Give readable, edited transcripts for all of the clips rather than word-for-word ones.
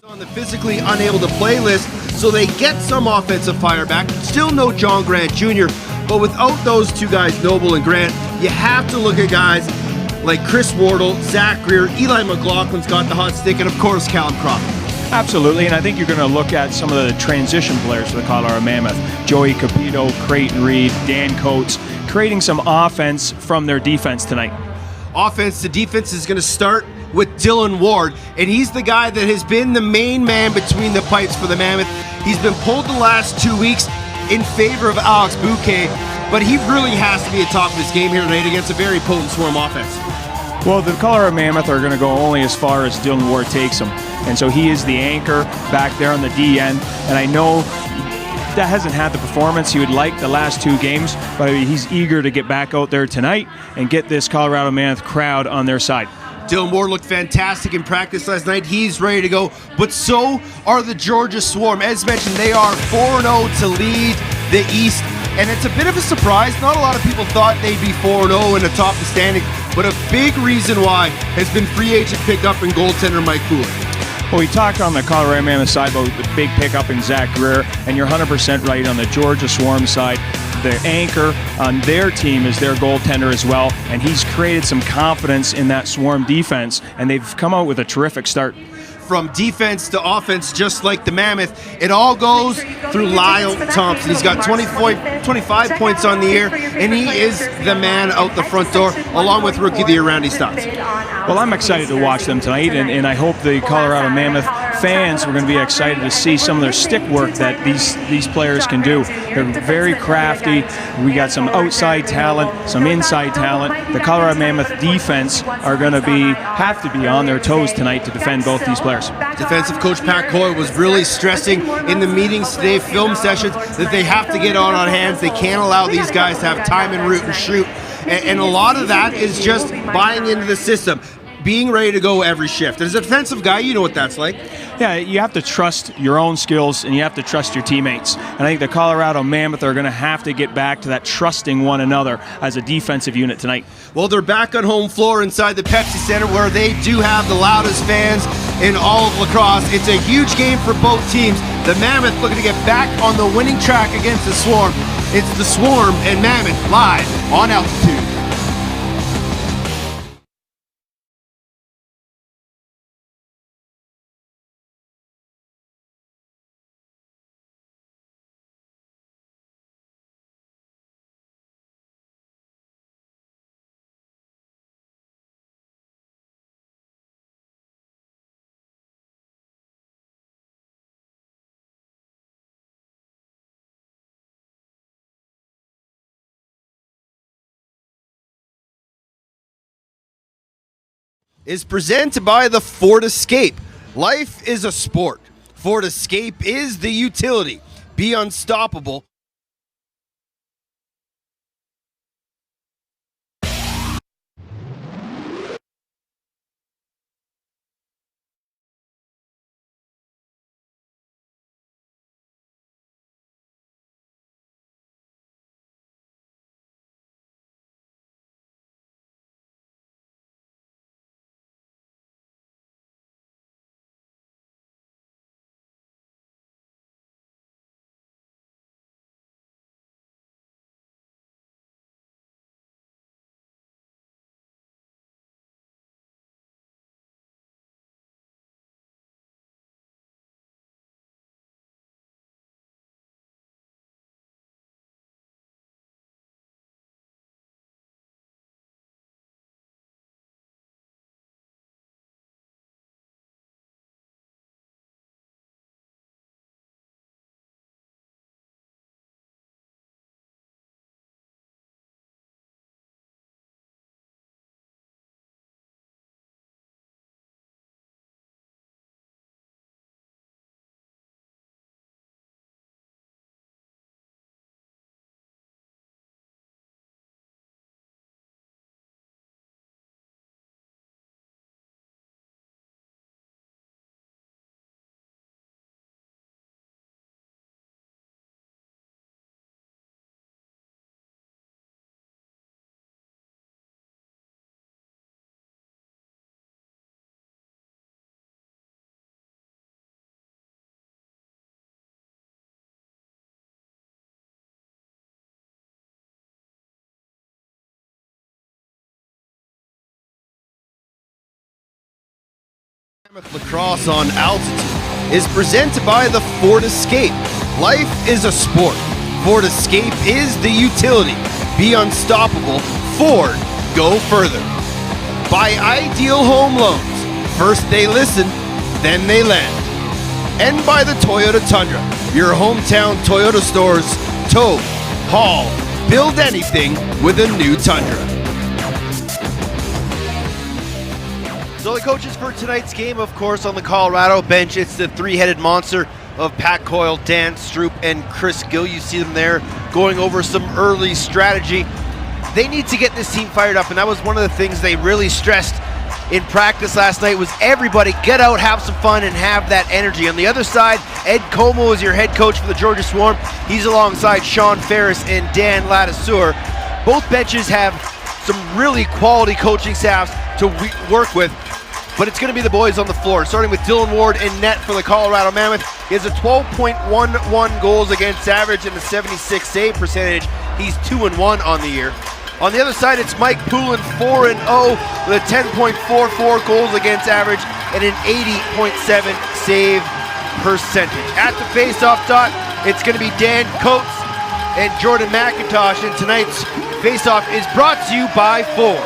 On the physically unable to play list, so they get some offensive fire back. Still no John Grant Jr., but without those two guys, Noble and Grant, you have to look at guys like Chris Wardle, Zach Greer, Eli McLaughlin's got the hot stick, and of course Callum Crawford. Absolutely, and I think you're going to look at some of the transition players for the Colorado Mammoth. Joey Capito, Creighton Reed, Dan Coates, creating some offense from their defense tonight. Offense to defense is going to start with Dylan Ward, and he's the guy that has been the main man between the pipes for the Mammoth. He's been pulled the last 2 weeks in favor of Alex Bouquet, but he really has to be at top of his game here tonight against a very potent Swarm offense. Well, the Colorado Mammoth are going to go only as far as Dylan Ward takes them, and so he is the anchor back there on the D end, and I know that hasn't had the performance he would like the last 2 games, but he's eager to get back out there tonight and get this Colorado Mammoth crowd on their side. Dylan Ward looked fantastic in practice last night. He's ready to go, but so are the Georgia Swarm. As mentioned, they are 4-0 to lead the East, and it's a bit of a surprise. Not a lot of people thought they'd be 4-0 and atop the standing, but a big reason why has been free agent pickup and goaltender Mike Cooley. Well, we talked on the Colorado Mammoth side about the big pickup in Zach Greer, and you're 100% right on the Georgia Swarm side. The anchor on their team is their goaltender as well, and he's created some confidence in that Swarm defense, and they've come out with a terrific start. From defense to offense, just like the Mammoth, it all goes through Lyle Thompson. He's got 25 points on the year, and he is the man out the front door, along with Rookie of the Year Randy Stotts. Well, I'm excited to watch them tonight, and I hope the Colorado Mammoth fans are going to be excited to see some of their stick work that these players can do. They're very crafty. We got some outside talent, some inside talent. The Colorado Mammoth defense are going to have to be on their toes tonight to defend both these players. Defensive coach Pat Coyle was really stressing in the meetings today, film sessions, that they have to get out on hands. They can't allow these guys to have time and root and shoot. And a lot of that is just buying into the system, being ready to go every shift. As a defensive guy, you know what that's like. Yeah, you have to trust your own skills, and you have to trust your teammates. And I think the Colorado Mammoth are going to have to get back to that trusting one another as a defensive unit tonight. Well, they're back on home floor inside the Pepsi Center, where they do have the loudest fans in all of lacrosse. It's a huge game for both teams. The Mammoth looking to get back on the winning track against the Swarm. It's the Swarm and Mammoth live on Altitude. Is presented by the Ford Escape. Life is a sport. Ford Escape is the utility. Be unstoppable. Mammoth Lacrosse on Altitude is presented by the Ford Escape. Life is a sport. Ford Escape is the utility. Be unstoppable. Ford, go further. By Ideal Home Loans. First they listen, then they lend. And by the Toyota Tundra. Your hometown Toyota stores tow, haul, build anything with a new Tundra. So the coaches for tonight's game, of course, on the Colorado bench, it's the three-headed monster of Pat Coyle, Dan Stroop, and Chris Gill. You see them there going over some early strategy. They need to get this team fired up, and that was one of the things they really stressed in practice last night was everybody get out, have some fun, and have that energy. On the other side, Ed Como is your head coach for the Georgia Swarm. He's alongside Sean Ferris and Dan Ladisseur. Both benches have some really quality coaching staffs to work with, but it's going to be the boys on the floor, starting with Dylan Ward in net for the Colorado Mammoth. He has a 12.11 goals against average and a 76 save percentage. He's 2-1 on the year. On the other side, it's Mike Poulin, 4-0 with a 10.44 goals against average and an 80.7 save percentage. At the face-off dot, it's going to be Dan Coates and Jordan McIntosh, and tonight's face-off is brought to you by Ford.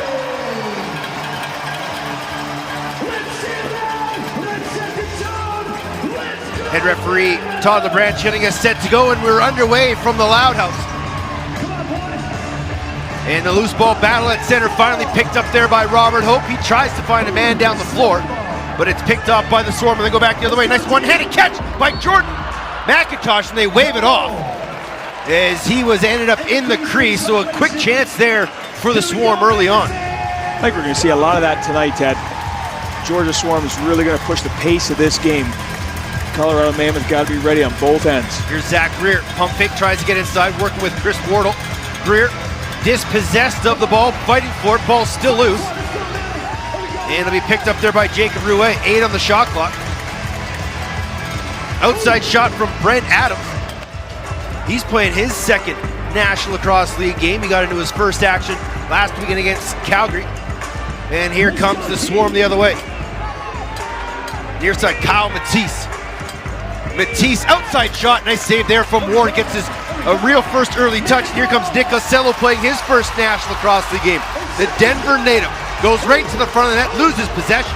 Head referee Todd LeBranch getting us set to go, and we're underway from the Loud House. And the loose ball battle at center finally picked up there by Robert Hope. He tries to find a man down the floor, but it's picked up by the Swarm, and they go back the other way. Nice one-handed catch by Jordan McIntosh, and they wave it off as he ended up in the crease. So a quick chance there for the Swarm early on. I think we're going to see a lot of that tonight, Ted. Georgia Swarm is really going to push the pace of this game. Colorado Mammoth got to be ready on both ends. Here's Zach Greer. Pump fake, tries to get inside, working with Chris Wardle. Greer dispossessed of the ball, fighting for it. Ball still loose. And it'll be picked up there by Jacob Rouet. 8 on the shot clock. Outside shot from Brent Adams. He's playing his second National Lacrosse League game. He got into his first action last weekend against Calgary. And here comes the Swarm the other way. Near side, Kyle Matisse. Matisse, outside shot, nice save there from Ward, gets a real first early touch. Here comes Nick Ocello playing his first National Lacrosse League game. The Denver native goes right to the front of the net, loses possession.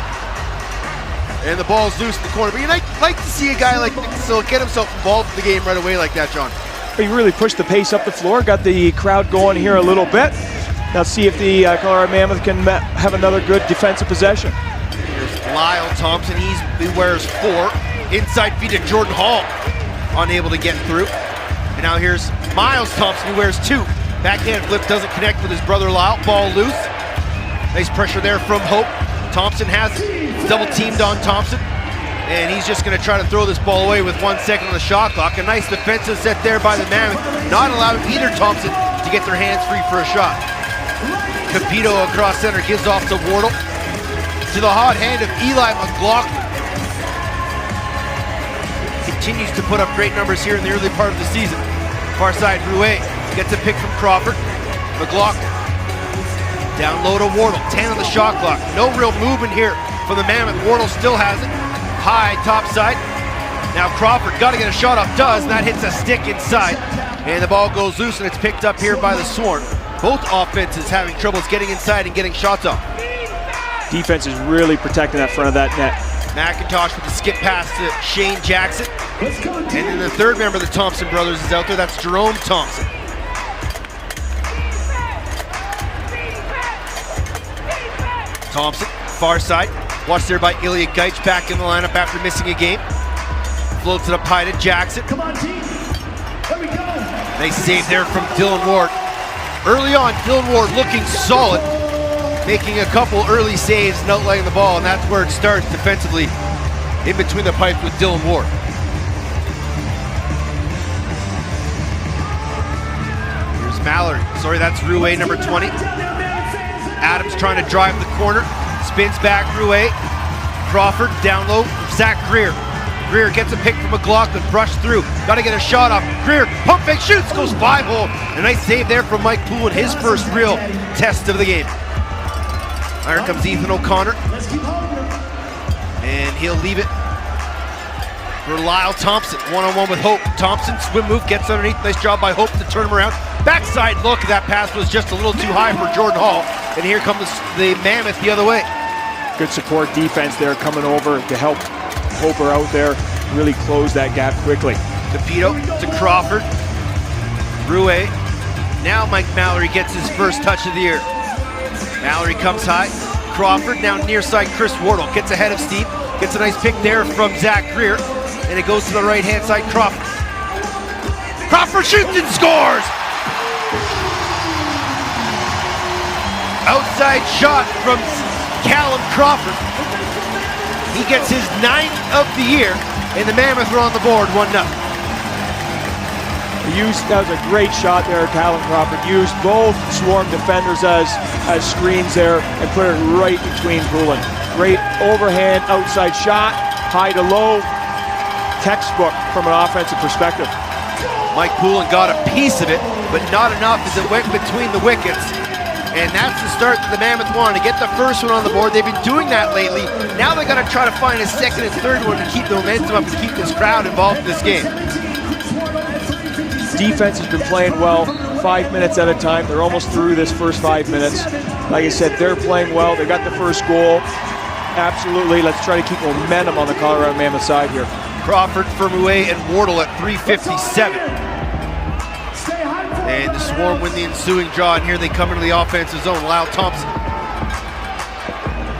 And the ball's loose in the corner. But you'd like to see a guy like Nick Ocello get himself involved in the game right away like that, John. He really pushed the pace up the floor, got the crowd going here a little bit. Now see if the Colorado Mammoth can have another good defensive possession. Here's Lyle Thompson, he wears 4. Inside feed to Jordan Hall, unable to get through. And now here's Miles Thompson, who wears 2. Backhand flip doesn't connect with his brother Lyle. Ball loose. Nice pressure there from Hope. Thompson has it. Double teamed on Thompson. And he's just going to try to throw this ball away with 1 second on the shot clock. A nice defensive set there by the Mammoth, not allowing either Thompson to get their hands free for a shot. Capito across center gives off to Wardle. To the hot hand of Eli McLaughlin. Continues to put up great numbers here in the early part of the season. Far side, Rouet gets a pick from Crawford. McLaughlin down low to Wardle. 10 on the shot clock. No real movement here from the Mammoth. Wardle still has it. High top side. Now Crawford got to get a shot off. Does, and that hits a stick inside. And the ball goes loose, and it's picked up here by the Swarm. Both offenses having troubles getting inside and getting shots off. Defense is really protecting that front of that net. McIntosh with the skip pass to Shane Jackson. And then the third member of the Thompson brothers is out there. That's Jerome Thompson. Thompson, far side. Watched there by Ilya Gaich, back in the lineup after missing a game. Floats it up high to Jackson. Come on, team. There we go. Nice save there from Dylan Ward. Early on, Dylan Ward looking solid, making a couple early saves and outlaying the ball, and that's where it starts defensively in between the pipes with Dylan Ward. Here's Mallory. Sorry, that's Rouet, number 20. Adams trying to drive the corner. Spins back, Rouet. Crawford down low. Zach Greer. Greer gets a pick from McLaughlin. Brush through. Got to get a shot off. Greer, pump fake, shoots, goes 5-hole. A nice save there from Mike Poulin, his first real test of the game. Here comes Ethan O'Connor. And he'll leave it for Lyle Thompson, one-on-one with Hope. Thompson, swim move, gets underneath. Nice job by Hope to turn him around. Backside look, that pass was just a little too high for Jordan Hall. And here comes the Mammoth the other way. Good support defense there coming over to help Hoper out there, really close that gap quickly. Capito to Crawford. Rouet. Now Mike Mallory gets his first touch of the year. Mallory comes high. Crawford now near side. Chris Wardle gets ahead of Steve. Gets a nice pick there from Zach Greer. And it goes to the right-hand side. Crawford. Crawford shoots and scores! Outside shot from Callum Crawford. He gets his 9th of the year, and the Mammoth are on the board, 1-0. That was a great shot there, Callum Crawford. Used both Swarm defenders as screens there and put it right between Poulin. Great overhand outside shot, high to low, textbook from an offensive perspective. Mike Poulin got a piece of it, but not enough as it went between the wickets. And that's the start that the Mammoth wanted, to get the first one on the board. They've been doing that lately. Now they got to try to find a second and third one to keep the momentum up and keep this crowd involved in this game. Defense has been playing well, 5 minutes at a time. They're almost through this first 5 minutes. Like I said, they're playing well. They got the first goal. Absolutely, let's try to keep momentum on the Colorado Mammoth side here. Crawford, Rouet, and Wardle at 3:57. And the Swarm win the ensuing draw, and here they come into the offensive zone. Lyle Thompson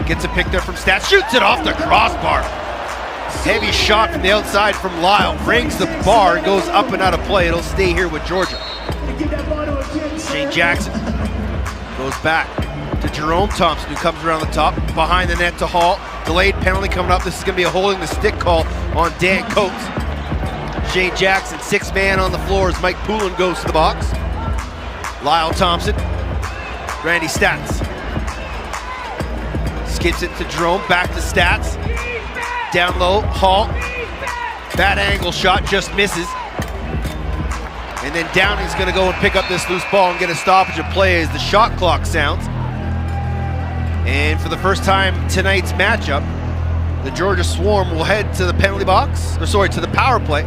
gets a pick there from Stats, shoots it off the crossbar. Heavy shot from the outside from Lyle, rings the bar and goes up and out of play. It'll stay here with Georgia. Shane Jackson goes back to Jerome Thompson, who comes around the top, behind the net to Hall. Delayed penalty coming up. This is going to be a holding the stick call on Dan Coates. Shane Jackson, 6 man on the floor as Mike Poulin goes to the box. Lyle Thompson, Randy Stats. Skips it to Jerome, back to Stats. Down low, Hall. Bad angle shot, just misses. And then Downing's gonna go and pick up this loose ball and get a stoppage of play as the shot clock sounds. And for the first time tonight's matchup, the Georgia Swarm will head to the penalty box, or sorry, to the power play.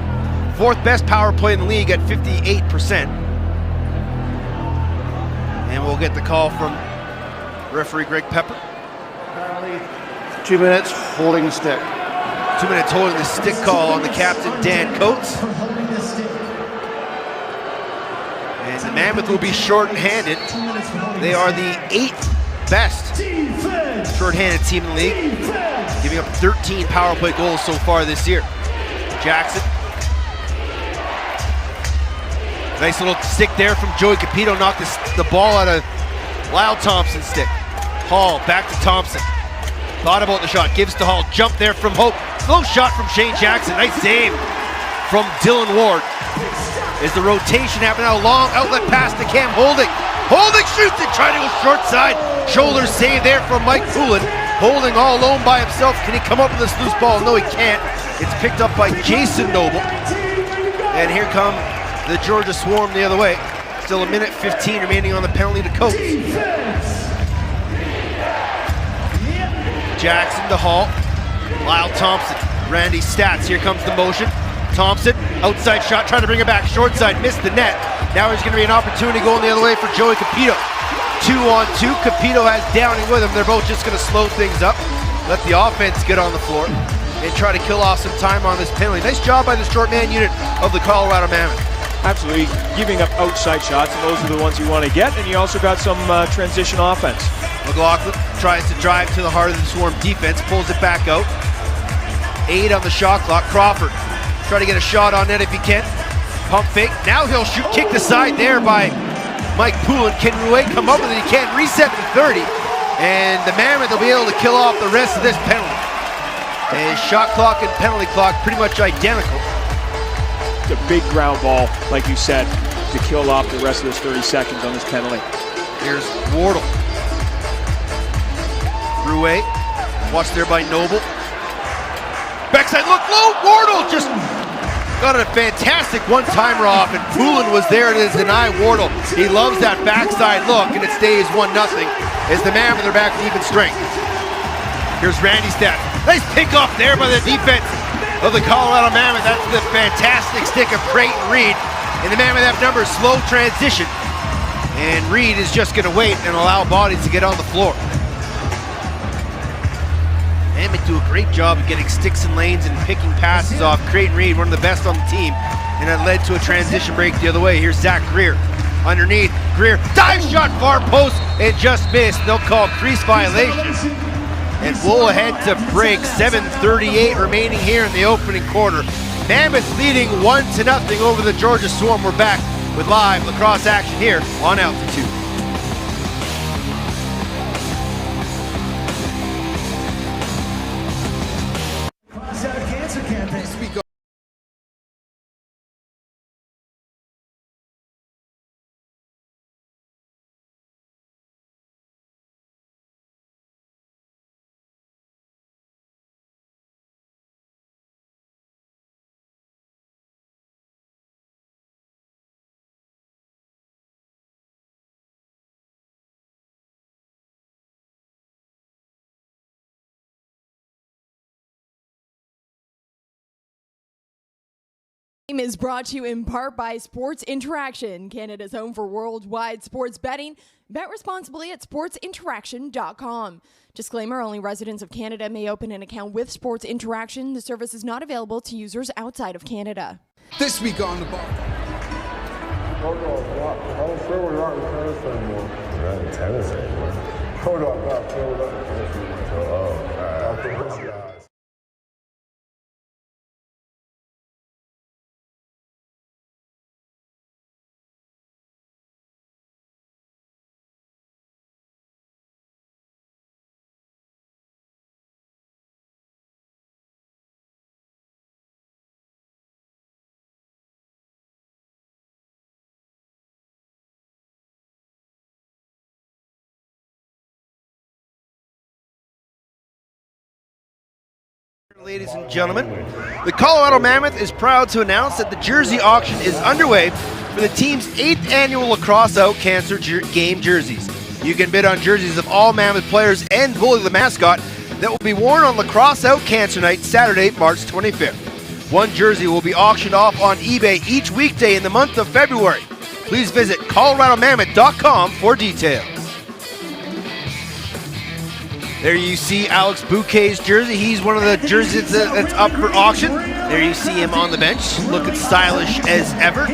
4th best power play in the league at 58%. And we'll get the call from referee Greg Pepper. 2 minutes holding the stick. 2 minutes holding the stick call on the captain, Dan Coates. And the Mammoth will be short-handed. They are the 8th best short-handed team in the league, giving up 13 power play goals so far this year. Jackson. Nice little stick there from Joey Capito, knocked the ball out of Lyle Thompson's stick. Hall back to Thompson. Thought about the shot, gives to Hall, jump there from Hope. Slow shot from Shane Jackson, nice save from Dylan Ward. Is the rotation happening now? Long outlet pass to Cam Holding. Holding shoots it, trying to go short side. Shoulder save there from Mike Poulin. Holding all alone by himself. Can he come up with this loose ball? No, he can't. It's picked up by Jason Noble. And here come the Georgia Swarm the other way. Still 1:15 remaining on the penalty to Coates. Jackson to Hall. Lyle Thompson. Randy Stats. Here comes the motion. Thompson, outside shot, trying to bring it back. Short side, missed the net. Now there's going to be an opportunity going the other way for Joey Capito. 2-on-2. Capito has Downing with him. They're both just going to slow things up. Let the offense get on the floor and try to kill off some time on this penalty. Nice job by the short man unit of the Colorado Mammoth. Absolutely, giving up outside shots, and those are the ones you want to get, and you also got some transition offense. McLaughlin tries to drive to the heart of the Swarm defense, pulls it back out. 8 on the shot clock. Crawford try to get a shot on net if he can. Pump fake. Now he'll shoot. Kicked aside there by Mike Poulin. Can Rouet come up with it? He can't. Reset to 30. And the Mammoth will be able to kill off the rest of this penalty. A shot clock and penalty clock pretty much identical. It's a big ground ball, like you said, to kill off the rest of this 30 seconds on this penalty. Here's Wardle. Rouet. Watched there by Noble. Backside look low. Wardle just got a fantastic one-timer off, and Poulin was there to deny Wardle. He loves that backside look, and it stays 1-0 as the Mammoth are back to even strength. Here's Randy Stats. Nice pick off there by the defense of the Colorado Mammoth. That's the fantastic stick of Creighton Reed. And the Mammoth have number, slow transition. And Reed is just going to wait and allow bodies to get on the floor. Mammoth do a great job of getting sticks and lanes and picking passes off Creighton Reed, one of the best on the team. And that led to a transition break the other way. Here's Zach Greer. Underneath, Greer, dive shot, far post, and just missed. They'll call crease violation. And we'll head to break, 7:38 remaining here in the opening quarter. Mammoth leading 1-0 over the Georgia Swarm. We're back with live lacrosse action here on Altitude. Is brought to you in part by Sports Interaction, Canada's home for worldwide sports betting. Bet responsibly at sportsinteraction.com. Disclaimer, only residents of Canada may open an account with Sports Interaction. The service is not available to users outside of Canada. This week on the ball. Hold on, I don't feel we're not in tennis anymore. We're not in tennis anymore? Hold on, not feel we're not in tennis anymore. Oh, all right. Ladies and gentlemen, the Colorado Mammoth is proud to announce that the jersey auction is underway for the team's 8th annual Lacrosse Out Cancer Game jerseys. You can bid on jerseys of all Mammoth players and Bully the mascot that will be worn on Lacrosse Out Cancer Night, Saturday, March 25th. One jersey will be auctioned off on eBay each weekday in the month of February. Please visit coloradomammoth.com for details. There you see Alex Bouquet's jersey. He's one of the jerseys that's up for auction. There you see him on the bench, looking stylish as ever.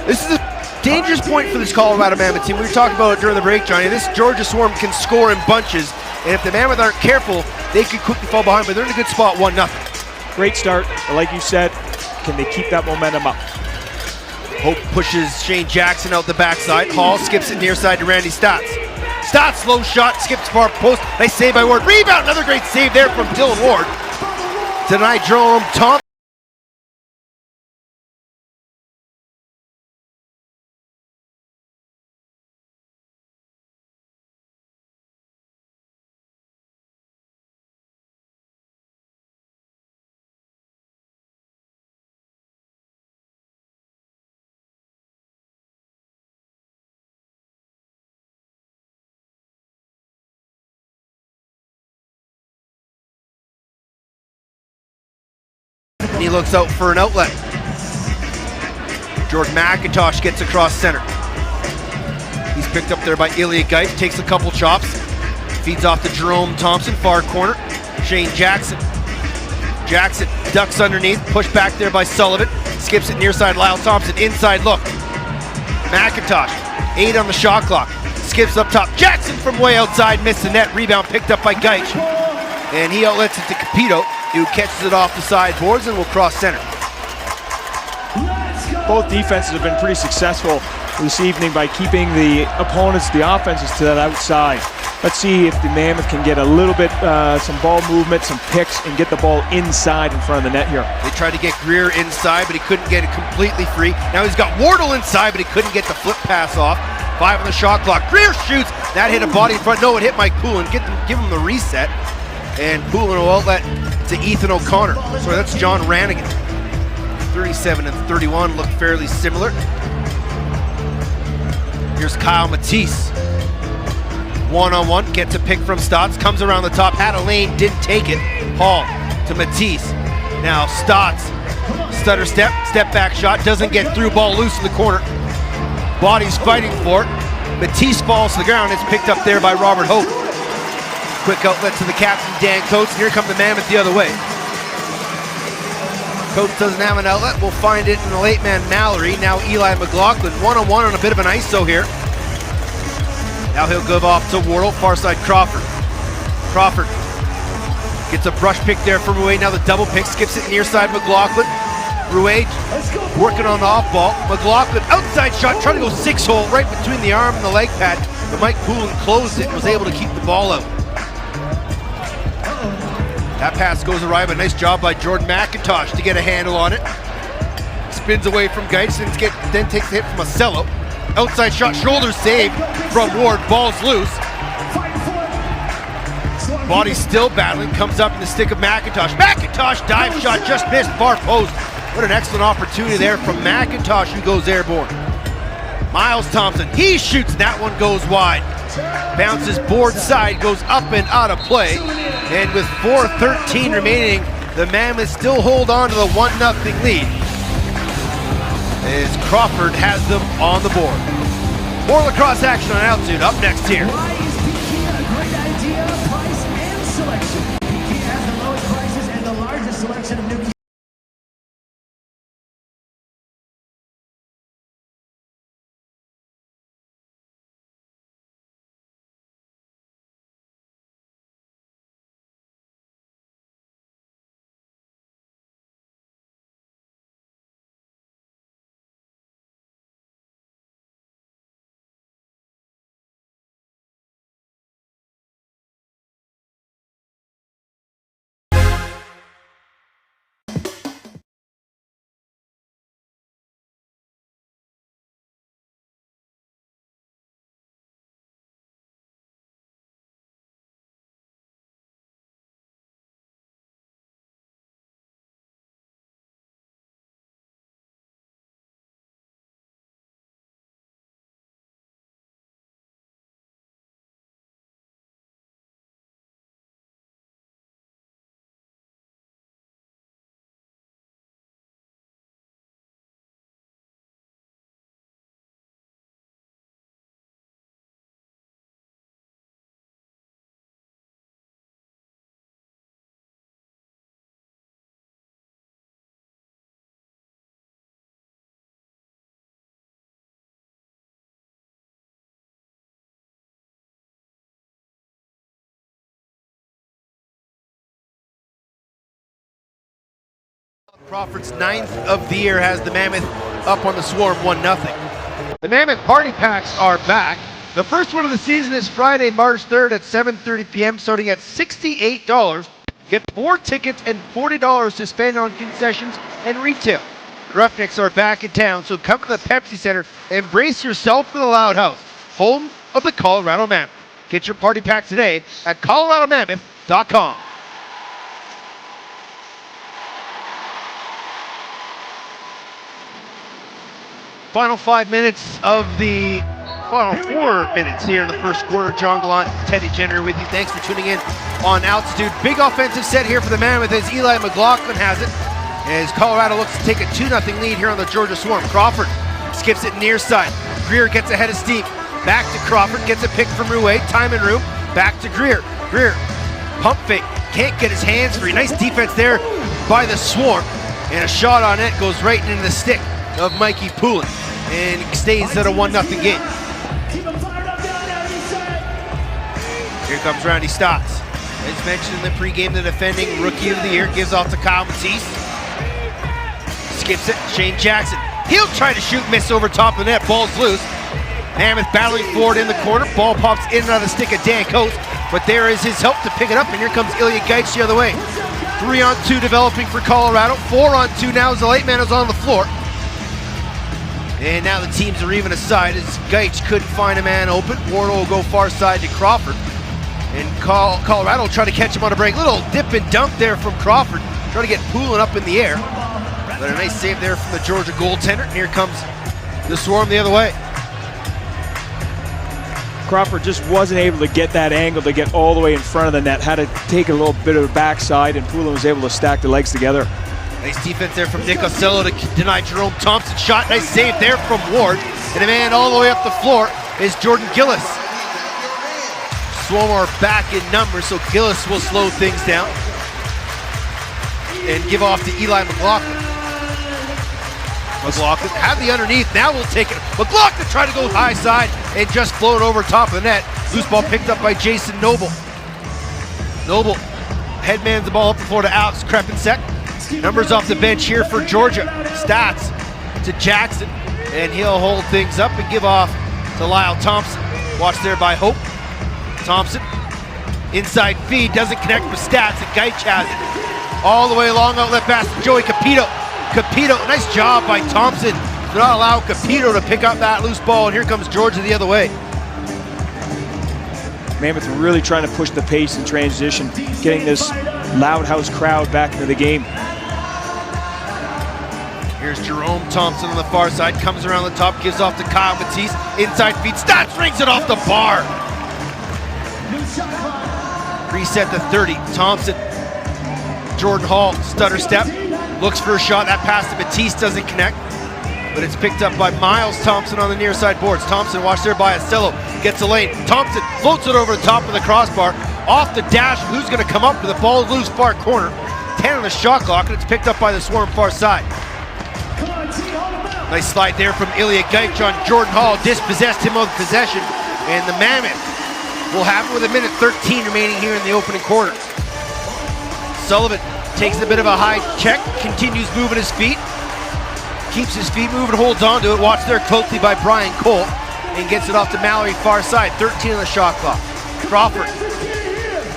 This is a dangerous point for this Colorado Mammoth team. We were talking about it during the break, Johnny. This Georgia Swarm can score in bunches, and if the Mammoth aren't careful, they could quickly fall behind, but they're in a good spot, 1-0. Great start, but like you said, can they keep that momentum up? Hope pushes Shane Jackson out the backside. Hall skips it near side to Randy Stotts. Stotts, low shot, skips far post. Nice save by Ward. Rebound, another great save there from Dylan Ward. Tonight, Jerome Thompson. He looks out for an outlet. George McIntosh gets across center. He's picked up there by Ilya Geif, takes a couple chops, feeds off to Jerome Thompson, far corner. Shane Jackson. Jackson ducks underneath, pushed back there by Sullivan, skips it near side, Lyle Thompson, inside look. McIntosh, 8 on the shot clock, skips up top. Jackson from way outside, missed the net, rebound picked up by Geif. And he outlets it to Capito, who catches it off the sideboards and will cross center. Both defenses have been pretty successful this evening by keeping the opponents, the offenses, to that outside. Let's see if the Mammoth can get a little bit, some ball movement, some picks, and get the ball inside in front of the net here. They tried to get Greer inside, but he couldn't get it completely free. Now he's got Wardle inside, but he couldn't get the flip pass off. 5 on the shot clock. Greer shoots. That hit a body in front. No, it hit Mike Poulin. Give him the reset. And Poulin will outlet to Ethan O'Connor. Sorry, that's John Rannigan. 37 and 31 look fairly similar. Here's Kyle Matisse. One-on-one, gets a pick from Stotts, comes around the top, had a lane, didn't take it. Hall to Matisse. Now Stotts, stutter step, step back shot, doesn't get through, ball loose in the corner. Body's fighting for it. Matisse falls to the ground, it's picked up there by Robert Hope. Quick outlet to the captain, Dan Coates, and here come the Mammoth the other way. Coates doesn't have an outlet, we'll find it in the late man Mallory. Now Eli McLaughlin, one-on-one on a bit of an ISO here. Now he'll give off to Wardle, far side Crawford. Crawford gets a brush pick there from Rouet, now the double pick, skips it near side McLaughlin. Rouet working on the off ball. McLaughlin, outside shot, trying to go 6-hole right between the arm and the leg pad, but Mike Poulin closed it and was able to keep the ball out. That pass goes awry, but nice job by Jordan McIntosh to get a handle on it. Spins away from Geitz, then takes the hit from a sellout. Outside shot, shoulder save from Ward, ball's loose. Body still battling, comes up in the stick of McIntosh. McIntosh, dive shot, just missed, far post. What an excellent opportunity there from McIntosh, who goes airborne. Miles Thompson, he shoots, that one goes wide. Bounces board side, goes up and out of play. And with 4:13 remaining, the Mammoths still hold on to the 1-0 lead, as Crawford has them on the board. More lacrosse action on Altitude up next here. Why is PK a great idea? Price and selection. PK has the lowest prices and the largest selection of new. Crawford's 9th of the year has the Mammoth up on the Swarm 1-0. The Mammoth party packs are back. The first one of the season is Friday, March 3rd at 7:30 p.m. starting at $68. Get 4 tickets and $40 to spend on concessions and retail. The Roughnecks are back in town, so come to the Pepsi Center and brace yourself for the Loud House, home of the Colorado Mammoth. Get your party pack today at coloradomammoth.com. Final 5 minutes of the final 4 minutes here in the first quarter. John Gallant, Teddy Jenner with you. Thanks for tuning in on Altitude. Big offensive set here for the Mammoth as Eli McLaughlin has it. As Colorado looks to take a 2-0 lead here on the Georgia Swarm. Crawford skips it near side. Greer gets ahead of steam. Back to Crawford, gets a pick from Rouet. Time and room. Back to Greer. Greer, pump fake. Can't get his hands free. Nice defense there by the Swarm. And a shot on it goes right into the stick of Mikey Poulin, and stays at a 1-0 game. Here comes Randy Stotts. As mentioned in the pregame, the defending Rookie of the Year gives off to Kyle Matisse. Skips it, Shane Jackson. He'll try to shoot, miss over top of the net, ball's loose. Mammoth battling forward in the corner, ball pops in and out of the stick of Dan Coates, but there is his help to pick it up, and here comes Ilya Geitz the other way. 3-on-2 developing for Colorado, 4-on-2 now as the late man is on the floor. And now the teams are even aside as Geitz couldn't find a man open. Wardle will go far side to Crawford. And Colorado will try to catch him on a break. Little dip and dunk there from Crawford. Trying to get Poulin up in the air. But a nice save there from the Georgia goaltender. And here comes the Swarm the other way. Crawford just wasn't able to get that angle to get all the way in front of the net. Had to take a little bit of the backside, and Poulin was able to stack the legs together. Nice defense there from Nick Ocello to deny Jerome Thompson shot. Nice save there from Ward. And a man all the way up the floor is Jordan Gillis. Swarm are back in numbers, so Gillis will slow things down and give off to Eli McLaughlin. McLaughlin had the underneath, now we'll take it. McLaughlin tried to go high side and just float over top of the net. Loose ball picked up by Jason Noble. Noble headmans the ball up the floor to Alex Krepensek. Numbers off the bench here for Georgia. Stats to Jackson, and he'll hold things up and give off to Lyle Thompson. Watched there by Hope. Thompson, inside feed, doesn't connect with Stats, and Gaich has it. All the way along outlet pass to Joey Capito. Capito, nice job by Thompson to not allow Capito to pick up that loose ball, and here comes Georgia the other way. Mammoth really trying to push the pace in transition, getting this loud house crowd back into the game. Here's Jerome Thompson on the far side, comes around the top, gives off to Kyle Matisse. Inside feed, Stats rings it off the bar. Reset to 30, Thompson. Jordan Hall, stutter step, looks for a shot. That pass to Matisse doesn't connect, but it's picked up by Miles Thompson on the near side boards. Thompson watched there by Ocello, gets a lane. Thompson floats it over the top of the crossbar, off the dash. Who's going to come up with the ball loose far corner? 10 on the shot clock, and it's picked up by the Swarm far side. Nice slide there from Ilya Gaich on Jordan Hall, dispossessed him of possession, and the Mammoth will have it with 1:13 remaining here in the opening quarter. Sullivan takes a bit of a high check, continues moving his feet, keeps his feet moving, holds on to it. Watched there closely by Brian Cole, and gets it off to Mallory far side. 13 on the shot clock. Crawford,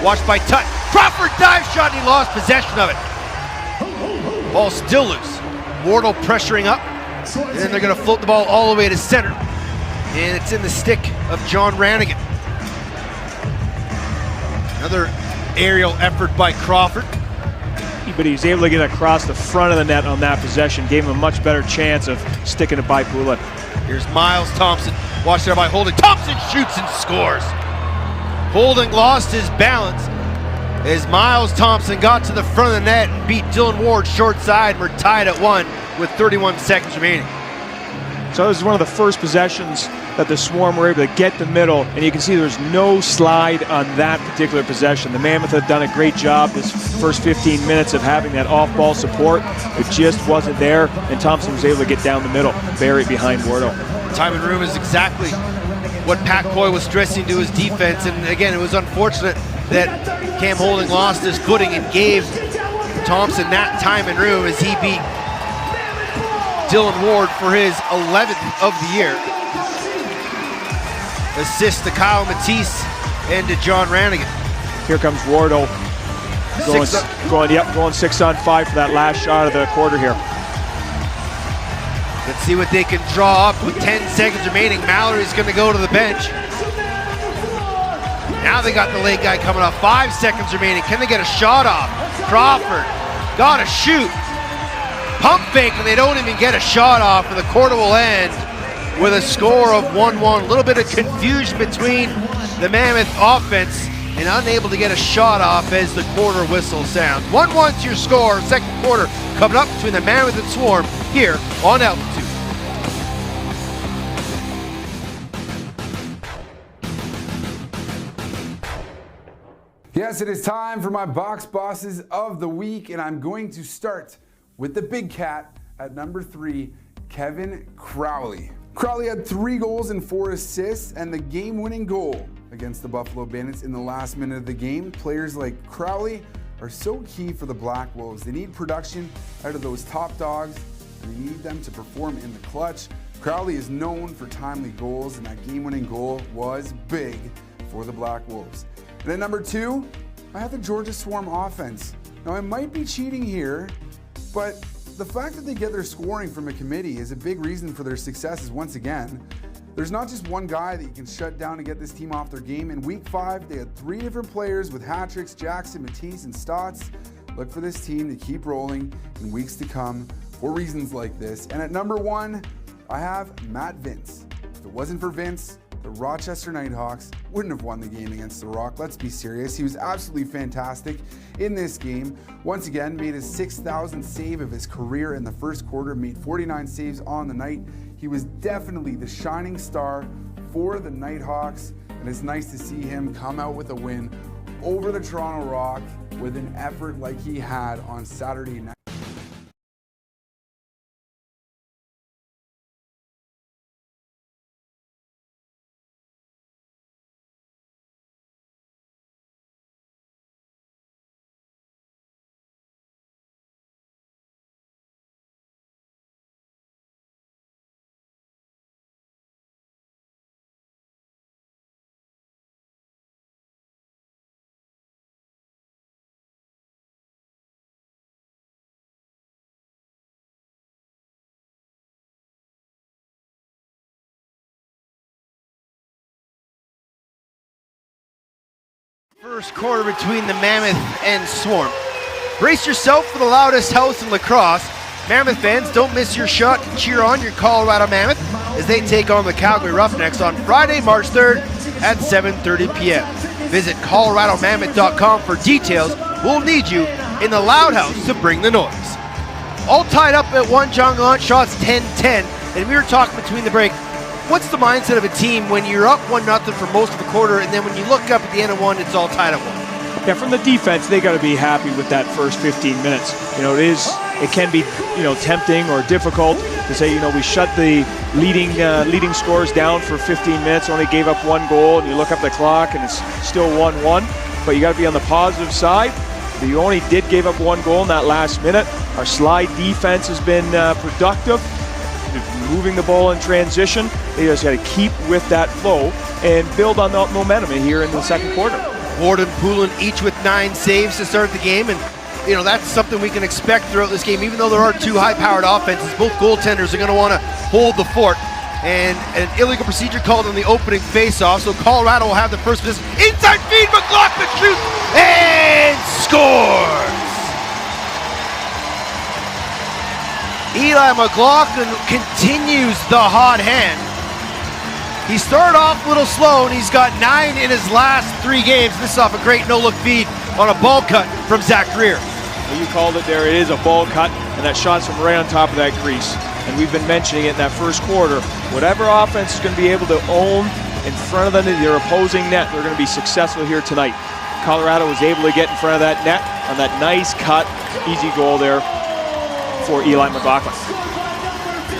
watched by Tutt. Crawford dive shot, and he lost possession of it. Ball still loose. Wardle pressuring up, and then they're going to float the ball all the way to center, and it's in the stick of John Rannigan. Another aerial effort by Crawford. But he was able to get across the front of the net on that possession, gave him a much better chance of sticking it by Poulin. Here's Miles Thompson, watched there by Holding. Thompson shoots and scores. Holding lost his balance as Miles Thompson got to the front of the net and beat Dylan Ward short side. We're tied at 1 with 31 seconds remaining. So this is one of the first possessions that the Swarm were able to get the middle, and you can see there's no slide on that particular possession. The Mammoth have done a great job this first 15 minutes of having that off-ball support. It just wasn't there, and Thompson was able to get down the middle, bury it behind Wardle. Time and room is exactly what Pat Coy was stressing to his defense, and again, it was unfortunate that Cam Holding lost his footing and gave Thompson that time and room as he beat Dylan Ward for his 11th of the year. Assist to Kyle Matisse and to John Rannigan. Here comes Wardle going 6 on 5 for that last shot of the quarter here. Let's see what they can draw up with 10 seconds remaining. Mallory's going to go to the bench. Now they got the late guy coming off. 5 seconds remaining. Can they get a shot off? Crawford got to shoot. Pump fake, and they don't even get a shot off, and the quarter will end with a score of 1-1. A little bit of confusion between the Mammoth offense and unable to get a shot off as the quarter whistle sounds. 1-1 to your score. Second quarter coming up between the Mammoth and Swarm here on Altitude. Yes, it is time for my box bosses of the week, and I'm going to start with the big cat at number 3, Kevin Crowley. Crowley had 3 goals and 4 assists, and the game-winning goal against the Buffalo Bandits in the last minute of the game. Players like Crowley are so key for the Black Wolves. They need production out of those top dogs, and they need them to perform in the clutch. Crowley is known for timely goals, and that game-winning goal was big for the Black Wolves. And at number 2, I have the Georgia Swarm offense. Now, I might be cheating here, but the fact that they get their scoring from a committee is a big reason for their successes once again. There's not just one guy that you can shut down to get this team off their game. In week 5, they had 3 different players with hat-tricks: Jackson, Matisse, and Stotts. Look for this team to keep rolling in weeks to come for reasons like this. And at number 1, I have Matt Vince. If it wasn't for Vince, the Rochester Nighthawks wouldn't have won the game against the Rock. Let's be serious. He was absolutely fantastic in this game. Once again, made his 6,000th save of his career in the first quarter, made 49 saves on the night. He was definitely the shining star for the Nighthawks, and it's nice to see him come out with a win over the Toronto Rock with an effort like he had on Saturday night. First quarter between the Mammoth and Swarm. Brace yourself for the loudest house in lacrosse. Mammoth fans, don't miss your shot to cheer on your Colorado Mammoth as they take on the Calgary Roughnecks on Friday, March 3rd at 7:30 p.m. Visit coloradomammoth.com for details. We'll need you in the loud house to bring the noise. All tied up at one, John Gallant, shots 10-10, and we were talking between the break. What's the mindset of a team when you're up 1-0 for most of the quarter, and then when you look up at the end of one, it's all tied up one? Yeah, from the defense, they got to be happy with that first 15 minutes. It can be, tempting or difficult to say, we shut the leading scores down for 15 minutes, only gave up one goal, and you look up the clock and it's still 1-1. But you got to be on the positive side. You only did give up one goal in that last minute. Our slide defense has been productive, moving the ball in transition. They just got to keep with that flow and build on that momentum here in the second quarter. Ward and Poulin each with 9 saves to start the game, and that's something we can expect throughout this game. Even though there are two high-powered offenses, both goaltenders are going to want to hold the fort. And an illegal procedure called on the opening face-off, so Colorado will have the first possession. Inside feed, McLaughlin shoots and scores! Eli McLaughlin continues the hot hand. He started off a little slow, and he's got 9 in his last 3 games. This is off a great no-look feed on a ball cut from Zach Greer. Well, you called it there. It is a ball cut, and that shot's from right on top of that crease. And we've been mentioning it in that first quarter. Whatever offense is going to be able to own in front of their opposing net, they're going to be successful here tonight. Colorado was able to get in front of that net on that nice cut, easy goal there for Eli McLaughlin.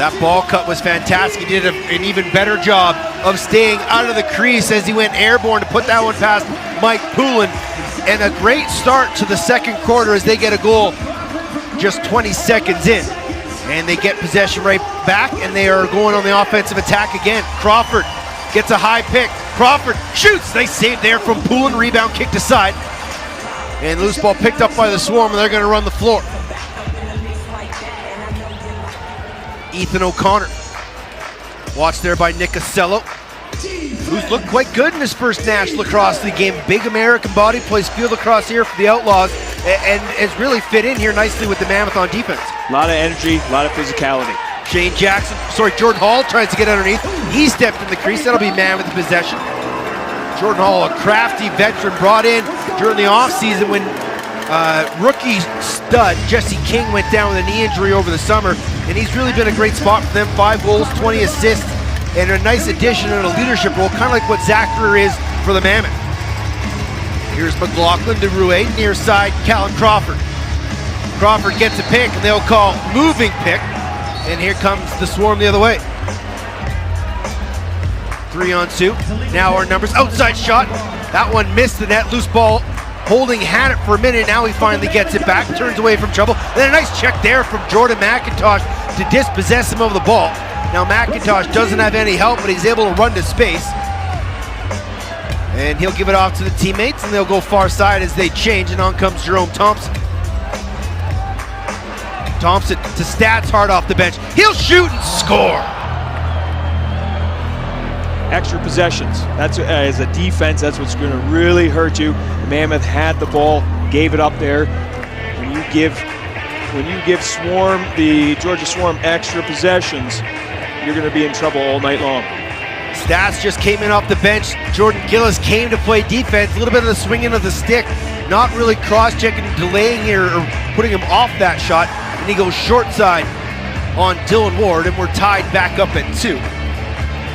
That ball cut was fantastic. He did an even better job of staying out of the crease as he went airborne to put that one past Mike Poulin. And a great start to the second quarter as they get a goal just 20 seconds in. And they get possession right back, and they are going on the offensive attack again. Crawford gets a high pick. Crawford shoots. Nice save there from Poulin. Rebound kicked aside. And loose ball picked up by the Swarm, and they're going to run the floor. Ethan O'Connor, watched there by Nick Acello, who's looked quite good in his first National Lacrosse League game. Big American body, plays field lacrosse here for the Outlaws, and has really fit in here nicely with the Mammoth on defense. A lot of energy, a lot of physicality. Jordan Hall tries to get underneath. He stepped in the crease. That'll be Mammoth possession. Jordan Hall, a crafty veteran brought in during the offseason when rookie stud Jesse King went down with a knee injury over the summer, and he's really been a great spot for them. 5 goals, 20 assists, and a nice addition in a leadership role, kind of like what Zach Greer is for the Mammoth. Here's McLaughlin to Rouet, near side, Callum Crawford. Crawford gets a pick, and they'll call moving pick, and here comes the Swarm the other way. 3-on-2, now our numbers, outside shot, that one missed the net, loose ball. Holding had it for a minute, now he finally gets it back, turns away from trouble. Then a nice check there from Jordan McIntosh to dispossess him of the ball. Now McIntosh doesn't have any help, but he's able to run to space. And he'll give it off to the teammates, and they'll go far side as they change, and on comes Jerome Thompson. Thompson to Stats hard off the bench. He'll shoot and score. Extra possessions. That's as a defense, that's what's going to really hurt you. The Mammoth had the ball, gave it up there. When you give Swarm, the Georgia Swarm, extra possessions, you're going to be in trouble all night long. Stats just came in off the bench. Jordan Gillis came to play defense. A little bit of the swinging of the stick. Not really cross-checking, delaying here, or putting him off that shot. And he goes short side on Dylan Ward, and we're tied back up at 2.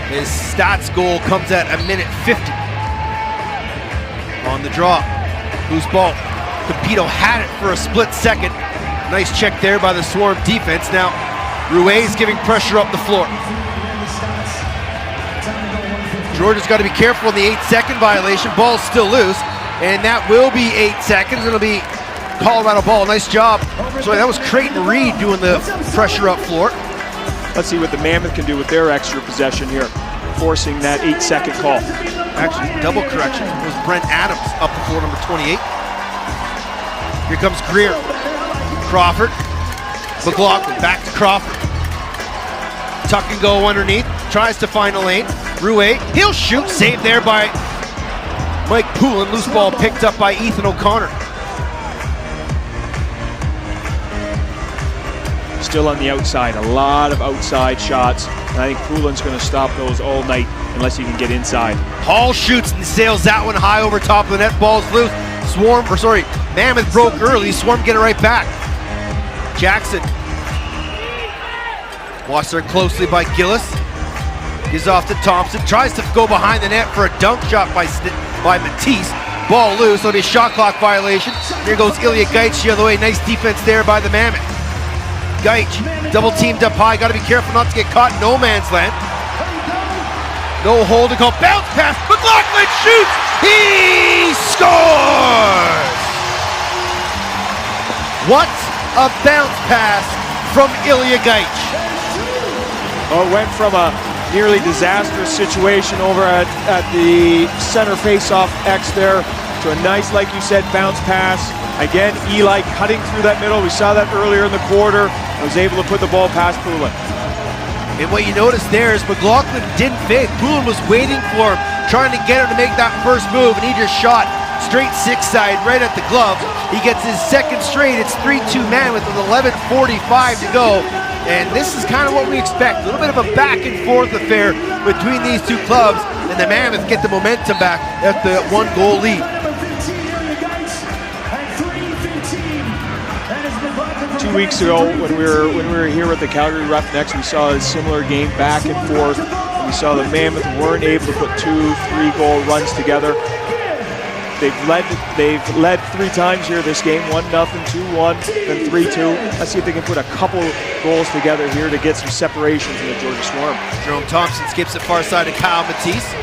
His Stats goal comes at 1:50. On the draw. Loose ball. Capito had it for a split second. Nice check there by the Swarm defense. Now, Ruiz giving pressure up the floor. Georgia's got to be careful in the 8-second violation. Ball's still loose, and that will be 8 seconds. It'll be Colorado ball. Nice job. Sorry, that was Creighton Reed doing the pressure up floor. Let's see what the Mammoth can do with their extra possession here, forcing that 8-second call. Actually, double correction. It was Brent Adams up the floor, number 28. Here comes Greer. Crawford. McLaughlin back to Crawford. Tuck and go underneath. Tries to find a lane. Rouet, he'll shoot. Saved there by Mike Poulin. Loose ball picked up by Ethan O'Connor. Still on the outside, a lot of outside shots. And I think Poulin's going to stop those all night unless he can get inside. Hall shoots and sails that one high over top of the net. Ball's loose. Mammoth broke early. Swarm get it right back. Jackson. Watched there closely by Gillis. Gives off to Thompson. Tries to go behind the net for a dunk shot by Matisse. Ball loose on his shot clock violation. There goes Ilya Gaich the other way. Nice defense there by the Mammoth. Gaich double teamed up high. Got to be careful not to get caught in no man's land. No hold to call. Bounce pass. McLaughlin shoots. He scores! What a bounce pass from Ilya Gaich. Oh, it went from a nearly disastrous situation over at the center face-off X there to a nice, like you said, bounce pass. Again, Eli cutting through that middle. We saw that earlier in the quarter. I was able to put the ball past Poulin. And what you notice there is McLaughlin didn't fade. Poulin was waiting for him, trying to get him to make that first move, and he just shot straight 6-side right at the glove. He gets his second straight. It's 3-2 Mammoth with 11:45 to go. And this is kind of what we expect. A little bit of a back and forth affair between these two clubs, and the Mammoth get the momentum back at the 1-goal lead. 2 weeks ago, when we were here with the Calgary Roughnecks, we saw a similar game, back and forth. And we saw the Mammoth weren't able to put 2-3 goal runs together. They've led 3 times here this game, 1-0, 2-1, then 3-2. Let's see if they can put a couple goals together here to get some separation from the Georgia Swarm. Jerome Thompson skips it far side to Kyle Matisse.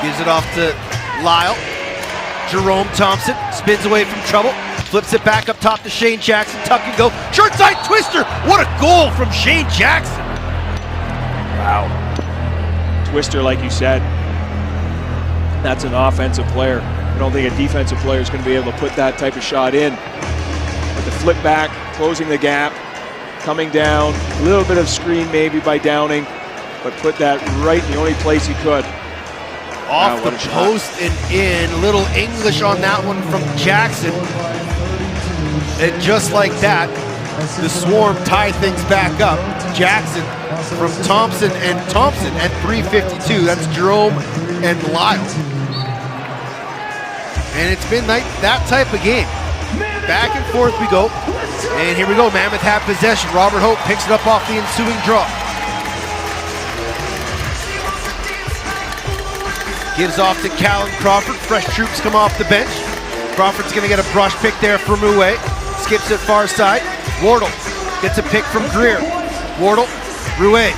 Gives it off to Lyle. Jerome Thompson spins away from trouble. Flips it back up top to Shane Jackson. Tuck and go. Short side twister. What a goal from Shane Jackson. Wow. Twister, like you said. That's an offensive player. I don't think a defensive player is going to be able to put that type of shot in. But the flip back, closing the gap, coming down, a little bit of screen maybe by Downing, but put that right in the only place he could. Off the post and in. Little English on that one from Jackson. And just like that, the Swarm tie things back up. Jackson from Thompson and Thompson at 3:52. That's Jerome and Lyle. And it's been that type of game. Back and forth we go. And here we go. Mammoth have possession. Robert Hope picks it up off the ensuing draw. Gives off to Callan Crawford. Fresh troops come off the bench. Crawford's going to get a brush pick there from Rouet. Skips it far side. Wardle gets a pick from Greer. Wardle, Rouet.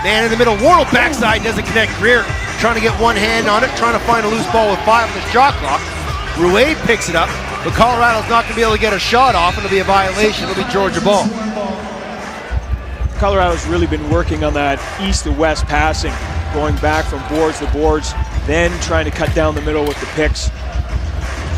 Man in the middle. Wardle backside doesn't connect. Greer trying to get one hand on it, trying to find a loose ball with 5 on the shot clock. Rouet picks it up, but Colorado's not going to be able to get a shot off, and it'll be a violation. It'll be Georgia ball. Colorado's really been working on that east to west passing, going back from boards to boards, then trying to cut down the middle with the picks.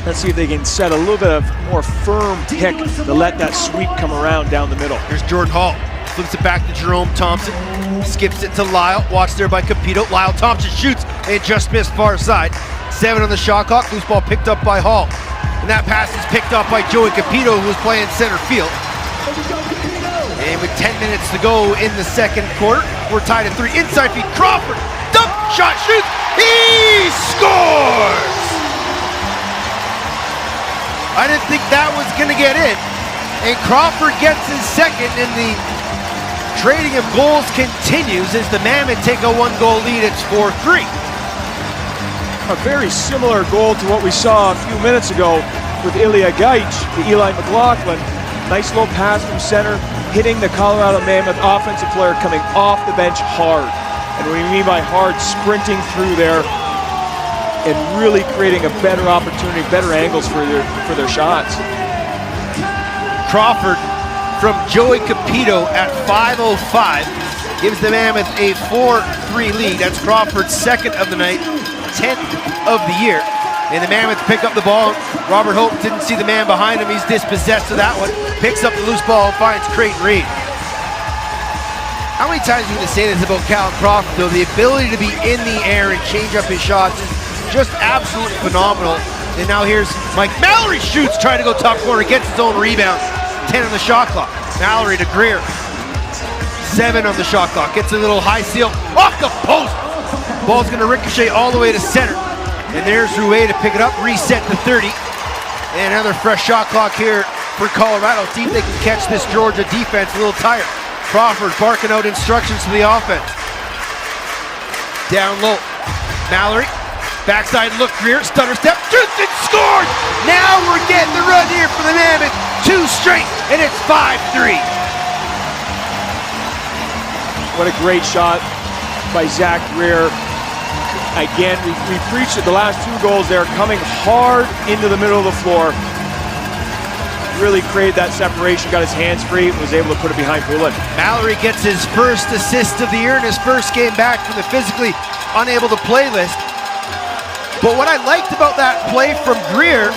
Let's see if they can set a little bit of more firm pick to let that sweep come around down the middle. Here's Jordan Hall. Flips it back to Jerome Thompson. Skips it to Lyle. Watch there by Capito. Lyle Thompson shoots and just missed far side. 7 on the shot clock. Loose ball picked up by Hall. And that pass is picked up by Joey Capito, who was playing center field. And with 10 minutes to go in the second quarter, We're tied at 3. Inside feed, Crawford, dump shot, shoots, he scores! I didn't think that was gonna get in. And Crawford gets his second, and the trading of goals continues as the Mammoth take a 1-goal lead. It's 4-3. A very similar goal to what we saw a few minutes ago with Ilya Gaich, the Eli McLaughlin. Nice little pass from center, hitting the Colorado Mammoth offensive player coming off the bench hard. And what we mean by hard, sprinting through there and really creating a better opportunity, better angles for their shots. Crawford from Joey Capito at 5:05 gives the Mammoth a 4-3 lead. That's Crawford's second of the night, 10th of the year. And the Mammoth pick up the ball. Robert Hope didn't see the man behind him. He's dispossessed of that one. Picks up the loose ball and finds Creighton Reed. How many times are we going to say this about Cal Crawford, though? The ability to be in the air and change up his shots is just absolutely phenomenal. And now here's Mike Mallory, shoots, trying to go top corner, gets his own rebound. 10 on the shot clock. Mallory to Greer. 7 on the shot clock. Gets a little high seal off the post. Ball's going to ricochet all the way to center. And there's Rouet to pick it up, reset to 30. And another fresh shot clock here for Colorado. See if they can catch this Georgia defense a little tired. Crawford barking out instructions to the offense. Down low. Mallory. Backside look, Greer, stutter step, shoots and scores! Now we're getting the run here for the Mammoth. 2 straight, and it's 5-3. What a great shot by Zach Greer. Again, we preached it, the last 2 goals there, coming hard into the middle of the floor. Really created that separation, got his hands free, and was able to put it behind Poulin. Mallory gets his first assist of the year in his first game back from the physically unable to play list. But what I liked about that play from Greer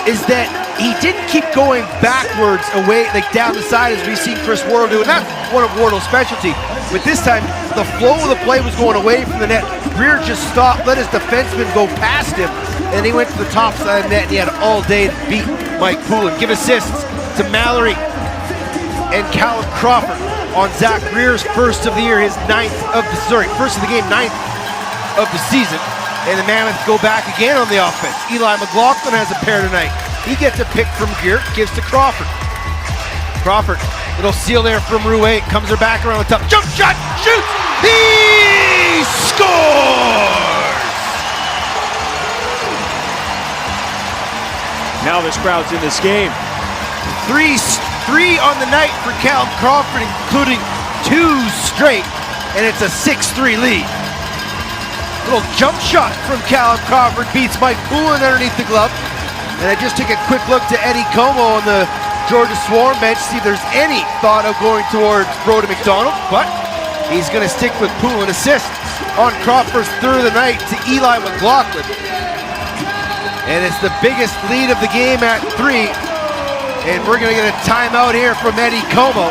is that he didn't keep going backwards away, like down the side as we've seen Chris Wardle do. And that's one of Wardle's specialty. But this time, the flow of the play was going away from the net. Greer just stopped, let his defenseman go past him, and he went to the top side of the net, and he had all day to beat Mike Poulin. Give assists to Mallory and Callum Crawford on Zach Greer's first of the year, his first of the game, 9th of the season. And the Mammoth go back again on the offense. Eli McLaughlin has a pair tonight. He gets a pick from Geert, gives to Crawford. Crawford, little seal there from Rouet, comes her back around the top. Jump shot, shoots, he scores! Now this crowd's in this game. Three on the night for Callum Crawford, including 2 straight, and it's a 6-3 lead. Little jump shot from Callum Crawford beats Mike Poulin underneath the glove. And I just took a quick look to Eddie Como on the Georgia Swarm bench, see if there's any thought of going towards Brody McDonald, but he's going to stick with Poulin. Assist on Crawford's third of the night to Eli McLaughlin. And it's the biggest lead of the game at 3. And we're going to get a timeout here from Eddie Como.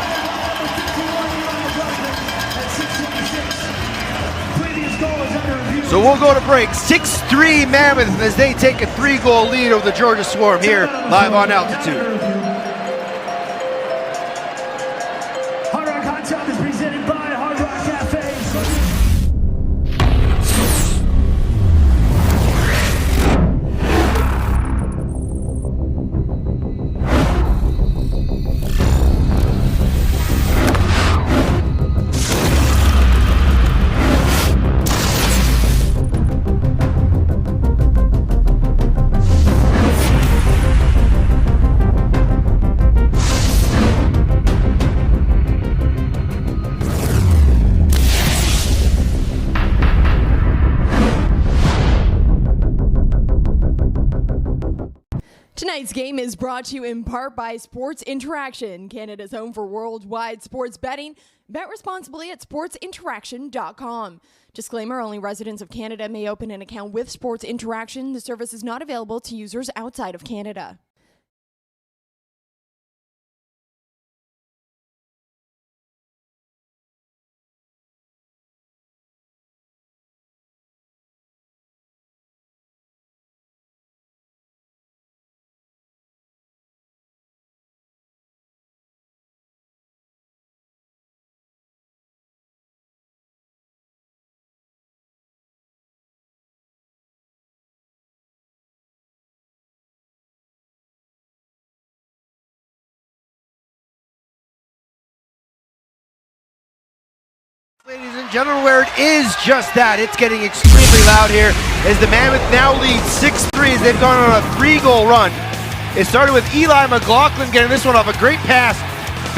So we'll go to break. 6-3 Mammoth as they take a 3-goal lead over the Georgia Swarm here live on Altitude. Tonight's game is brought to you in part by Sports Interaction, Canada's home for worldwide sports betting. Bet responsibly at sportsinteraction.com. Disclaimer, only residents of Canada may open an account with Sports Interaction. The service is not available to users outside of Canada. Ladies and gentlemen, where it is just that, it's getting extremely loud here as the Mammoth now leads 6-3 as they've gone on a 3-goal run. It started with Eli McLaughlin getting this one off a great pass,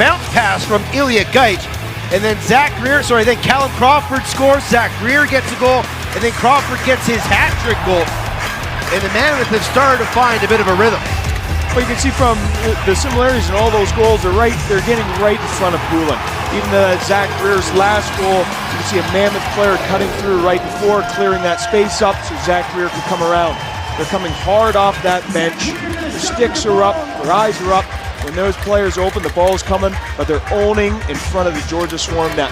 bounce pass from Ilya Gaich. And then then Callum Crawford scores, Zach Greer gets a goal, and then Crawford gets his hat-trick goal. And the Mammoth have started to find a bit of a rhythm. Well, you can see from the similarities in all those goals, they're getting right in front of Poulin. Even Zach Greer's last goal, you can see a Mammoth player cutting through right before, clearing that space up so Zach Greer can come around. They're coming hard off that bench. Their sticks are up, their eyes are up. When those players open, the ball's coming, but they're owning in front of the Georgia Swarm net.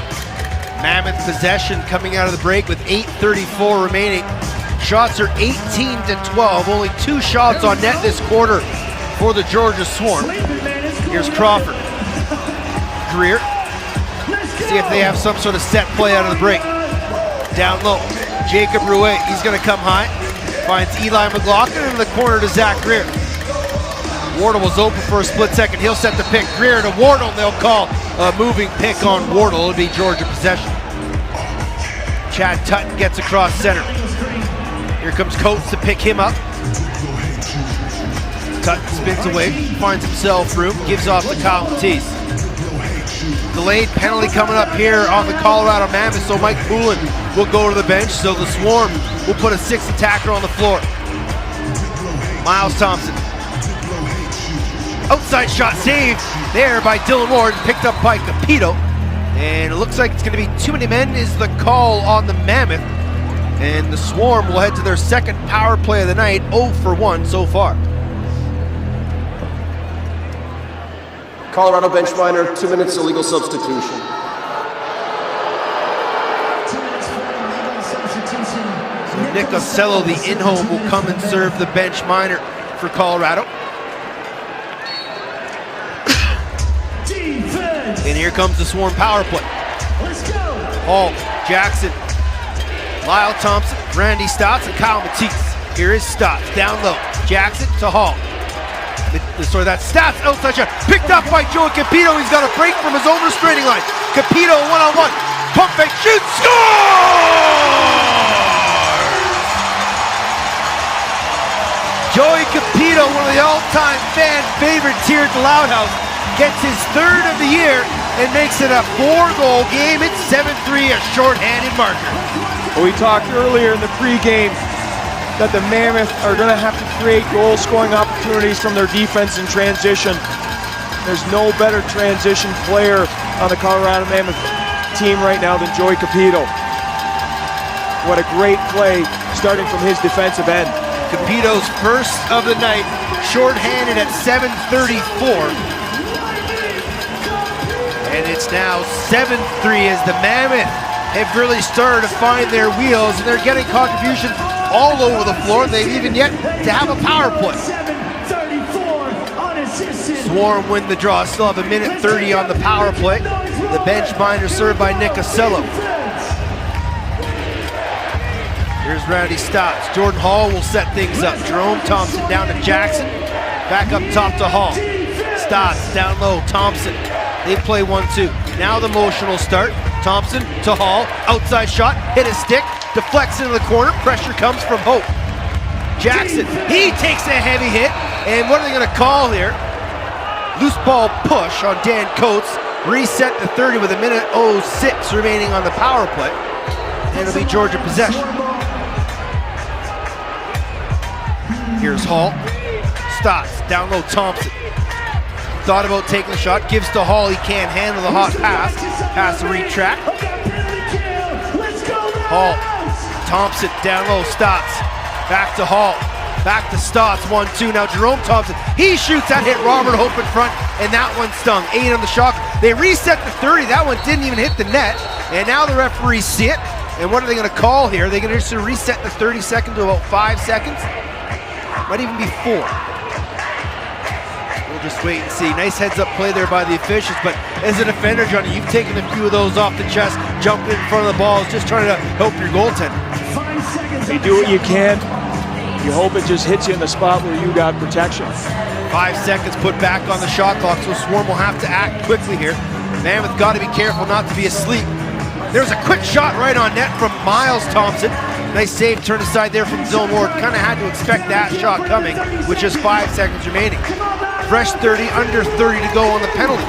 Mammoth possession coming out of the break with 8:34 remaining. Shots are 18-12, only 2 shots on net this quarter for the Georgia Swarm. Here's Crawford. Greer. See if they have some sort of set play out of the break. Down low. Jacob Rouet, he's going to come high. Finds Eli McLaughlin in the corner to Zach Greer. Wardle was open for a split second. He'll set the pick. Greer to Wardle. They'll call a moving pick on Wardle. It'll be Georgia possession. Chad Tutton gets across center. Here comes Coates to pick him up. Tutton spins away, finds himself room, gives off to Kyle Matisse. Delayed penalty coming up here on the Colorado Mammoth, so Mike Poulin will go to the bench, so the Swarm will put a 6th attacker on the floor. Miles Thompson. Outside shot saved there by Dylan Ward, picked up by Capito. And it looks like it's going to be too many men is the call on the Mammoth. And the Swarm will head to their second power play of the night, 0 for 1 so far. Colorado bench minor, 2 minutes illegal substitution. 2 minutes for illegal substitution. So Nick Ocello, the in-home, will come and serve the bench minor for Colorado. Defense. And here comes the Swarm power play. Let's go. Hall, Jackson, Lyle Thompson, Randy Stotts, and Kyle Matisse. Here is Stotts, down low. Jackson to Hall. That's Stotts, outside shot, picked up by Joey Capito. He's got a break from his own restraining line. Capito one-on-one, pump fake, shoot, scores! Joey Capito, one of the all-time fan favorites here at the Loud House, gets his 3rd of the year and makes it a 4-goal game. It's 7-3, a short-handed marker. Well, we talked earlier in the pregame that the Mammoth are going to have to create goal-scoring opportunities from their defense in transition. There's no better transition player on the Colorado Mammoth team right now than Joey Capito. What a great play starting from his defensive end. Capito's first of the night, short-handed at 7:34. And it's now 7-3 as the Mammoth have really started to find their wheels, and they're getting contribution all over the floor. They've even yet to have a power play. 7:34 unassisted. Swarm win the draw, still have 1:30 on the power play. The bench minor served by Nick Ocello. Here's Randy Stotts. Jordan Hall will set things up. Jerome Thompson down to Jackson. Back up top to Hall. Stotts down low, Thompson. They play 1-2. Now the motion will start. Thompson to Hall. Outside shot, hit a stick. Deflects into the corner, pressure comes from Hope. Jackson, he takes a heavy hit, and what are they going to call here? Loose ball push on Dan Coates. Reset to 30 with 1:06 remaining on the power play. And it'll be Georgia possession. Here's Hall. Stotts, down low Thompson. Thought about taking the shot, gives to Hall, he can't handle the hot pass. Pass to retract. Hall. Thompson down low, Stotts. Back to Hall. Back to Stotts, 1-2. Now Jerome Thompson, he shoots that hit Robert Hope in front, and that one stung. 8 on the shot. They reset to 30. That one didn't even hit the net. And now the referees see it. And what are they going to call here? They're going to just reset the 30 seconds to about 5 seconds. Might even be 4. We'll just wait and see. Nice heads-up play there by the officials, but as a defender, Johnny, you've taken a few of those off the chest, jumping in front of the balls, just trying to help your goaltender. 5 seconds. You do what you can. You hope it just hits you in the spot where you got protection. 5 seconds put back on the shot clock, so Swarm will have to act quickly here. Mammoth got to be careful not to be asleep. There's a quick shot right on net from Miles Thompson. Nice save, turn aside there from Dylan Ward. Kind of had to expect that shot coming with just 5 seconds remaining. Fresh 30, under 30 to go on the penalty.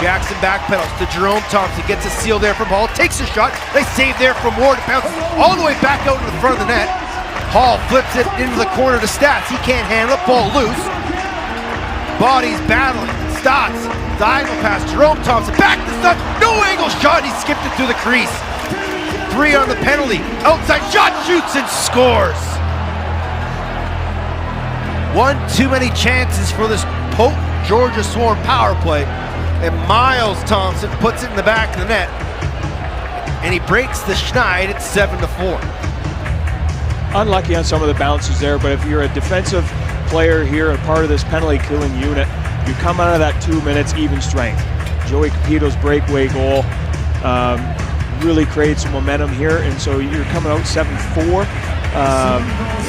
Jackson backpedals to Jerome Thompson, gets a seal there from Hall, takes a shot. Nice save there from Ward, bounces all the way back out to the front of the net. Hall flips it into the corner to Stats. He can't handle it, ball loose. Bodies battling, Stats, diagonal pass, Jerome Thompson, back to Stats, no angle shot, he skipped it through the crease. 3 on the penalty, outside shot, shoots and scores. One too many chances for this potent Georgia Swarm power play, and Miles Thompson puts it in the back of the net, and he breaks the schneid at 7-4. Unlucky on some of the bounces there, but if you're a defensive player here, a part of this penalty killing unit, you come out of that 2 minutes even strength. Joey Capito's breakaway goal really creates some momentum here, and so you're coming out 7-4. You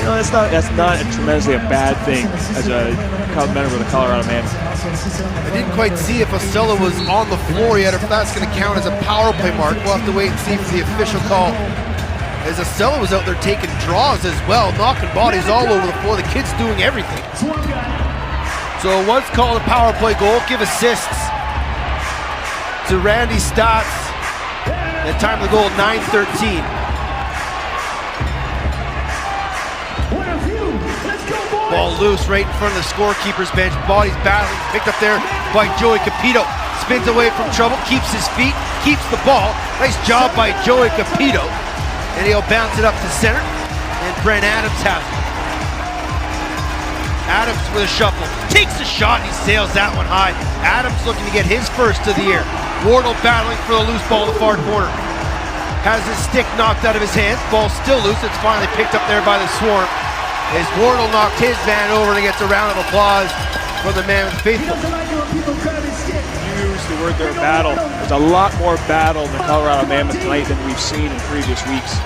know, that's not tremendously a bad thing as a member of the Colorado Mammoth. I didn't quite see if Osella was on the floor yet, or if that's going to count as a power play mark. We'll have to wait and see for the official call. As Osella was out there taking draws as well, knocking bodies all over the floor. The kid's doing everything. So it was called a power play goal. Give assists to Randy Stotts. That time of the goal, 9:13. Ball loose right in front of the scorekeeper's bench. Bodies battling, picked up there by Joey Capito. Spins away from trouble, keeps his feet, keeps the ball. Nice job by Joey Capito. And he'll bounce it up to center, and Brent Adams has it. Adams with a shuffle, takes a shot, and he sails that one high. Adams looking to get his first of the year. Wardle battling for the loose ball in the far corner. Has his stick knocked out of his hands, ball still loose, it's finally picked up there by the Swarm. As Wardle knocked his man over and gets a round of applause from the Mammoth faithful. Use the word there, battle. There's a lot more battle in the Colorado Mammoth tonight than we've seen in previous weeks.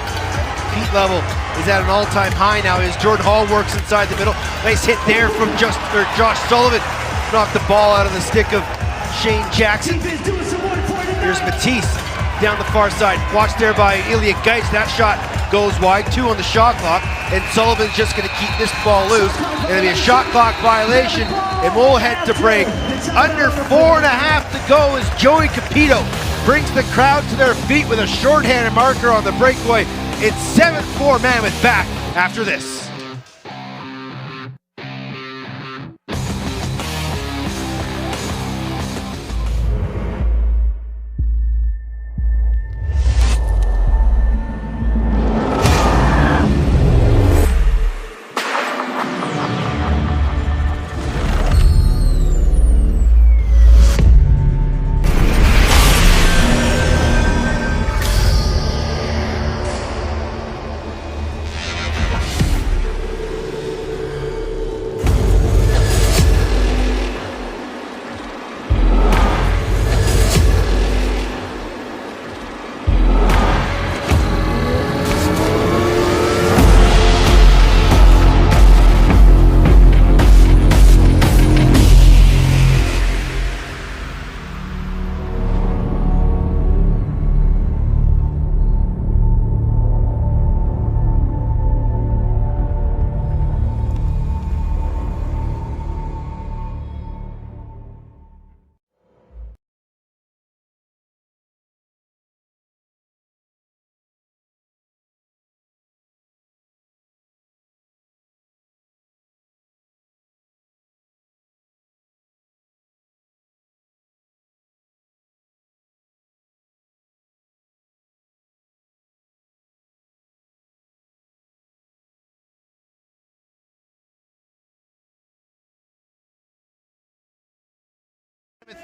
Heat level is at an all-time high now as Jordan Hall works inside the middle. Nice hit there from Josh Sullivan. Knocked the ball out of the stick of Shane Jackson. Here's Matisse down the far side. Watched there by Ilya Geitz. That shot goes wide. 2 on the shot clock. And Sullivan's just going to keep this ball loose. It'll be a shot clock violation. And we'll head to break. Under 4.5 to go as Joey Capito brings the crowd to their feet with a shorthanded marker on the breakaway. It's 7-4 Mammoth back after this.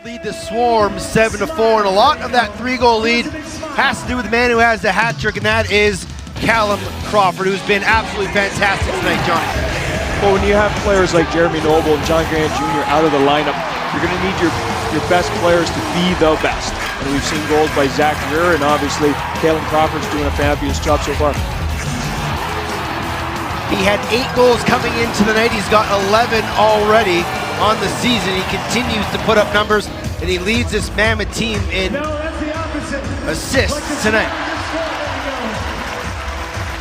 Lead the Swarm 7-4, and a lot of that 3-goal lead has to do with the man who has the hat trick, and that is Callum Crawford, who's been absolutely fantastic tonight, Johnny. Well, when you have players like Jeremy Noble and John Grant Jr. out of the lineup, you're going to need your best players to be the best. And we've seen goals by Zach Greer, and obviously Callum Crawford's doing a fabulous job so far. He had 8 goals coming into the night. He's got 11 already on the season. He continues to put up numbers, and he leads this Mammoth team in assists tonight.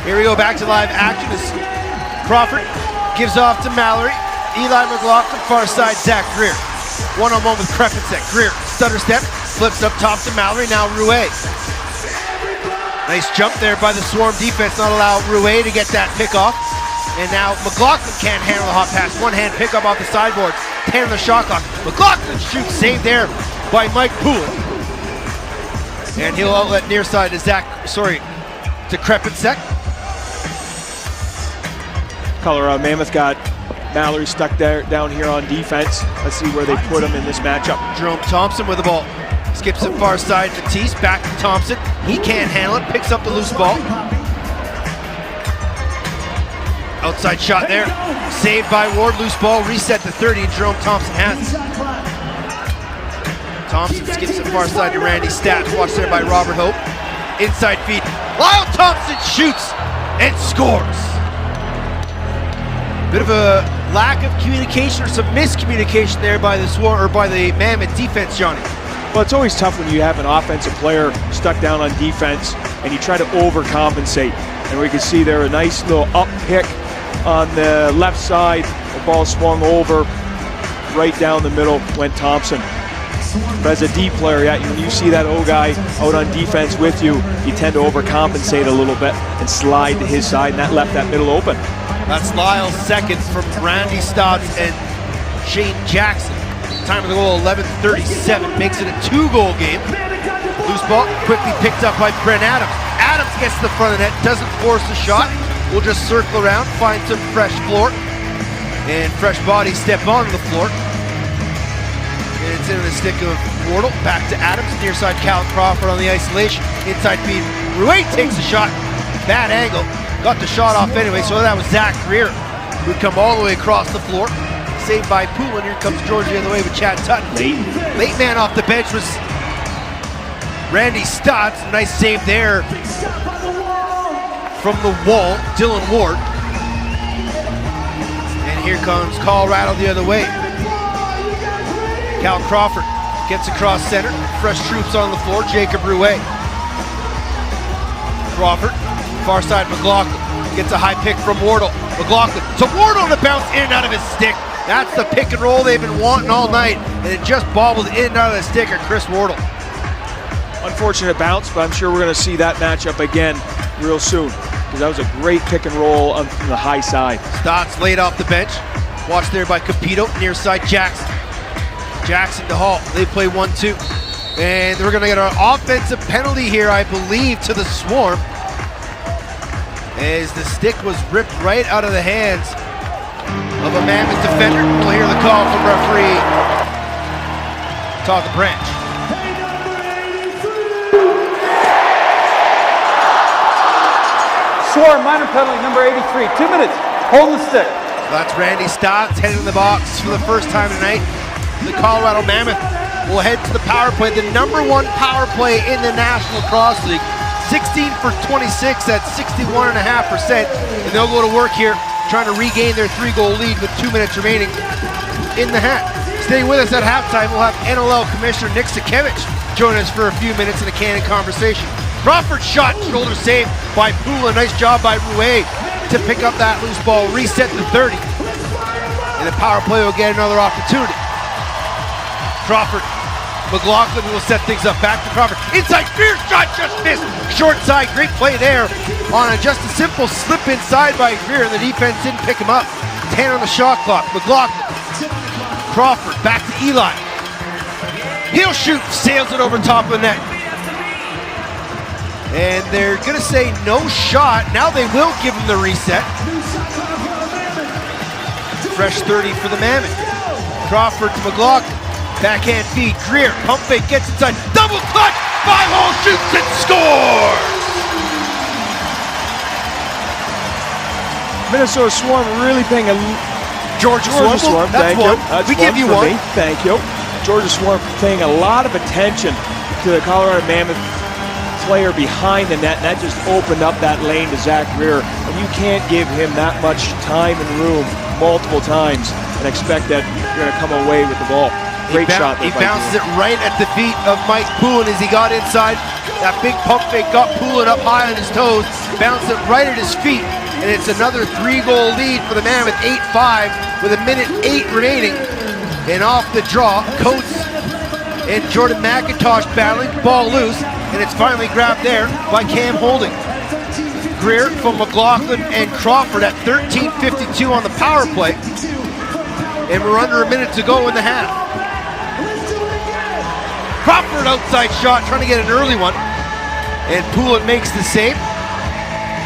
Here we go, back to live action as Crawford gives off to Mallory. Eli McLaughlin, far side, Zach Greer. One-on-one with Krepinczak. Greer, stutter step, flips up top to Mallory, now Rouet. Nice jump there by the Swarm defense, not allow Rouet to get that pick off. And now McLaughlin can't handle the hot pass. One-hand pickup off the sideboard. 10 on the shot clock. McLaughlin shoots, saved there by Mike Poulin. And he'll outlet near side to to Krepinczak. Colorado Mammoth got Mallory stuck there down here on defense. Let's see where they put him in this matchup. Jerome Thompson with the ball. Skips it far side, Matisse, back to Thompson. He can't handle it, picks up the loose ball. Outside shot there, saved by Ward, loose ball, reset to 30, and Jerome Thompson has it. Thompson skips it far side to Randy Stats, watched there by Robert Hope. Inside feed, Lyle Thompson shoots and scores. Bit of a lack of communication or some miscommunication there by the Swarm or by the Mammoth defense, Johnny. Well, it's always tough when you have an offensive player stuck down on defense and you try to overcompensate. And we can see there a nice little up pick on the left side. The ball swung over, right down the middle went Thompson. But as a D player, when you see that O guy out on defense with you, you tend to overcompensate a little bit and slide to his side, and that left that middle open. That's Lyle's second from Randy Stotts and Shane Jackson. Time of the goal, 11:37, makes it a 2-goal game. Loose ball, quickly picked up by Brent Adams. Adams gets to the front of the net, doesn't force the shot. We'll just circle around, find some fresh floor. And fresh bodies step onto the floor. And it's into the stick of Wardle, back to Adams, near side Cal Crawford on the isolation. Inside feed, Rouet takes a shot, bad angle. Got the shot off anyway, so that was Zach Greer, who'd come all the way across the floor. Saved by Poulin. Here comes Georgia the other way with Chad Tutton. Late man off the bench was Randy Stotts. Nice save there from the wall, Dylan Ward. And here comes Colorado the other way. Cal Crawford gets across center. Fresh troops on the floor, Jacob Rouet. Crawford. Far side, McLaughlin gets a high pick from Wardle. McLaughlin to Wardle to bounce in and out of his stick. That's the pick and roll they've been wanting all night, and it just bobbled in and out of the stick of Chris Wardle. Unfortunate bounce, but I'm sure we're going to see that matchup again real soon, because that was a great pick and roll on the high side. Stotts laid off the bench. Watched there by Capito, near side Jackson. Jackson to Hall. They play 1-2. And we're going to get an offensive penalty here, I believe, to the Swarm, as the stick was ripped right out of the hands of a Mammoth defender. We'll hear the call from referee Todd Branch. Swarm, minor penalty, number 83. 2 minutes, hold the stick. That's Randy Stotts heading in the box for the first time tonight. The Colorado Mammoth will head to the power play, the #1 power play in the National Cross League. 16 for 26 at 61.5%, and they'll go to work here trying to regain their 3-goal lead with 2 minutes remaining in the hat. Staying with us at halftime, we'll have NLL Commissioner Nick Sakevich join us for a few minutes in a candid conversation. Crawford shot, shoulder save by Poulin. Nice job by Rouet to pick up that loose ball, reset to 30. And the power play will get another opportunity. Crawford, McLaughlin will set things up, back to Crawford. Inside, Greer shot, just missed. Short side, great play there on just a simple slip inside by Greer, and the defense didn't pick him up. 10 on the shot clock. McLaughlin, Crawford, back to Eli. He'll shoot, sails it over top of the net. And they're gonna say no shot. Now they will give him the reset. Fresh 30 for the Mammoth. Crawford to McLaughlin. Backhand feed, Greer, pump fake, gets inside, double clutch, 5-hole shoots and scores! Minnesota Swarm really paying a... Georgia Swarm, thank you. We give you one. Thank you. Georgia Swarm paying a lot of attention to the Colorado Mammoth player behind the net, and that just opened up that lane to Zach Greer. And you can't give him that much time and room multiple times and expect that you're going to come away with the ball. Great shot. He bounces it right at the feet of Mike Poulin as he got inside. That big pump fake got Poulin up high on his toes, bounced it right at his feet, and it's another 3-goal lead for the Mammoth, 8-5, with 1:08 remaining. And off the draw, Coates and Jordan McIntosh battling, ball loose, and it's finally grabbed there by Cam Holding. Greer from McLaughlin and Crawford at 13:52 on the power play. And we're under a minute to go in the half. Crawford outside shot, trying to get an early one. And Poulin makes the save.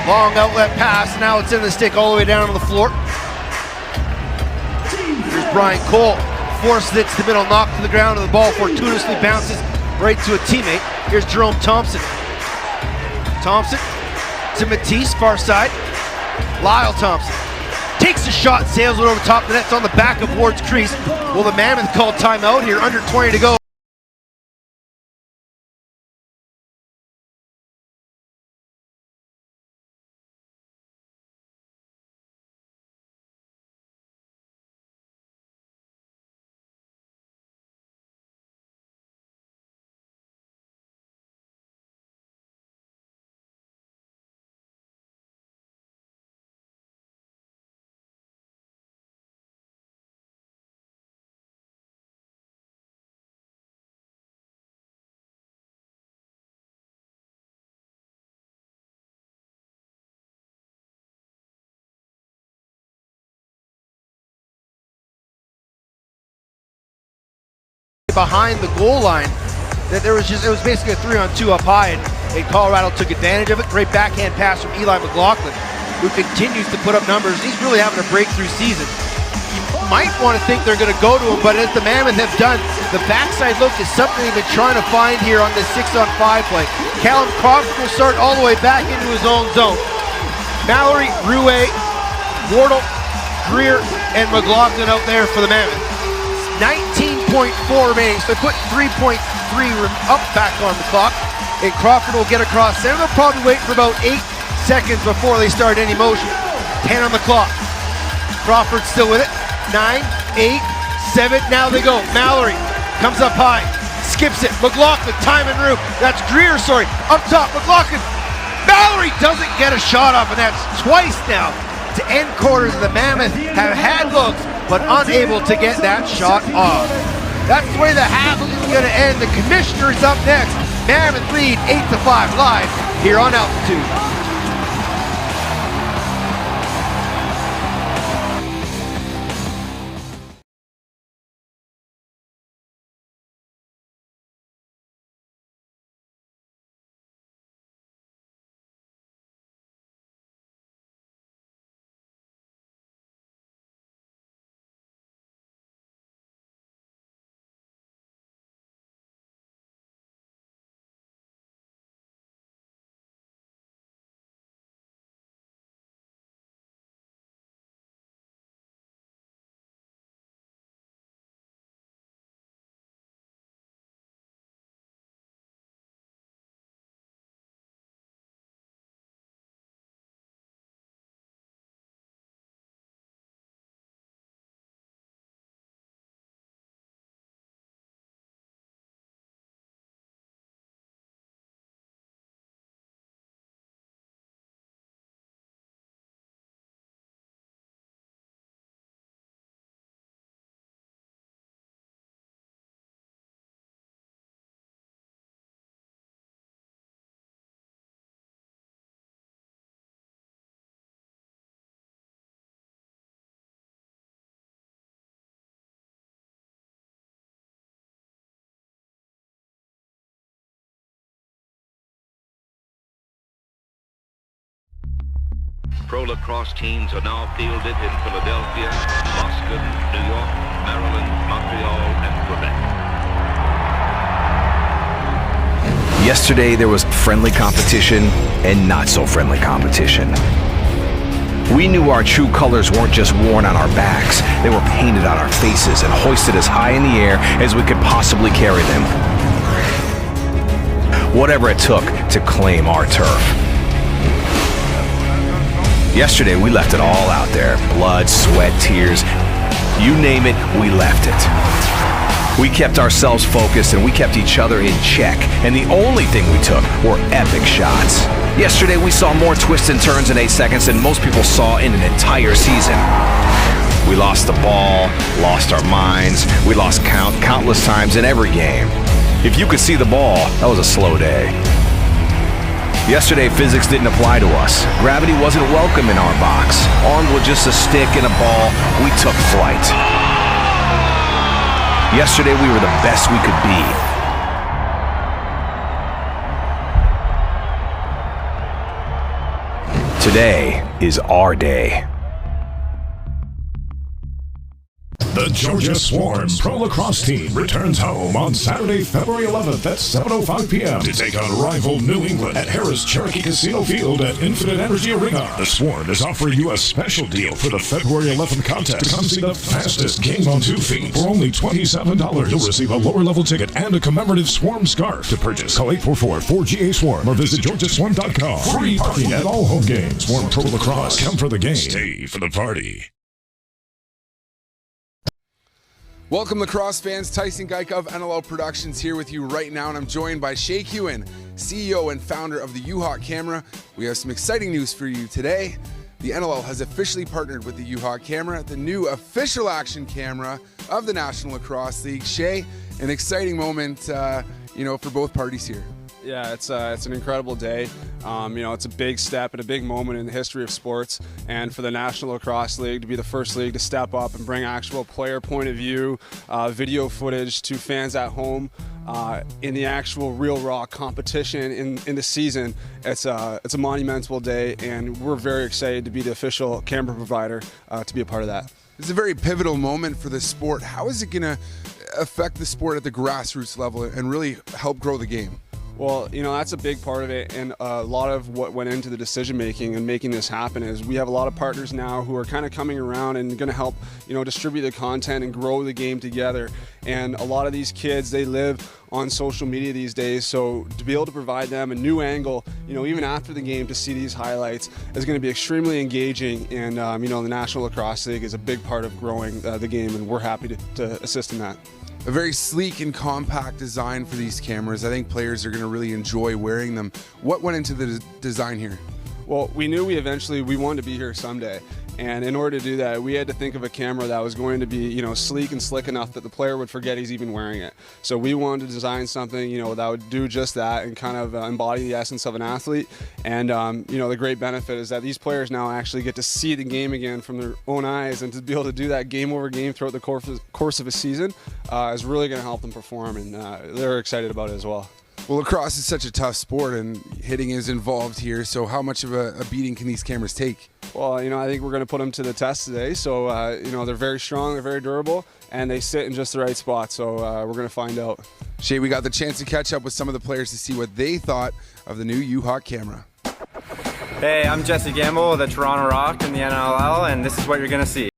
Long outlet pass, now it's in the stick all the way down to the floor. Here's Brian Cole, forces it to the middle, knocked to the ground, and the ball fortuitously bounces right to a teammate. Here's Jerome Thompson. Thompson to Matisse, far side. Lyle Thompson takes a shot, sails it over top of the net. It's on the back of Ward's crease. Will the Mammoth call timeout here? Under 20 to go. Behind the goal line, that it was basically a 3-on-2 up high, and Colorado took advantage of it. Great backhand pass from Eli McLaughlin, who continues to put up numbers. He's really having a breakthrough season. You might want to think they're going to go to him, but as the Mammoth have done, the backside look is something they've been trying to find here on this 6-on-5 play. Callum Crawford will start all the way back into his own zone. Mallory, Rouet, Wardle, Greer, and McLaughlin out there for the Mammoth. 19.4 remaining, so they put 3.3 up back on the clock, and Crawford will get across center. They'll probably wait for about 8 seconds before they start any motion. 10 on the clock. Crawford still with it. 9, 8, 7, now they go. Mallory comes up high, skips it. McLaughlin, time and room. That's Greer, sorry. Up top, McLaughlin. Mallory doesn't get a shot off, and that's twice now to end quarters. The Mammoth have had looks, but unable to get that shot off. That's the way the half is going to end. The Commissioner's up next. Mammoth lead 8-5 live here on Altitude. Pro lacrosse teams are now fielded in Philadelphia, Boston, New York, Maryland, Montreal, and Quebec. Yesterday there was friendly competition and not so friendly competition. We knew our true colors weren't just worn on our backs, they were painted on our faces and hoisted as high in the air as we could possibly carry them. Whatever it took to claim our turf. Yesterday, we left it all out there. Blood, sweat, tears. You name it, we left it. We kept ourselves focused and we kept each other in check, and the only thing we took were epic shots. Yesterday we saw more twists and turns in 8 seconds than most people saw in an entire season. We lost the ball, lost our minds, we lost countless times in every game. If you could see the ball, that was a slow day. Yesterday, physics didn't apply to us. Gravity wasn't welcome in our box. Armed with just a stick and a ball, we took flight. Yesterday, we were the best we could be. Today is our day. The Georgia Swarm Pro Lacrosse team returns home on Saturday, February 11th at 7:05 p.m. to take on rival New England at Harris Cherokee Casino Field at Infinite Energy Arena. The Swarm is offering you a special deal for the February 11th contest to come see the fastest game on 2 feet. For only $27, you'll receive a lower-level ticket and a commemorative Swarm scarf. To purchase, call 844-4GA-SWARM or visit georgiaswarm.com. Free parking at all home games. Swarm Pro Lacrosse. Come for the game. Stay for the party. Welcome, lacrosse fans. Tyson Geik of NLL Productions here with you right now, and I'm joined by Shay Hewen, CEO and founder of the U-Hawk Camera. We have some exciting news for you today. The NLL has officially partnered with the U-Hawk Camera, the new official action camera of the National Lacrosse League. Shay, an exciting moment, for both parties here. Yeah, it's an incredible day. It's a big step and a big moment in the history of sports, and for the National Lacrosse League to be the first league to step up and bring actual player point of view, video footage to fans at home in the actual real raw competition in the season. It's a monumental day, and we're very excited to be the official camera provider to be a part of that. It's a very pivotal moment for the sport. How is it going to affect the sport at the grassroots level and really help grow the game? Well, that's a big part of it, and a lot of what went into the decision-making and making this happen is we have a lot of partners now who are kind of coming around and going to help, distribute the content and grow the game together. And a lot of these kids, they live on social media these days, so to be able to provide them a new angle, even after the game to see these highlights is going to be extremely engaging. And, the National Lacrosse League is a big part of growing the game, and we're happy to assist in that. A very sleek and compact design for these cameras. I think players are going to really enjoy wearing them. What went into the design here? Well, we knew we wanted to be here someday. And in order to do that, we had to think of a camera that was going to be, sleek and slick enough that the player would forget he's even wearing it. So we wanted to design something, that would do just that and kind of embody the essence of an athlete. And, the great benefit is that these players now actually get to see the game again from their own eyes, and to be able to do that game over game throughout the course of a season is really going to help them perform, and they're excited about it as well. Well, lacrosse is such a tough sport, and hitting is involved here. So how much of a beating can these cameras take? Well, I think we're going to put them to the test today. So, they're very strong, they're very durable, and they sit in just the right spot. So we're going to find out. Shay, we got the chance to catch up with some of the players to see what they thought of the new U-Hawk camera. Hey, I'm Jesse Gamble of the Toronto Rock in the NLL, and this is what you're going to see.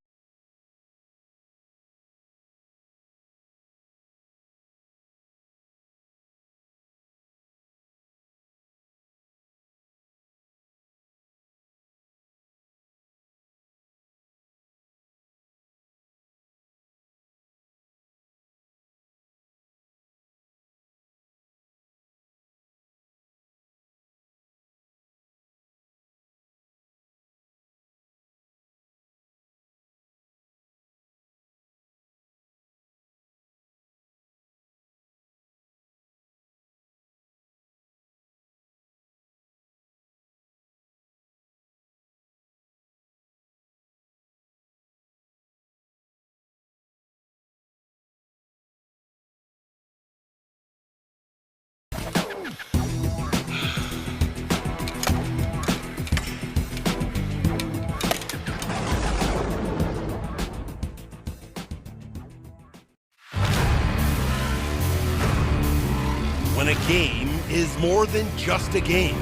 When a game is more than just a game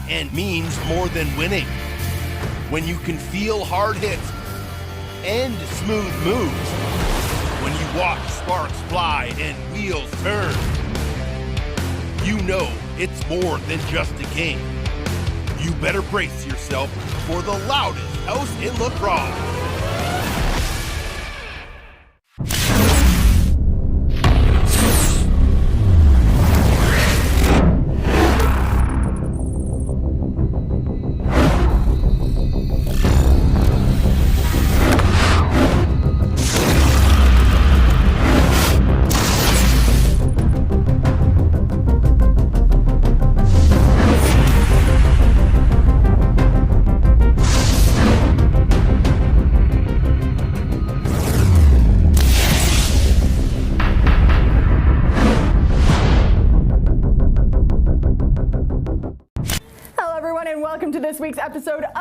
and means more than winning. When you can feel hard hits and smooth moves. When you watch sparks fly and wheels turn. You know it's more than just a game. You better brace yourself for the loudest house in lacrosse.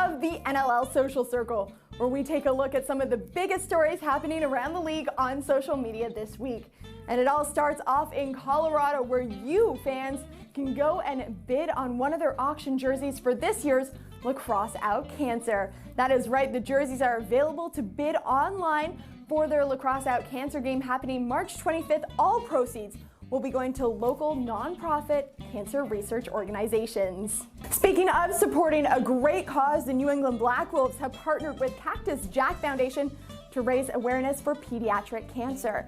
of the NLL Social Circle, where we take a look at some of the biggest stories happening around the league on social media this week. And it all starts off in Colorado, where you, fans, can go and bid on one of their auction jerseys for this year's Lacrosse Out Cancer. That is right, the jerseys are available to bid online for their Lacrosse Out Cancer game happening March 25th. All proceeds will be going to local nonprofit cancer research organizations. Speaking of supporting a great cause, the New England Black Wolves have partnered with Cactus Jack Foundation to raise awareness for pediatric cancer.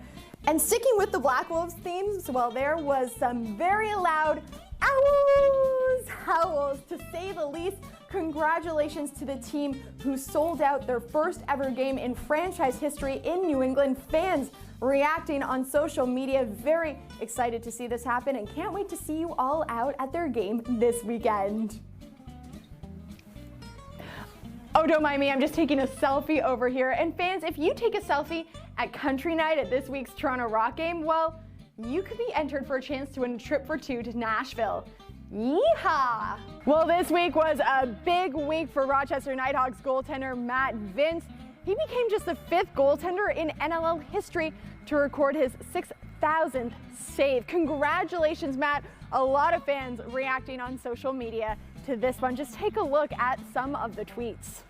And sticking with the Black Wolves themes, well, there was some very loud howls, to say the least. Congratulations to the team who sold out their first ever game in franchise history in New England. Fans reacting on social media, very excited to see this happen, and can't wait to see you all out at their game this weekend. Oh, don't mind me, I'm just taking a selfie over here. And fans, if you take a selfie at Country Night at this week's Toronto Rock game, well, you could be entered for a chance to win a trip for two to Nashville. Yeehaw! Well, this week was a big week for Rochester Nighthawks goaltender Matt Vince. He became just the 5th goaltender in NLL history to record his 6,000th save. Congratulations, Matt. A lot of fans reacting on social media to this one. Just take a look at some of the tweets.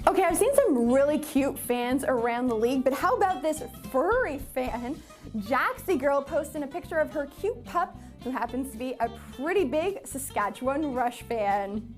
Okay, I've seen some really cute fans around the league, but how about this furry fan? Jaxie Girl posting a picture of her cute pup, who happens to be a pretty big Saskatchewan Rush fan.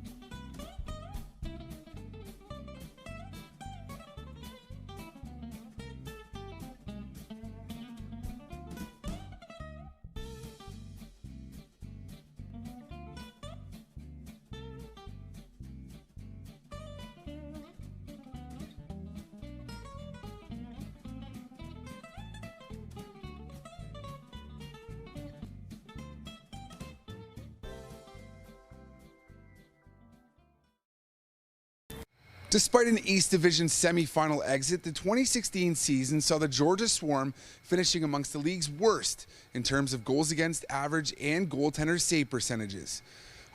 Despite an East Division semifinal exit, the 2016 season saw the Georgia Swarm finishing amongst the league's worst in terms of goals against average and goaltender save percentages.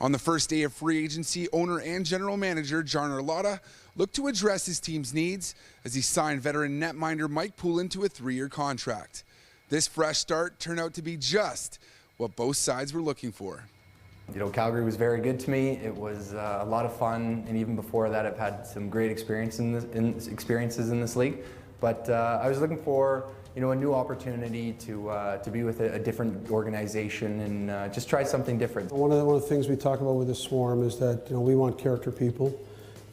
On the first day of free agency, owner and general manager John Arlotta looked to address his team's needs as he signed veteran netminder Mike Poulin to a 3-year contract. This fresh start turned out to be just what both sides were looking for. You know, Calgary was very good to me. It was a lot of fun, and even before that, I've had some great experiences in this league. But I was looking for, you know, a new opportunity to be with a different organization and just try something different. One of the things we talk about with the Swarm is that, you know, we want character people,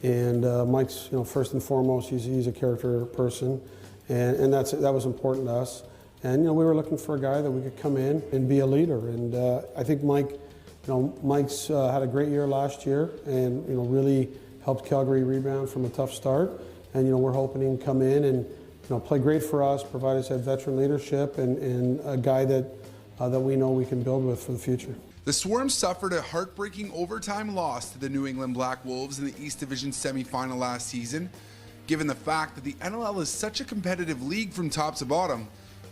and Mike's, you know, first and foremost, he's a character person, and that was important to us. And you know, we were looking for a guy that we could come in and be a leader, and I think Mike's had a great year last year, and you know, really helped Calgary rebound from a tough start. And you know, we're hoping he can come in and play great for us, provide us that veteran leadership, and a guy that we know we can build with for the future. The Swarm suffered a heartbreaking overtime loss to the New England Black Wolves in the East Division semifinal last season. Given the fact that the NLL is such a competitive league from top to bottom,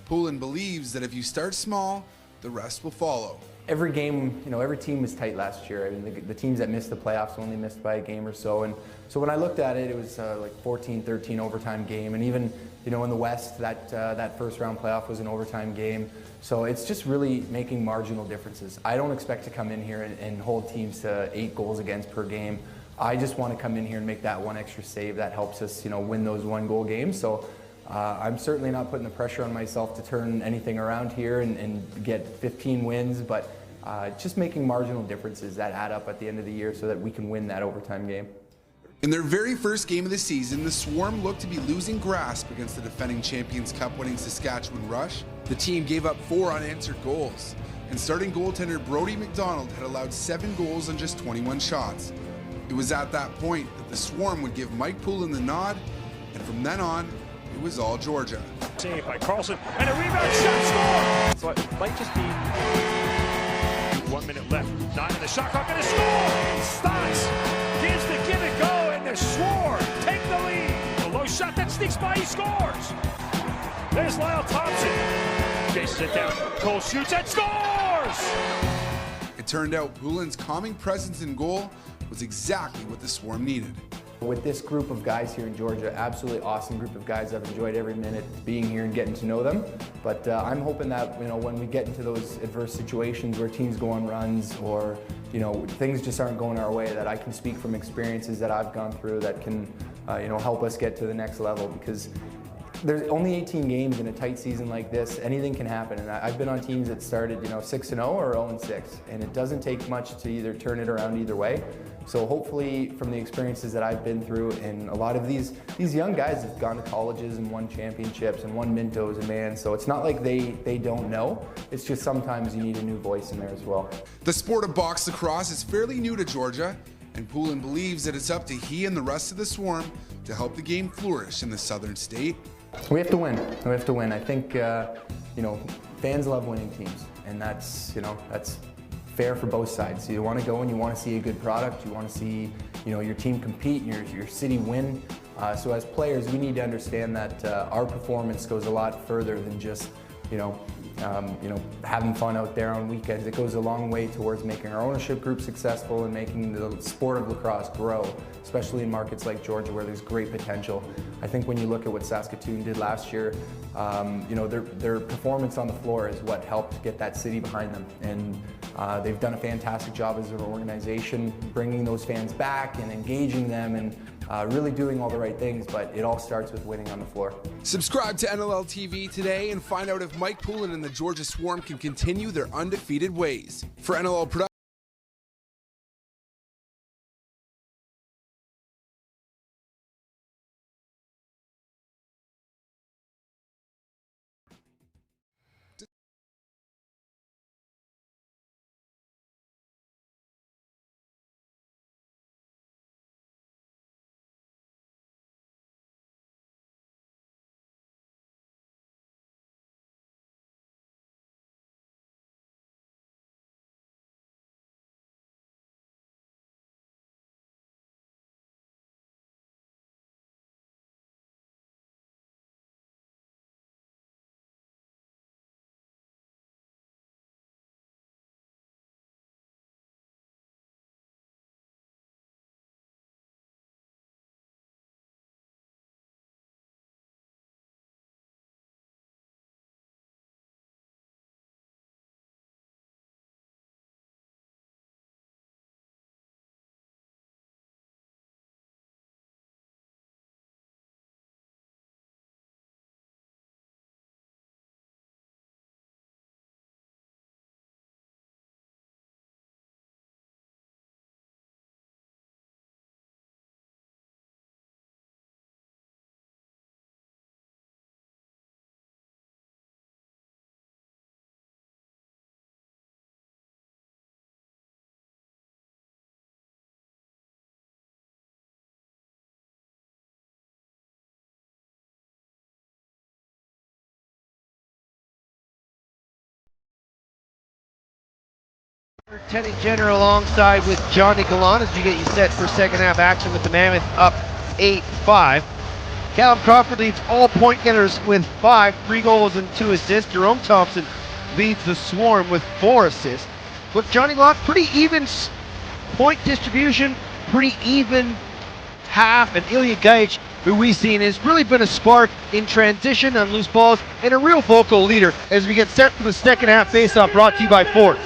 Poulin believes that if you start small, the rest will follow. Every game, you know, every team was tight last year. I mean, the teams that missed the playoffs only missed by a game or so. And so when I looked at it, it was like 14-13 overtime game. And even, you know, in the West, that first round playoff was an overtime game. So it's just really making marginal differences. I don't expect to come in here and hold teams to 8 goals against per game. I just want to come in here and make that one extra save that helps us, you know, win those 1-goal games. So I'm certainly not putting the pressure on myself to turn anything around here and get 15 wins, but just making marginal differences that add up at the end of the year so that we can win that overtime game. In their very first game of the season, the Swarm looked to be losing grasp against the defending Champions Cup winning Saskatchewan Rush. The team gave up 4 unanswered goals, and starting goaltender Brodie McDonald had allowed 7 goals on just 21 shots. It was at that point that the Swarm would give Mike Poulin the nod, and from then on, it was all Georgia. Saved by Carlson, and a rebound shot, score! So it might just be 1 minute left. Not in the shot clock, and a score! Stotts gives the give and go, and the Swarm take the lead. A low shot that sneaks by, he scores! There's Lyle Thompson. Chases it down, Cole shoots and scores! It turned out Poulin's calming presence in goal was exactly what the Swarm needed. With this group of guys here in Georgia, absolutely awesome group of guys. I've enjoyed every minute being here and getting to know them. But I'm hoping that, when we get into those adverse situations where teams go on runs or, things just aren't going our way, that I can speak from experiences that I've gone through that can, help us get to the next level. Because there's only 18 games in a tight season like this. Anything can happen. And I've been on teams that started, 6-0 or 0-6. And it doesn't take much to either turn it around either way. So hopefully from the experiences that I've been through, and a lot of these young guys have gone to colleges and won championships and won Mintos and Man, so it's not like they don't know. It's just sometimes you need a new voice in there as well. The sport of box lacrosse is fairly new to Georgia, and Poulin believes that it's up to he and the rest of the Swarm to help the game flourish in the southern state. We have to win. We have to win. I think, fans love winning teams, and that's fair for both sides. You want to go and you want to see a good product. You want to see, your team compete, your city win. So as players, we need to understand that our performance goes a lot further than just, having fun out there on weekends. It goes a long way towards making our ownership group successful and making the sport of lacrosse grow, especially in markets like Georgia where there's great potential. I think when you look at what Saskatoon did last year, their performance on the floor is what helped get that city behind them. And they've done a fantastic job as an organization, bringing those fans back and engaging them and really doing all the right things, but it all starts with winning on the floor. Subscribe to NLL TV today and find out if Mike Poulin and the Georgia Swarm can continue their undefeated ways. For NLL Production. Lieutenant General alongside with Johnny Galan as you get you set for second half action with the Mammoth up 8-5. Callum Crawford leads all point getters with 5, 3 goals and 2 assists. Jerome Thompson leads the Swarm with 4 assists. With Johnny Galan, pretty even point distribution, pretty even half, and Ilya Gaich, who we've seen has really been a spark in transition on loose balls and a real vocal leader as we get set for the second half face-off brought to you by Ford.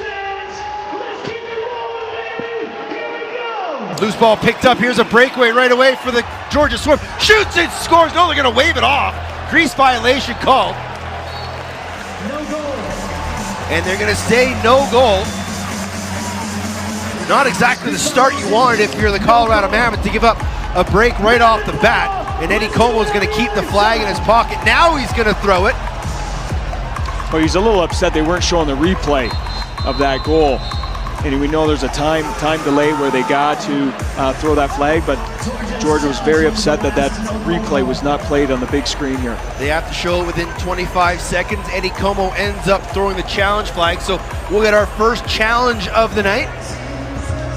Loose ball picked up. Here's a breakaway right away for the Georgia Swarm. Shoots and scores. No, they're going to wave it off. Crease violation called. No goal. And they're going to say no goal. Not exactly the start you wanted if you're the Colorado Mammoth to give up a break right off the bat. And Eddie Como's going to keep the flag in his pocket. Now he's going to throw it. Well, he's a little upset they weren't showing the replay of that goal. And we know there's a time delay where they got to throw that flag, but Georgia was very upset that replay was not played on the big screen here. They have to show it within 25 seconds. Eddie Como ends up throwing the challenge flag, so we'll get our first challenge of the night.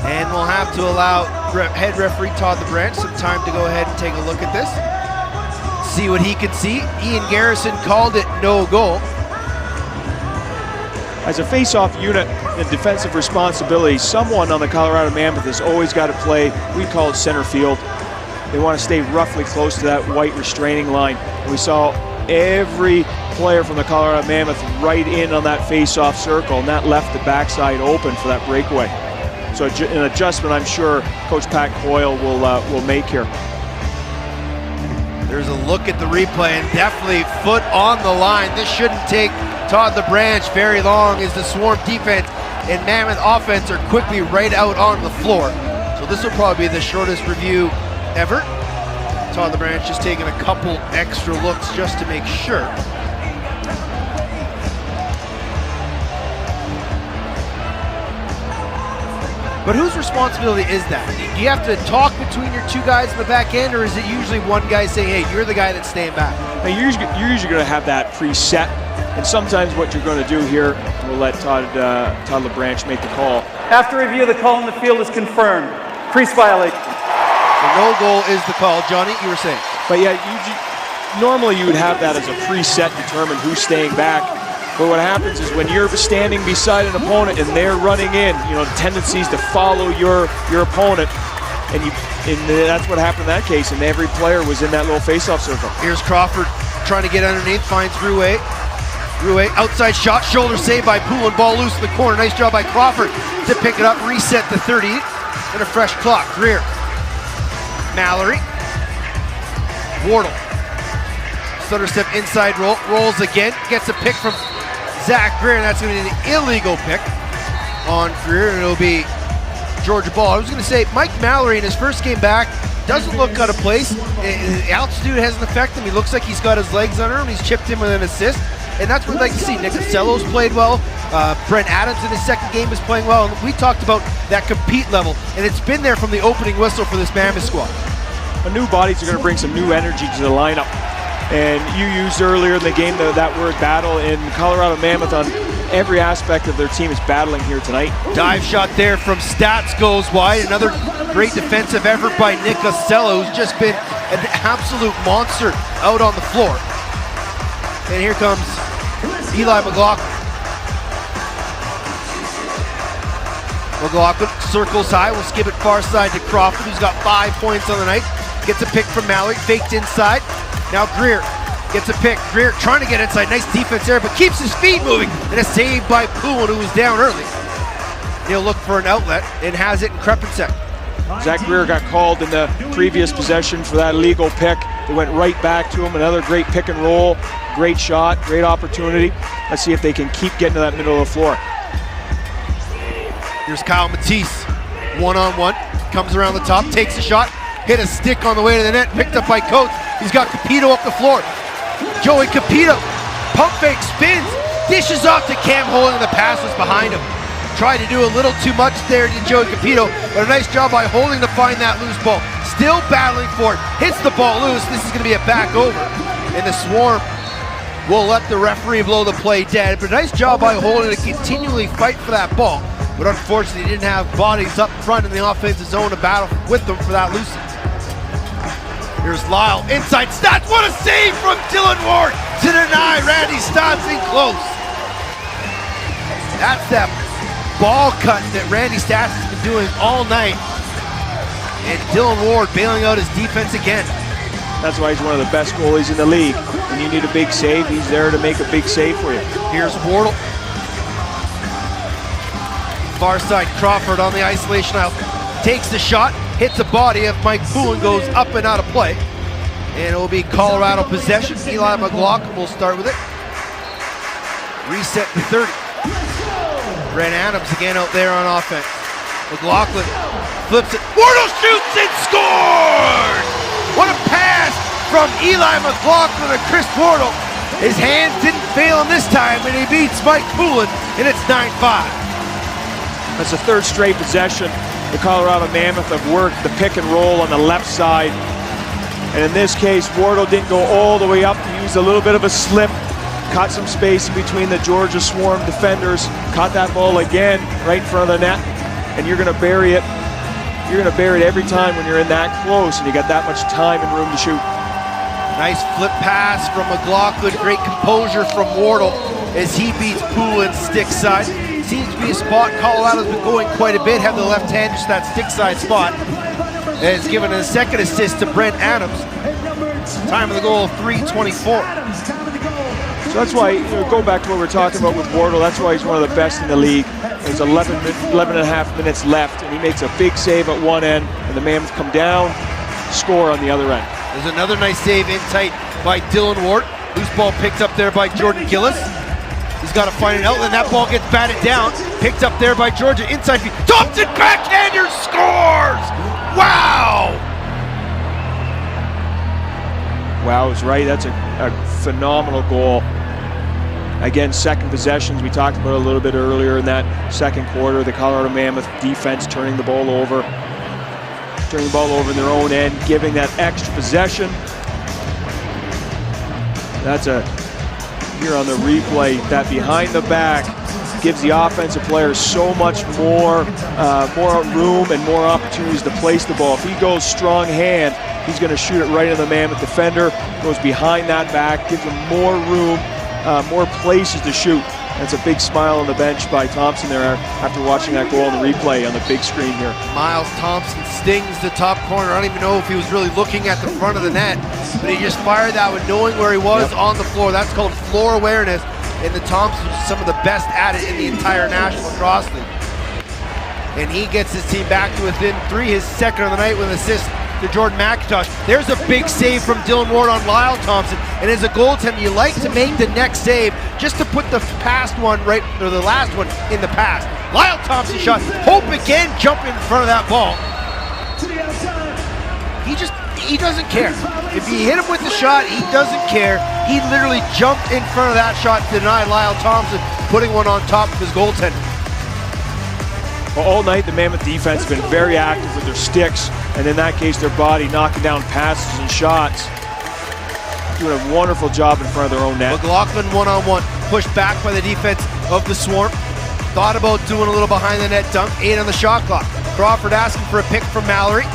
And we'll have to allow head referee Todd LeBranch some time to go ahead and take a look at this. See what he could see. Ian Garrison called it no goal. As a face-off unit and defensive responsibility, someone on the Colorado Mammoth has always got to play, we call it center field. They want to stay roughly close to that white restraining line. And we saw every player from the Colorado Mammoth right in on that face-off circle, and that left the backside open for that breakaway. So an adjustment I'm sure Coach Pat Coyle will make here. There's a look at the replay, and definitely foot on the line. This shouldn't take Todd LaBranche very long as the Swarm defense and Mammoth offense are quickly right out on the floor. So this will probably be the shortest review ever. Todd LaBranche just taking a couple extra looks just to make sure. But whose responsibility is that? Do you have to talk between your two guys in the back end, or is it usually one guy saying, hey, you're the guy that's staying back? Now, you're usually going to have that preset, and sometimes what you're going to do here, we'll let Todd LaBranche make the call. After review, the call in the field is confirmed. Crease violation. The no goal is the call. Johnny, you were saying? But yeah, normally you would have that as a preset, determine who's staying back. But what happens is when you're standing beside an opponent and they're running in, the tendency is to follow your opponent, and that's what happened in that case, and every player was in that little face-off circle. Here's Crawford trying to get underneath, finds Rouet. Rouet, outside shot, shoulder save by Poulin, ball loose in the corner. Nice job by Crawford to pick it up, reset the 30, and a fresh clock. Greer, Mallory, Wardle. Stutter step inside roll, rolls again, gets a pick from Zach Greer, and that's going to be an illegal pick on Greer, and it'll be Georgia ball. I was going to say, Mike Mallory in his first game back doesn't look out of place. Altitude hasn't affected him. He looks like he's got his legs under him. He's chipped in with an assist, and that's what I'd like to see. Nick Costello's played well. Brent Adams in his second game is playing well. And we talked about that compete level, and it's been there from the opening whistle for this Mammoth squad. The new bodies are going to bring some new energy to the lineup. And you used earlier in the game that word battle, in Colorado Mammoth on every aspect of their team is battling here tonight. Dive shot there from Stats goes wide. Another great defensive effort by Nick Costello, who's just been an absolute monster out on the floor. And here comes Eli McLaughlin. McLaughlin circles high, will skip it far side to Crawford, who's got 5 points on the night. Gets a pick from Mallory, faked inside. Now Greer gets a pick. Greer trying to get inside. Nice defense there, but keeps his feet moving. And a save by Poulin, who was down early. He'll look for an outlet and has it in Krepinczak. Zach Greer got called in the previous possession for that illegal pick. They went right back to him. Another great pick and roll. Great shot, great opportunity. Let's see if they can keep getting to that middle of the floor. Here's Kyle Matisse, one-on-one. Comes around the top, takes a shot. Hit a stick on the way to the net, picked up by Coates. He's got Capito up the floor. Joey Capito, pump fake, spins, dishes off to Cam Holding, the pass was behind him. Tried to do a little too much there to Joey Capito, but a nice job by Holding to find that loose ball. Still battling for it, hits the ball loose. This is gonna be a back over. And the Swarm will let the referee blow the play dead, but a nice job by Holding to continually fight for that ball. But unfortunately, he didn't have bodies up front in the offensive zone to battle with them for that loose. Here's Lyle, inside Stats, what a save from Dylan Ward to deny Randy Stats in close. That's that ball cut that Randy Stats has been doing all night. And Dylan Ward bailing out his defense again. That's why he's one of the best goalies in the league. When you need a big save, he's there to make a big save for you. Here's Wardle. Far side, Crawford on the isolation aisle. Takes the shot, hits the body of Mike Poulin, goes up and out of play. And it will be Colorado possession. Eli McLaughlin will start with it. Reset to 30. Brent Adams again out there on offense. McLaughlin flips it. Wardle shoots and scored! What a pass from Eli McLaughlin to Chris Wardle. His hands didn't fail him this time, and he beats Mike Poulin, and it's 9-5. That's the third straight possession. The Colorado Mammoth have worked the pick and roll on the left side. And in this case, Wardle didn't go all the way up. He used a little bit of a slip, caught some space in between the Georgia Swarm defenders, caught that ball again right in front of the net, and you're going to bury it. You're going to bury it every time when you're in that close and you got that much time and room to shoot. Nice flip pass from McLaughlin. Great composure from Wardle as he beats Poulin's stick side. Seems to be a spot Colorado's been going quite a bit, have the left hand, just that stick side spot. has given a second assist to Brent Adams. Time of the goal, 3:24. So that's why, go back to what we were talking about with Wardle. That's why he's one of the best in the league. There's 11 and a half minutes left, and he makes a big save at one end, and the Mammoth come down, score on the other end. There's another nice save in tight by Dylan Ward. Loose ball picked up there by Jordan Gillis. He's got to find an outlet, and that ball gets batted down. Picked up there by Georgia, inside feed. Thompson, backhander, scores! Wow! Wow is right. That's a phenomenal goal. Again, second possessions, we talked about a little bit earlier in that second quarter, the Colorado Mammoth defense turning the ball over in their own end, giving that extra possession. That's here on the replay, that behind the back gives the offensive players so much more room and more opportunities to place the ball. If he goes strong hand, he's going to shoot it right in the Mammoth defender, goes behind that back, gives him more room, more places to shoot. That's a big smile on the bench by Thompson there after watching that goal on the replay on the big screen here. Miles Thompson stings the top corner. I don't even know if he was really looking at the front of the net, but he just fired that one knowing where he was on the floor. That's called floor awareness, and the Thompsons are some of the best at it in the entire National Lacrosse League. And he gets his team back to within 3, his second of the night with an assist to Jordan McIntosh. There's a big save from Dylan Ward on Lyle Thompson, and as a goaltender, you like to make the next save just to put the past one right, or the last one in the past. Lyle Thompson shot, Hope again jumping in front of that ball. He doesn't care. If you hit him with the shot, he doesn't care. He literally jumped in front of that shot to deny Lyle Thompson putting one on top of his goaltender. Well, all night the Mammoth defense has been very active with their sticks, and in that case their body, knocking down passes and shots. Doing a wonderful job in front of their own net. McLaughlin one-on-one, pushed back by the defense of the Swarm. Thought about doing a little behind the net dunk, 8 on the shot clock. Crawford asking for a pick from Mallory.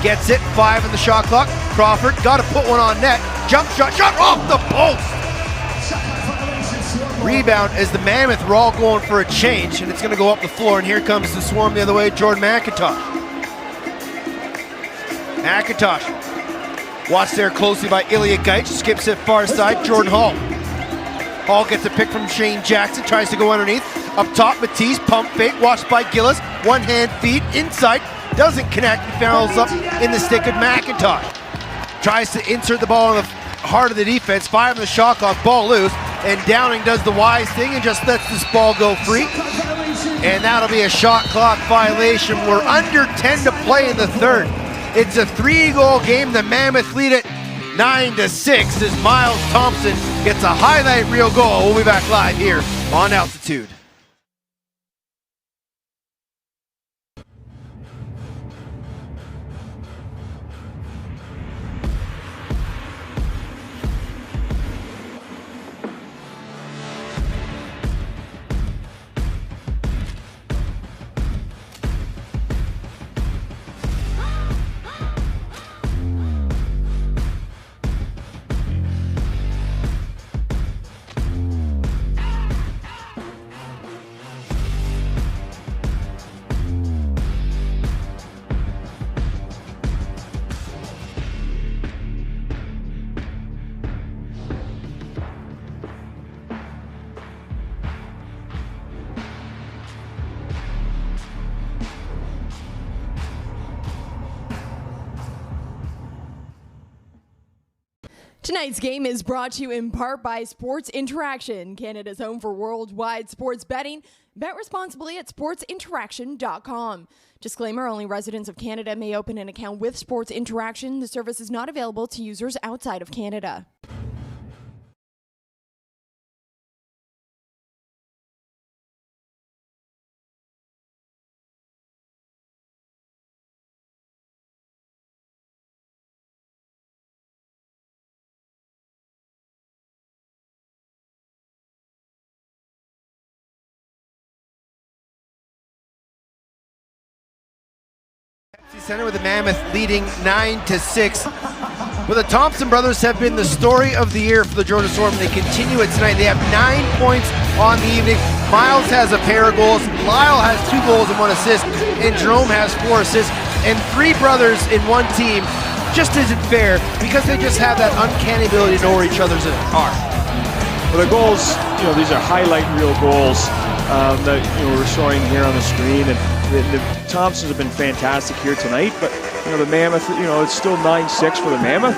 Gets it, 5 on the shot clock. Crawford got to put one on net. Jump shot off the post! Rebound as the Mammoth were all going for a change, and it's going to go up the floor, and here comes the Swarm the other way, Jordan McIntosh. Watched there closely by Ilya Gaich, skips it far side, Jordan Hall. Hall gets a pick from Shane Jackson, tries to go underneath. Up top, Matisse, pump fake, watched by Gillis, one-hand feed, inside, doesn't connect, and fouls up in the stick of McIntosh. Tries to insert the ball in the heart of the defense, 5 on the shot clock, ball loose, and Downing does the wise thing and just lets this ball go free. And that'll be a shot clock violation. We're under 10 to play in the third. It's a 3-goal game. The Mammoth lead it 9-6 as Miles Thompson gets a highlight reel goal. We'll be back live here on Altitude. Tonight's game is brought to you in part by Sports Interaction, Canada's home for worldwide sports betting. Bet responsibly at sportsinteraction.com. Disclaimer, only residents of Canada may open an account with Sports Interaction. The service is not available to users outside of Canada. Center with the Mammoth leading 9-6. But the Thompson brothers have been the story of the year for the Georgia Swarm. They continue it tonight. They have 9 points on the evening. Miles has a pair of goals. Lyle has 2 goals and 1 assist. And Jerome has 4 assists. and three brothers in one team just isn't fair because they just have that uncanny ability to know where each other's are. Well, the goals, these are highlight reel goals that we're showing here on the screen, and the Thompsons have been fantastic here tonight. But the Mammoth, it's still 9-6 for the Mammoth.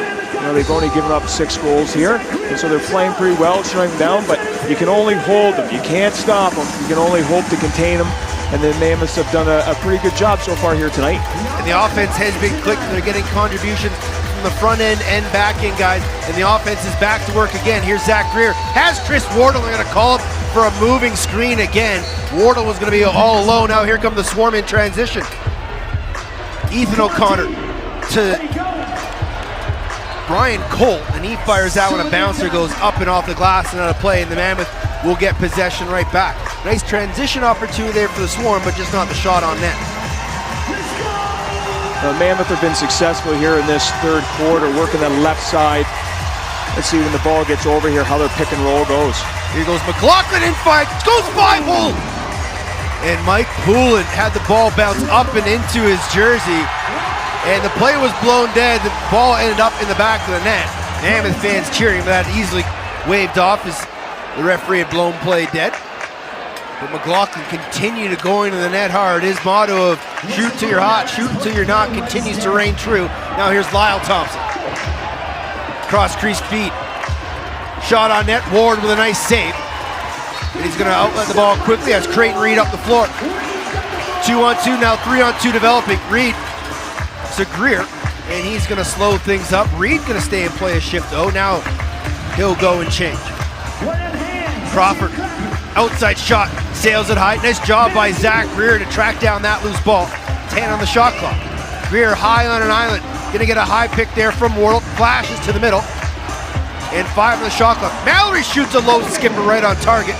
They've only given up 6 goals here, and so they're playing pretty well, shutting them down. But you can only hold them. You can't stop them. You can only hope to contain them. And the Mammoths have done a pretty good job so far here tonight. And the offense has been clicking. They're getting contributions from the front end and back end guys. And the offense is back to work again. Here's Zach Greer. Has Chris Wardle. They're going to call him for a moving screen again. Wardle was going to be all alone. Now here come the Swarm in transition. Ethan O'Connor to Brian Colt. And he fires out when a bouncer goes up and off the glass and out of play. And the Mammoth will get possession right back. Nice transition opportunity there for the Swarm, but just not the shot on net. The Mammoth have been successful here in this third quarter, working the left side. Let's see when the ball gets over here, how their pick and roll goes. Here goes McLaughlin in fight, goes 5-hole! And Mike Poulin had the ball bounce up and into his jersey, and the play was blown dead. The ball ended up in the back of the net. Mammoth fans cheering, but that easily waved off as the referee had blown play dead. But McLaughlin continued to go into the net hard. His motto of shoot till you're hot, shoot till you're not continues to reign true. Now here's Lyle Thompson. Cross crease feed. Shot on net, Ward with a nice save. And he's gonna outlet the ball quickly as Creighton Reed up the floor. 2-on-2, now 3-on-2 developing. Reed to Greer, and he's gonna slow things up. Reed gonna stay and play a shift though. Now he'll go and change. Crawford, outside shot, sails it high. Nice job by Zach Greer to track down that loose ball. 10 on the shot clock. Greer high on an island. Gonna get a high pick there from Wardle. Flashes to the middle. And 5 on the shot clock. Mallory shoots a low skipper right on target.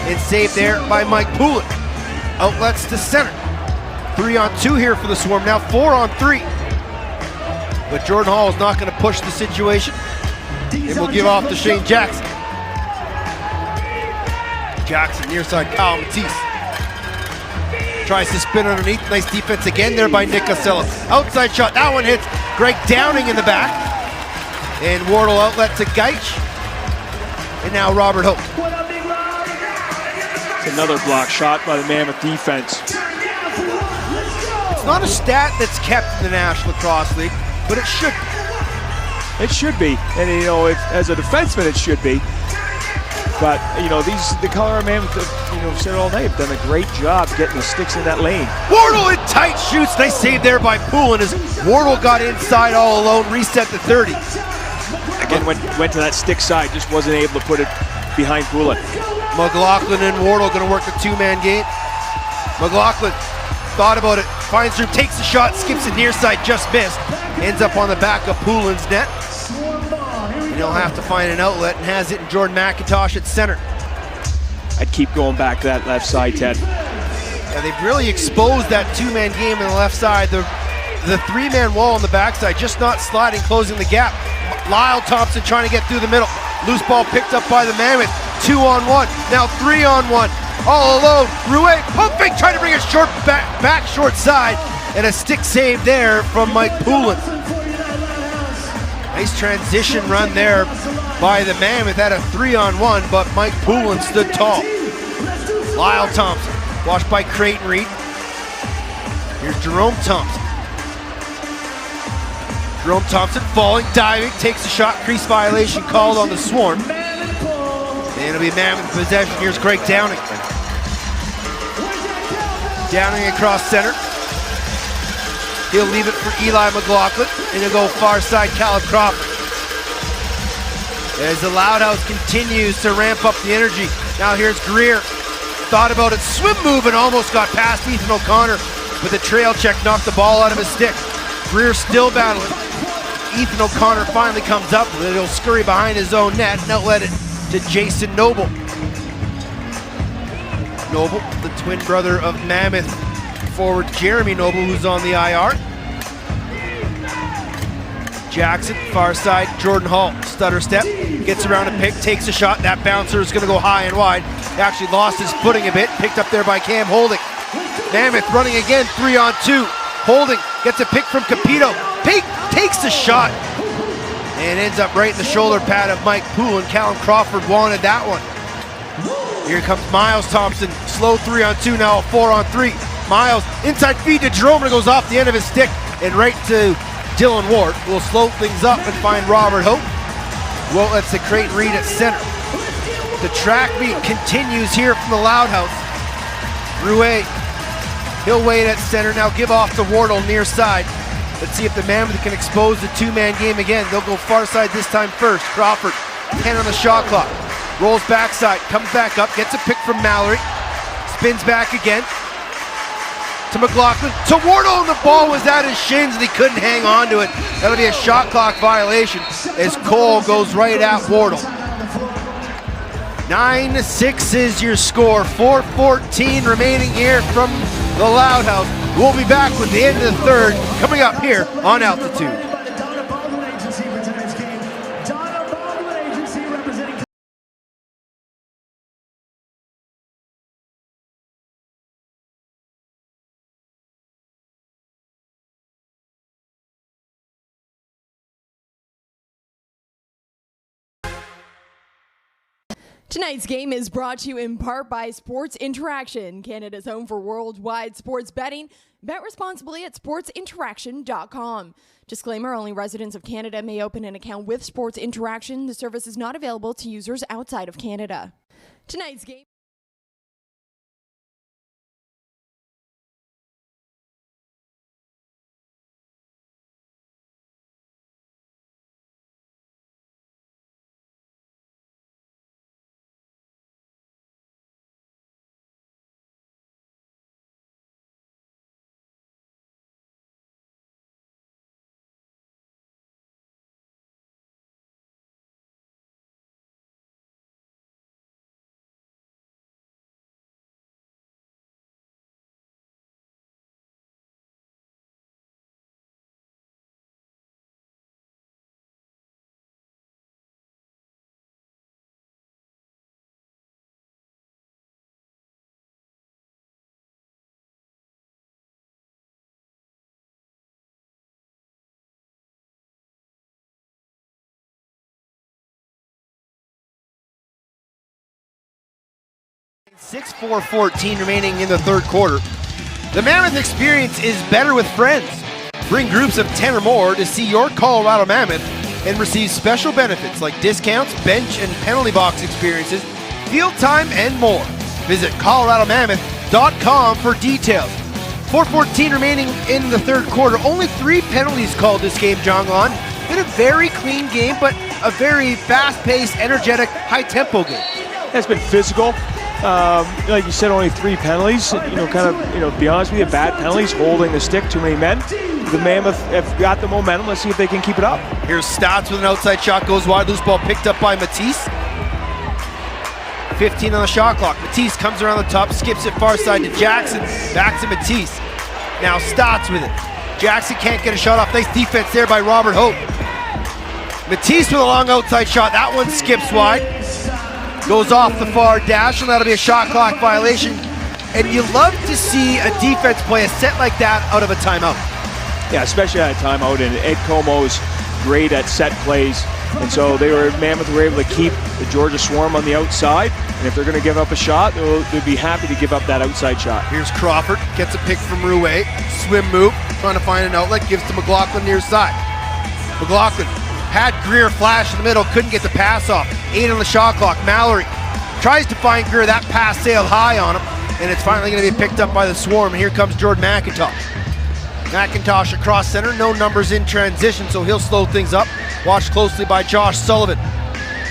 And saved there by Mike Poulin. Outlets to center. 3-on-2 here for the Swarm. Now 4-on-3. But Jordan Hall is not gonna push the situation. And will give off to Shane Jackson. Jackson near side, Kyle Matisse. Tries to spin underneath. Nice defense again there by Nick Costello. Outside shot, that one hits Greg Downing in the back. And Wardle outlet to Geich. And now Robert Hope. It's another block shot by the Mammoth defense. It's not a stat that's kept in the National Lacrosse League, but it should be. It should be. And as a defenseman, it should be. But, the Colorado Mammoth, said it all night, have done a great job getting the sticks in that lane. Wardle in tight shoots. Nice save there by Poulin as Wardle got inside all alone, reset to 30. Again, went to that stick side, just wasn't able to put it behind Poulin. McLaughlin and Wardle going to work the two-man game. McLaughlin thought about it, finds room, takes the shot, skips it near side, just missed. Ends up on the back of Poulin's net. And he'll have to find an outlet and has it in Jordan McIntosh at center. I'd keep going back to that left side, Ted. Yeah, they've really exposed that two-man game on the left side. The three-man wall on the backside, just not sliding, closing the gap. Lyle Thompson trying to get through the middle. Loose ball picked up by the Mammoth. 2-on-1, now 3-on-1. All alone, Rouet pumping, trying to bring it short back short side. And a stick save there from Mike Poulin. Nice transition run there by the Mammoth at a 3-on-1, but Mike Poulin stood tall. Lyle Thompson, watched by Creighton Reed. Here's Jerome Thompson. Jerome Thompson falling, diving, takes a shot, crease violation called on the Swarm. And it'll be Mammoth possession. Here's Greg Downing. Downing across center. He'll leave it for Eli McLaughlin, and he'll go far side, Caleb Crawford. As the Loud House continues to ramp up the energy. Now here's Greer. Thought about it, swim move, and almost got past Ethan O'Connor, but the trail check knocked the ball out of his stick. Greer still battling. Ethan O'Connor finally comes up with it. He'll scurry behind his own net and outlet it to Jason Noble. Noble, the twin brother of Mammoth forward Jeremy Noble, who's on the IR. Jackson, far side, Jordan Hall, stutter step, gets around a pick, takes a shot. That bouncer is gonna go high and wide. He actually lost his footing a bit, picked up there by Cam Holding. Mammoth running again, 3-on-2. Holding Gets a pick from Capito. Pink takes the shot and ends up right in the shoulder pad of Mike Poole, and Callum Crawford wanted that one. Here comes Miles Thompson. Slow 3-on-2, now a 4-on-3. Miles, inside feed to Jerome, and it goes off the end of his stick and right to Dylan Ward. Will slow things up and find Robert Hope. Won't let the Creighton Reed at center. The track meet continues here from the Loud House. Rouet, he'll wait at center, now give off to Wardle near side. Let's see if the Mammoth can expose the two-man game again. They'll go far side this time first. Crawford, 10 on the shot clock. Rolls backside, comes back up, gets a pick from Mallory. Spins back again to McLaughlin. To Wardle, and the ball was at his shins and he couldn't hang on to it. That'll be a shot clock violation as Cole goes right at Wardle. 9-6 is your score. 4:14 remaining here from the Loud House. We'll be back with the end of the third coming up here on Altitude. Tonight's game is brought to you in part by Sports Interaction, Canada's home for worldwide sports betting. Bet responsibly at sportsinteraction.com. Disclaimer, only residents of Canada may open an account with Sports Interaction. The service is not available to users outside of Canada. Tonight's game. Six 4:14 remaining in the third quarter. The Mammoth experience is better with friends. Bring groups of 10 or more to see your Colorado Mammoth and receive special benefits like discounts, bench and penalty box experiences, field time, and more. Visit coloradomammoth.com for details. 4:14 remaining in the third quarter. Only 3 penalties called this game, Jonglon. Been a very clean game, but a very fast-paced, energetic, high-tempo game. It's been physical. Like you said, only 3 penalties. To be honest with you, bad penalties, holding the stick, too many men. The Mammoth have got the momentum. Let's see if they can keep it up. Here's Stotts with an outside shot, goes wide, loose ball picked up by Matisse. 15 on the shot clock. Matisse comes around the top, skips it far side to Jackson, back to Matisse. Now Stotts with it. Jackson can't get a shot off. Nice defense there by Robert Hope. Matisse with a long outside shot. That one skips wide. Goes off the far dash, and that'll be a shot clock violation. And you love to see a defense play a set like that out of a timeout. Yeah, especially at a timeout, and Ed Como's great at set plays. And so Mammoth were able to keep the Georgia Swarm on the outside, and if they're going to give up a shot, they'd be happy to give up that outside shot. Here's Crawford, gets a pick from Rouet, swim move, trying to find an outlet, gives to McLaughlin near side. McLaughlin had Greer flash in the middle, couldn't get the pass off. 8 on the shot clock. Mallory tries to find Greer, that pass sailed high on him, and it's finally going to be picked up by the Swarm, and here comes Jordan McIntosh. McIntosh across center, no numbers in transition, so he'll slow things up. Watched closely by Josh Sullivan.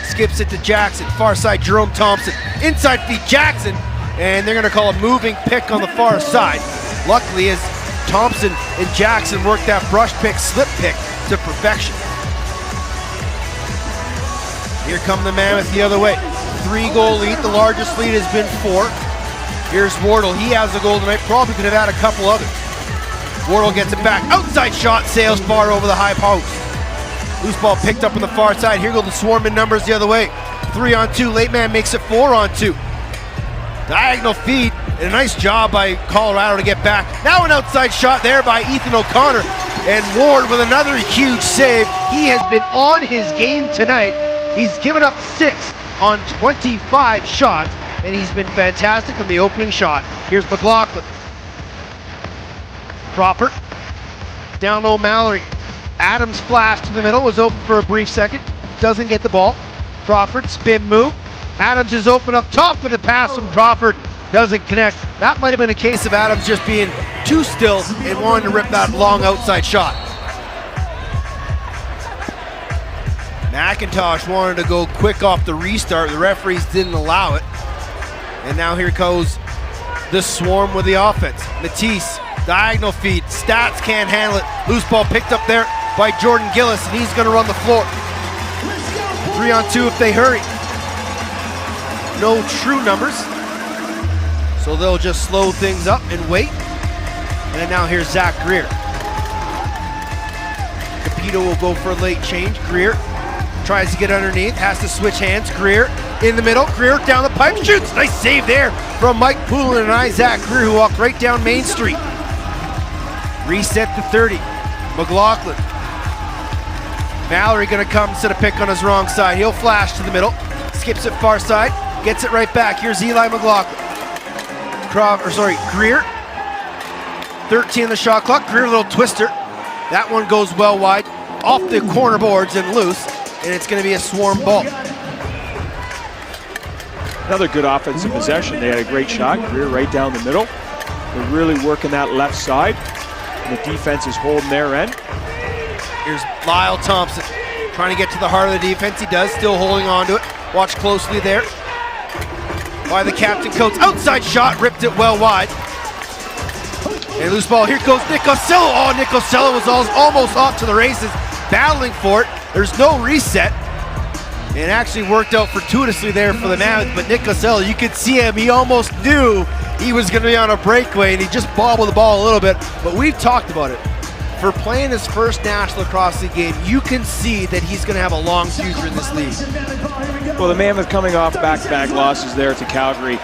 Skips it to Jackson, far side Jerome Thompson. Inside feed Jackson, and they're going to call a moving pick on the far side. Luckily, as Thompson and Jackson work that brush pick, slip pick to perfection. Here come the Mammoth the other way. 3-goal lead, the largest lead has been 4. Here's Wardle, he has a goal tonight, probably could have had a couple others. Wardle gets it back, outside shot, sails far over the high post. Loose ball picked up on the far side, here go the Swarm in numbers the other way. 3-on-2, late man makes it 4-on-2. Diagonal feed, And a nice job by Colorado to get back. Now an outside shot there by Ethan O'Connor. And Ward with another huge save. He has been on his game tonight. He's given up 6 on 25 shots, and he's been fantastic on the opening shot. Here's McLaughlin. Crawford. Down low, Mallory. Adams flash to the middle, was open for a brief second. Doesn't get the ball. Crawford, spin move. Adams is open up top for the pass from Crawford. Doesn't connect. That might have been a case of Adams just being too still and wanting to rip that long outside shot. McIntosh wanted to go quick off the restart. The referees didn't allow it. And now here goes the Swarm with the offense. Matisse, diagonal feed. Stats can't handle it. Loose ball picked up there by Jordan Gillis, and he's going to run the floor. 3-on-2 if they hurry. No true numbers. So they'll just slow things up and wait. And now here's Zach Greer. Capito will go for a late change. Greer tries to get underneath, has to switch hands. Greer in the middle. Greer down the pipe, shoots. Nice save there from Mike Poulin and Isaac Greer, who walked right down Main Street. Reset to 30. McLaughlin. Mallory gonna come, set a pick on his wrong side. He'll flash to the middle, skips it far side, gets it right back. Here's Eli McLaughlin. Greer. 13 on the shot clock. Greer, little twister. That one goes well wide, off the corner boards and loose, and it's gonna be a Swarm ball. Another good offensive possession. They had a great shot. Greer right down the middle. They're really working that left side. And the defense is holding their end. Here's Lyle Thompson trying to get to the heart of the defense. He does, still holding on to it. Watch closely there by the captain Coates. Outside shot, ripped it well wide. And loose ball, here goes Nick Costello. Oh, Nick Costello was almost off to the races, battling for it. There's no reset. It actually worked out fortuitously there for the Mammoth, but Nick Costello, you could see him, he almost knew he was going to be on a breakaway, and he just bobbled the ball a little bit. But we've talked about it. For playing his first National Lacrosse League game, you can see that he's going to have a long future in this league. Well, the Mammoth coming off back-to-back losses there to Calgary,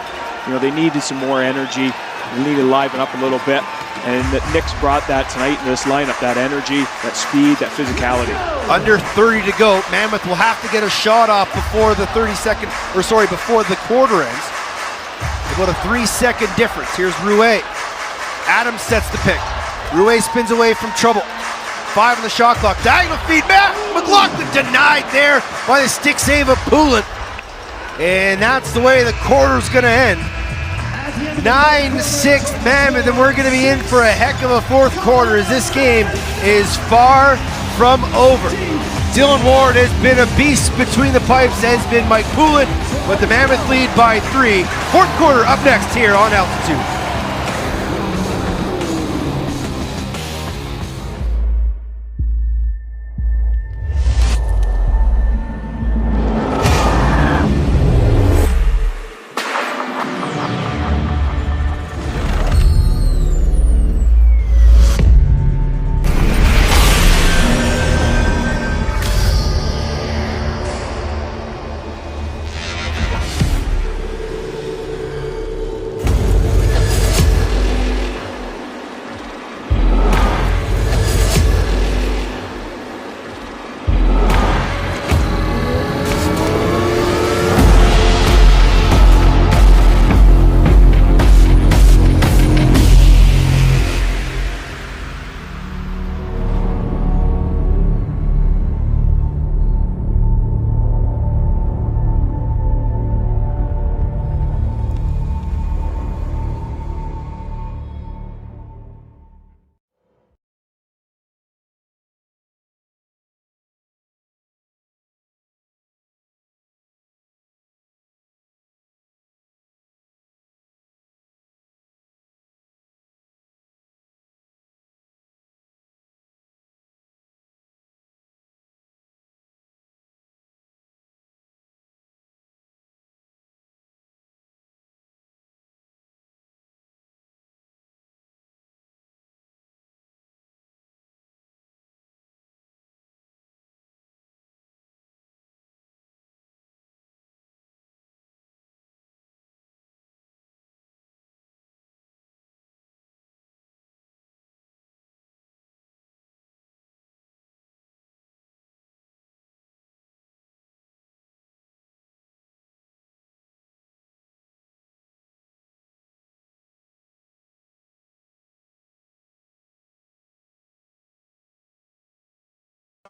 you know, they needed some more energy. They needed to liven up a little bit. And Nick's brought that tonight in this lineup, that energy, that speed, that physicality. Under 30 to go, Mammoth will have to get a shot off before the before the quarter ends. About a 3-second difference. Here's Rouet. Adams sets the pick. Rouet spins away from trouble. 5 on the shot clock. Diagonal feed back. McLaughlin denied there by the stick save of Poulin. And that's the way the quarter's going to end. 9-6 Mammoth, and we're going to be in for a heck of a fourth quarter as this game is far from over. Dylan Ward has been a beast between the pipes, as been Mike Poulin, but the Mammoth lead by 3. Fourth quarter up next here on Altitude.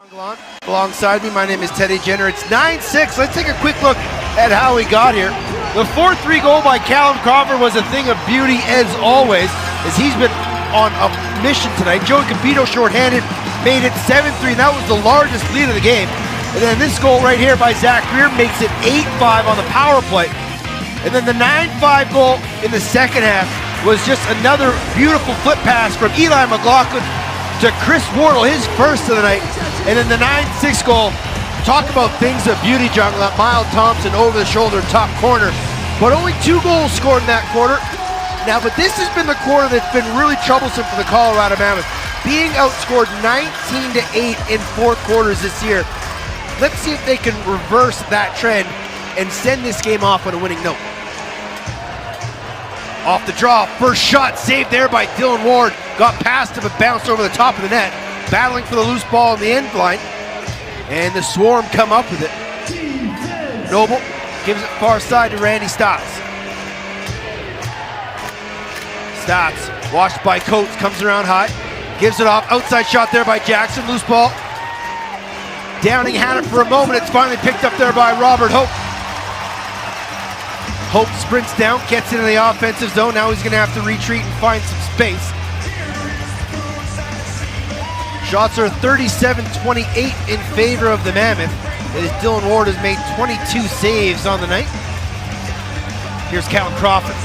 Alongside me, my name is Teddy Jenner. It's 9-6. Let's take a quick look at how we got here. The 4-3 goal by Callum Crawford was a thing of beauty as always, as he's been on a mission tonight. Joey Capito shorthanded, made it 7-3, and that was the largest lead of the game. And then this goal right here by Zach Greer makes it 8-5 on the power play. And then the 9-5 goal in the second half was just another beautiful flip pass from Eli McLaughlin to Chris Wardle, his first of the night. And then the 9-6 goal, talk about things of beauty, jungle. That Miles Thompson over the shoulder, top corner. But only 2 goals scored in that quarter. Now, but this has been the quarter that's been really troublesome for the Colorado Mammoth, being outscored 19-8 in fourth quarters this year. Let's see if they can reverse that trend and send this game off on a winning note. Off the draw, first shot saved there by Dylan Ward. Got past him but bounced over the top of the net. Battling for the loose ball in the end line. And the Swarm come up with it. Noble gives it far side to Randy Stotts. Stotts, washed by Coates, comes around high. Gives it off, outside shot there by Jackson, loose ball. Downing had it for a moment, it's finally picked up there by Robert Hope. Hope sprints down, gets into the offensive zone. Now he's gonna have to retreat and find some space. Shots are 37-28 in favor of the Mammoth, as Dylan Ward has made 22 saves on the night. Here's Callum Crawford.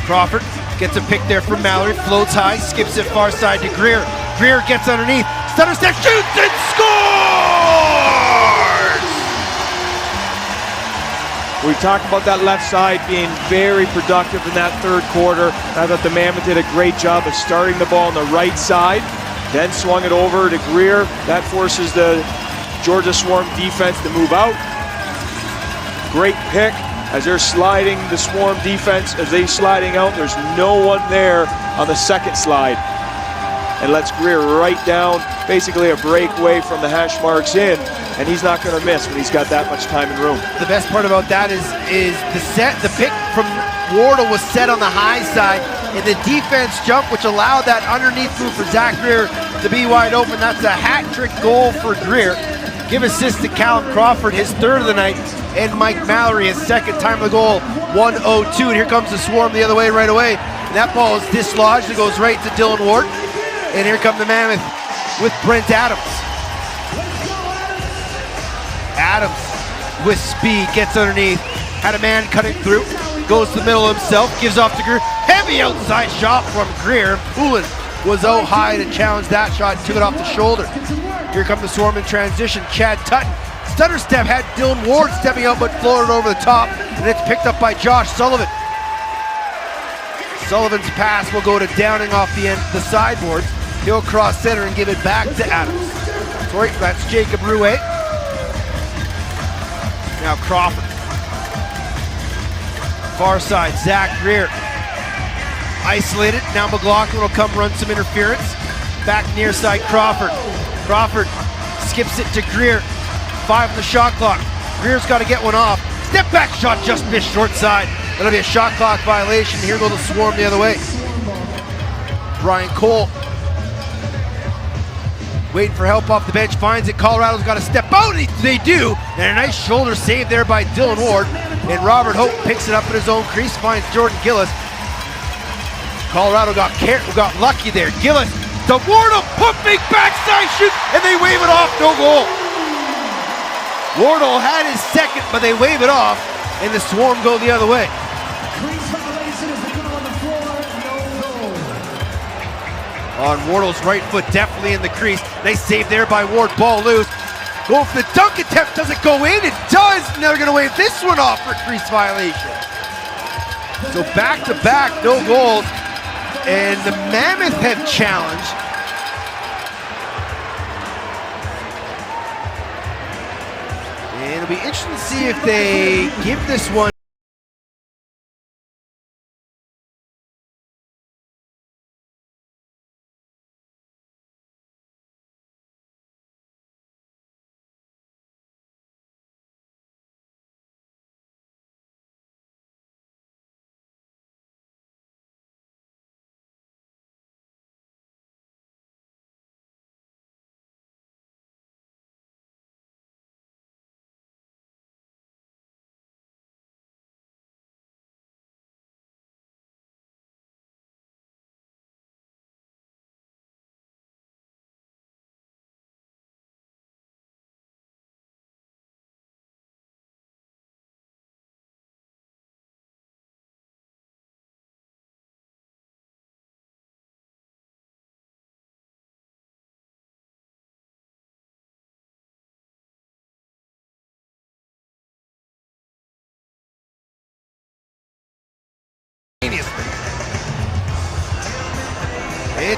Crawford gets a pick there from Mallory, floats high, skips it far side to Greer. Greer gets underneath, stutter step, shoots and scores! We talked about that left side being very productive in that third quarter. I thought the Mammoth did a great job of starting the ball on the right side, then swung it over to Greer. That forces the Georgia Swarm defense to move out. Great pick as they're sliding, the Swarm defense, as they sliding out. There's no one there on the second slide. And lets Greer right down, basically a breakaway from the hash marks in, and he's not going to miss when he's got that much time and room. The best part about that is the pick from Wardle was set on the high side, and the defense jump, which allowed that underneath move for Zach Greer to be wide open. That's a hat trick goal for Greer. Give assist to Callum Crawford, his third of the night, and Mike Mallory, his second time of the goal, 1-0-2. And here comes the Swarm the other way right away. And that ball is dislodged. It goes right to Dylan Ward. And here come the Mammoth with Brent Adams. Adams with speed, gets underneath, had a man cutting through, goes to the middle himself, gives off to Greer. Heavy outside shot from Greer. Poulin was out high to challenge that shot, took it off the shoulder. Here come the Swarm in transition. Chad Tutton, stutter step, had Dylan Ward stepping out but floated over the top, and it's picked up by Josh Sullivan. Sullivan's pass will go to Downing off the end, the sideboards. He'll cross center and give it back to Adams. Sorry, that's Jacob Rouet. Now Crawford. Far side, Zach Greer. Isolated, now McLaughlin will come run some interference. Back near side, Crawford. Crawford skips it to Greer. 5 on the shot clock. Greer's got to get one off. Step back shot just missed short side. That'll be a shot clock violation. Here go the Swarm the other way. Brian Cole waiting for help off the bench, finds it. Colorado's got to step out, and they do. And a nice shoulder save there by Dylan Ward. And Robert Hope picks it up in his own crease, finds Jordan Gillis. Colorado got lucky there. Gillis, the Wardle, pumping backside shoot, and they wave it off, no goal. Wardle had his second, but they wave it off, and the Swarm go the other way. On Wardle's right foot, definitely in the crease. Nice save there by Ward, ball loose. Go for the dunk attempt, does it go in? It does, and they're gonna wave this one off for crease violation. So back to back, no goals. And the Mammoth have challenged. And it'll be interesting to see if they give this one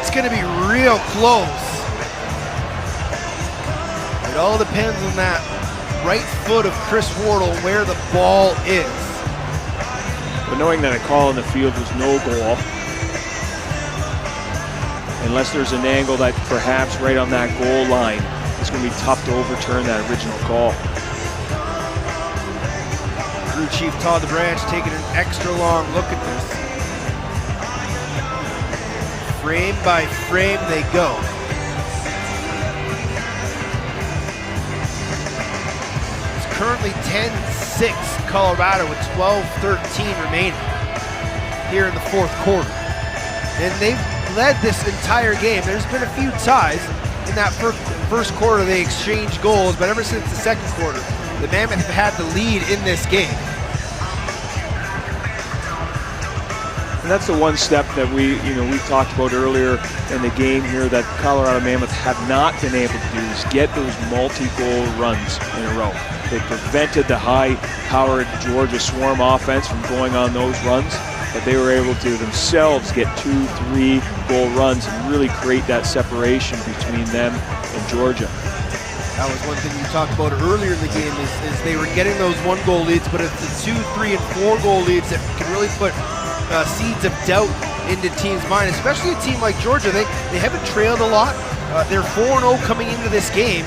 it's going to be real close. It all depends on that right foot of Chris Wardle where the ball is. But knowing that a call in the field was no goal, unless there's an angle that perhaps right on that goal line, it's going to be tough to overturn that original call. Crew Chief Todd LaBranche taking an extra long look at this. Frame by frame they go. It's currently 10-6 Colorado with 12-13 remaining here in the fourth quarter. And they've led this entire game. There's been a few ties. In that first quarter, they exchanged goals, but ever since the second quarter, the Mammoth have had the lead in this game. And that's the one step that we talked about earlier in the game here that Colorado Mammoth have not been able to do is get those multi-goal runs in a row. They prevented the high-powered Georgia Swarm offense from going on those runs, but they were able to themselves get 2-3 goal runs and really create that separation between them and Georgia. That was one thing you talked about earlier in the game is they were getting those 1-goal leads, but it's the 2, 3, and 4-goal leads that can really put seeds of doubt into teams' mind, especially a team like Georgia. They haven't trailed a lot. They're 4-0 coming into this game,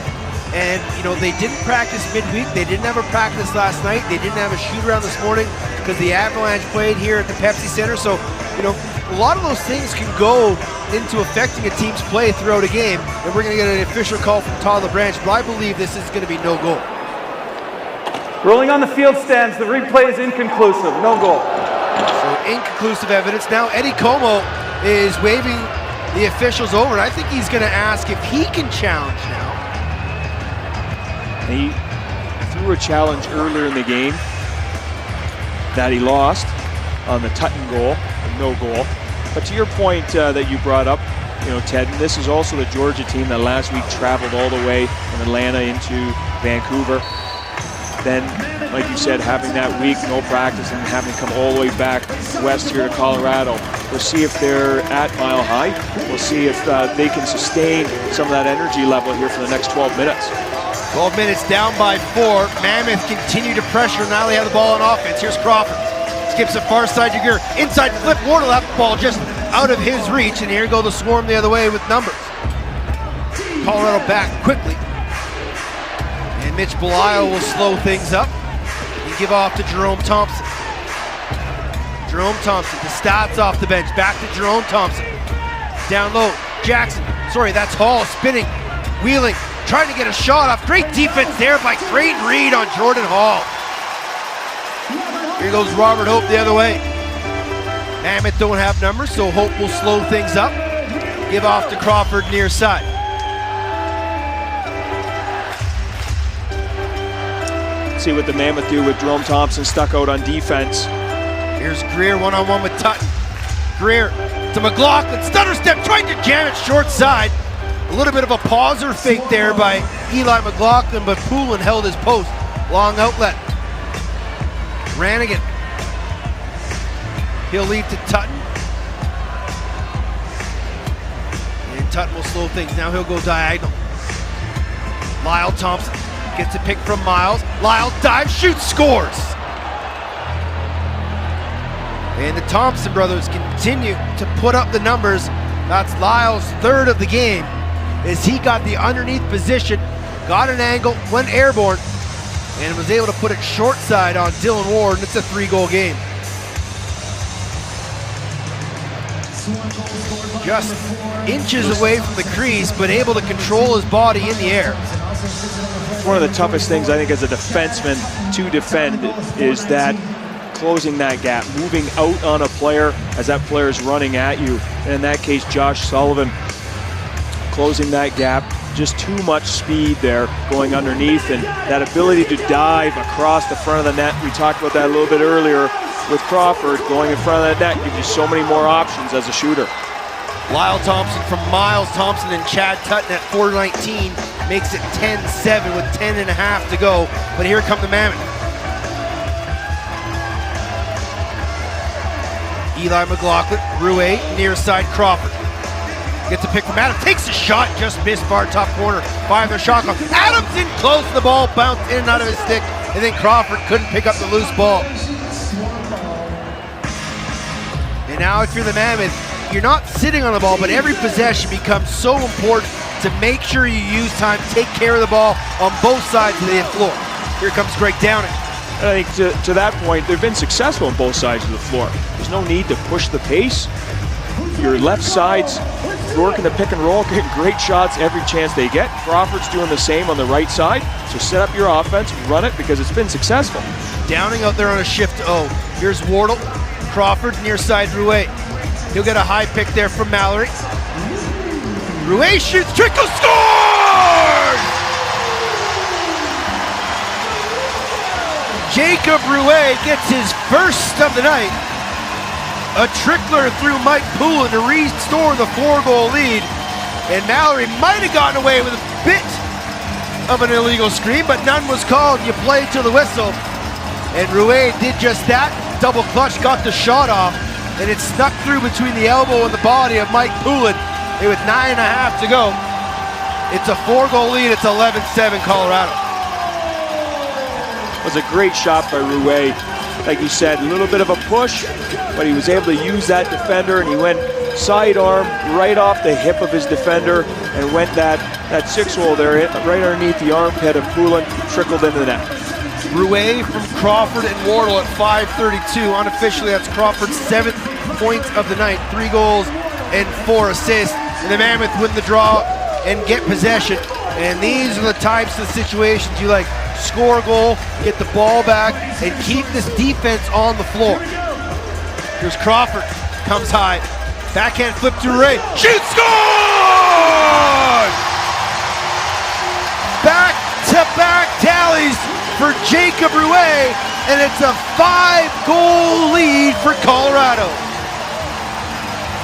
and they didn't practice midweek. They didn't have a practice last night. They didn't have a shoot-around this morning because the Avalanche played here at the Pepsi Center. So, a lot of those things can go into affecting a team's play throughout a game, and we're going to get an official call from Todd LaBranche, but I believe this is going to be no goal. Rolling on the field stands. The replay is inconclusive. No goal. So inconclusive evidence. Now Eddie Como is waving the officials over, and I think he's going to ask if he can challenge now. He threw a challenge earlier in the game that he lost on the Tutton goal, no goal. But to your point that you brought up, Ted, this is also the Georgia team that last week traveled all the way from Atlanta into Vancouver. Then, like you said, having that week, no practice, and having to come all the way back west here to Colorado. We'll see if they're at Mile High. We'll see if they can sustain some of that energy level here for the next 12 minutes. 12 minutes down by 4. Mammoth continue to pressure. Now they have the ball on offense. Here's Crawford. Skips it far side to Gear. Inside flip. Wardle have the ball just out of his reach. And here go the Swarm the other way with numbers. Colorado back quickly. And Mitch Belisle will slow things up. And give off to Jerome Thompson. Jerome Thompson, the stats off the bench. Back to Jerome Thompson. Down low. Jackson. Sorry, that's Hall spinning. Wheeling. Trying to get a shot off. Great defense there by Creighton Reed on Jordan Hall. Here goes Robert Hope the other way. Mammoth don't have numbers, so Hope will slow things up. Give off to Crawford near side. See what the Mammoth do with Jerome Thompson stuck out on defense. Here's Greer one-on-one with Tutton. Greer to McLaughlin. Stutter step, trying to jam it short side. A little bit of a pauser fake there by Eli McLaughlin, but Poulin held his post. Long outlet. Rannigan. He'll lead to Tutton. And Tutton will slow things. Now he'll go diagonal. Lyle Thompson gets a pick from Miles. Lyle dives, shoots, scores. And the Thompson brothers continue to put up the numbers. That's Lyle's third of the game. As he got the underneath position, got an angle, went airborne, and was able to put it short side on Dylan Ward, and it's a 3-goal game. Just inches away from the crease, but able to control his body in the air. One of the toughest things, I think, as a defenseman to defend is that closing that gap, moving out on a player as that player is running at you. And in that case, Josh Sullivan closing that gap, just too much speed there going underneath, and that ability to dive across the front of the net. We talked about that a little bit earlier with Crawford. Going in front of that net gives you so many more options as a shooter. Lyle Thompson from Miles Thompson and Chad Tutton at 4:19 makes it 10-7 with 10.5 to go. But here come the Mammoth. Eli McLaughlin, Rouet, near side Crawford. Gets a pick from Adams. Takes a shot. Just missed far top corner. By the shot clock. Adams in close. The ball bounced in and out of his stick. And then Crawford couldn't pick up the loose ball. And now if you're the Mammoth, you're not sitting on the ball, but every possession becomes so important to make sure you use time, take care of the ball on both sides of the floor. Here comes Greg Downing. I think to that point, they've been successful on both sides of the floor. There's no need to push the pace. Your left side's working the pick and roll, getting great shots every chance they get. Crawford's doing the same on the right side. So set up your offense, run it, because it's been successful. Downing out there on a shift O. Here's Wardle, Crawford, near side Rouet. He'll get a high pick there from Mallory. Rouet shoots, Trickle scores! Jacob Rouet gets his first of the night. A trickler through Mike Poulin to restore the 4-goal lead. And Mallory might have gotten away with a bit of an illegal screen, but none was called. You play till the whistle. And Rouet did just that. Double clutch, got the shot off, and it snuck through between the elbow and the body of Mike Poulin. And with 9.5 to go, it's a 4-goal lead. It's 11-7 Colorado. It was a great shot by Rouet. Like you said, a little bit of a push, but he was able to use that defender, and he went sidearm right off the hip of his defender and went that 6-hole there right underneath the armpit of Poulin, trickled into the net. Rouet from Crawford and Wardle at 5:32. Unofficially, that's Crawford's 7th point of the night. 3 goals and 4 assists. And the Mammoth win the draw and get possession. And these are the types of situations you like. Score a goal, get the ball back, and keep this defense on the floor. Here's Crawford, comes high. Backhand flip to Rouet. Shoot, score! Back-to-back tallies for Jacob Rouet, and it's a 5-goal lead for Colorado.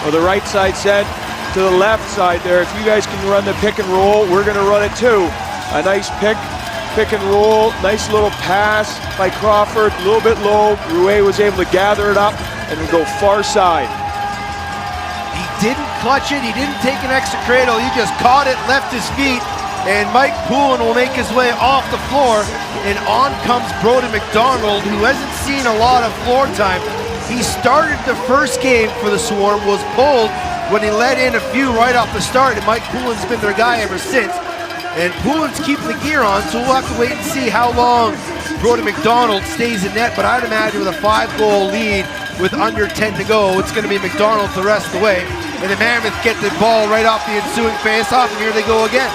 Well, the right side said to the left side there, if you guys can run the pick and roll, we're going to run it too. A nice pick and roll, nice little pass by Crawford, a little bit low. Rouet was able to gather it up and go far side. He didn't clutch it, he didn't take an extra cradle, he just caught it, left his feet, and Mike Poulin will make his way off the floor, and on comes Brody McDonald, who hasn't seen a lot of floor time. He started the first game for the Swarm, was pulled when he let in a few right off the start, and Mike Poulin's been their guy ever since. And Poulin's keeping the gear on, so we'll have to wait and see how long Brody McDonald stays in net, but I'd imagine with a 5-goal lead with under 10 to go, it's going to be McDonald the rest of the way. And the Mammoth get the ball right off the ensuing faceoff, and here they go again.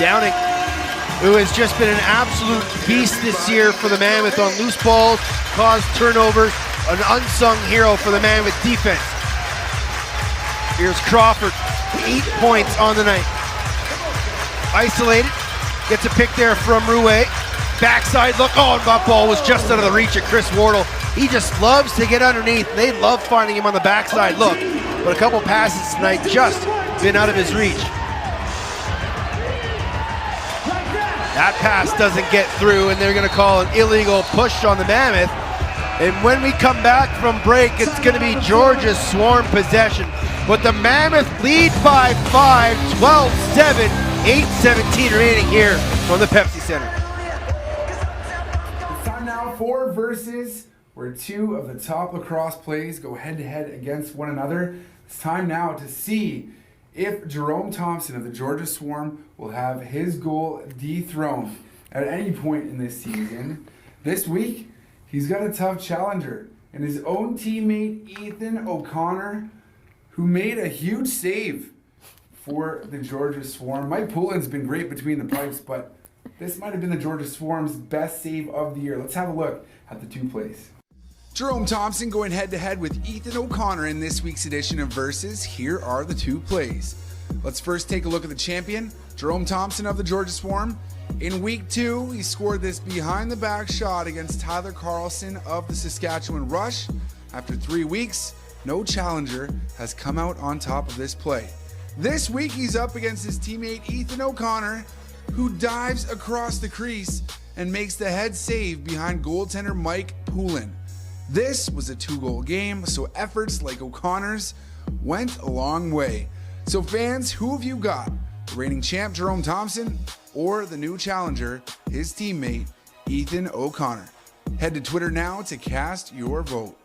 Downing, who has just been an absolute beast this year for the Mammoth on loose balls, caused turnovers, an unsung hero for the Mammoth defense. Here's Crawford, 8 points on the night. Isolated, gets a pick there from Rouet. Backside look, oh, and that ball was just out of the reach of Chris Wardle. He just loves to get underneath. They love finding him on the backside look, but a couple passes tonight just been out of his reach. That pass doesn't get through, and they're going to call an illegal push on the Mammoth. And when we come back from break, it's going to be Georgia's Swarm possession. But the Mammoth lead by 5, 12-7, 8:17 remaining here from the Pepsi Center. It's time now for Versus, where 2 of the top lacrosse plays go head-to-head against one another. It's time now to see if Jerome Thompson of the Georgia Swarm will have his goal dethroned at any point in this season. This week, he's got a tough challenger and his own teammate Ethan O'Connor, who made a huge save for the Georgia Swarm. Mike Poulin's been great between the pipes, but this might have been the Georgia Swarm's best save of the year. Let's have a look at the 2 plays. Jerome Thompson going head-to-head with Ethan O'Connor in this week's edition of Versus. Here are the 2 plays. Let's first take a look at the champion, Jerome Thompson of the Georgia Swarm. In week 2, he scored this behind-the-back shot against Tyler Carlson of the Saskatchewan Rush. After 3 weeks, no challenger has come out on top of this play. This week, he's up against his teammate Ethan O'Connor, who dives across the crease and makes the head save behind goaltender Mike Poulin. This was a 2-goal game, so efforts like O'Connor's went a long way. So fans, who have you got? The reigning champ Jerome Thompson or the new challenger, his teammate Ethan O'Connor? Head to Twitter now to cast your vote.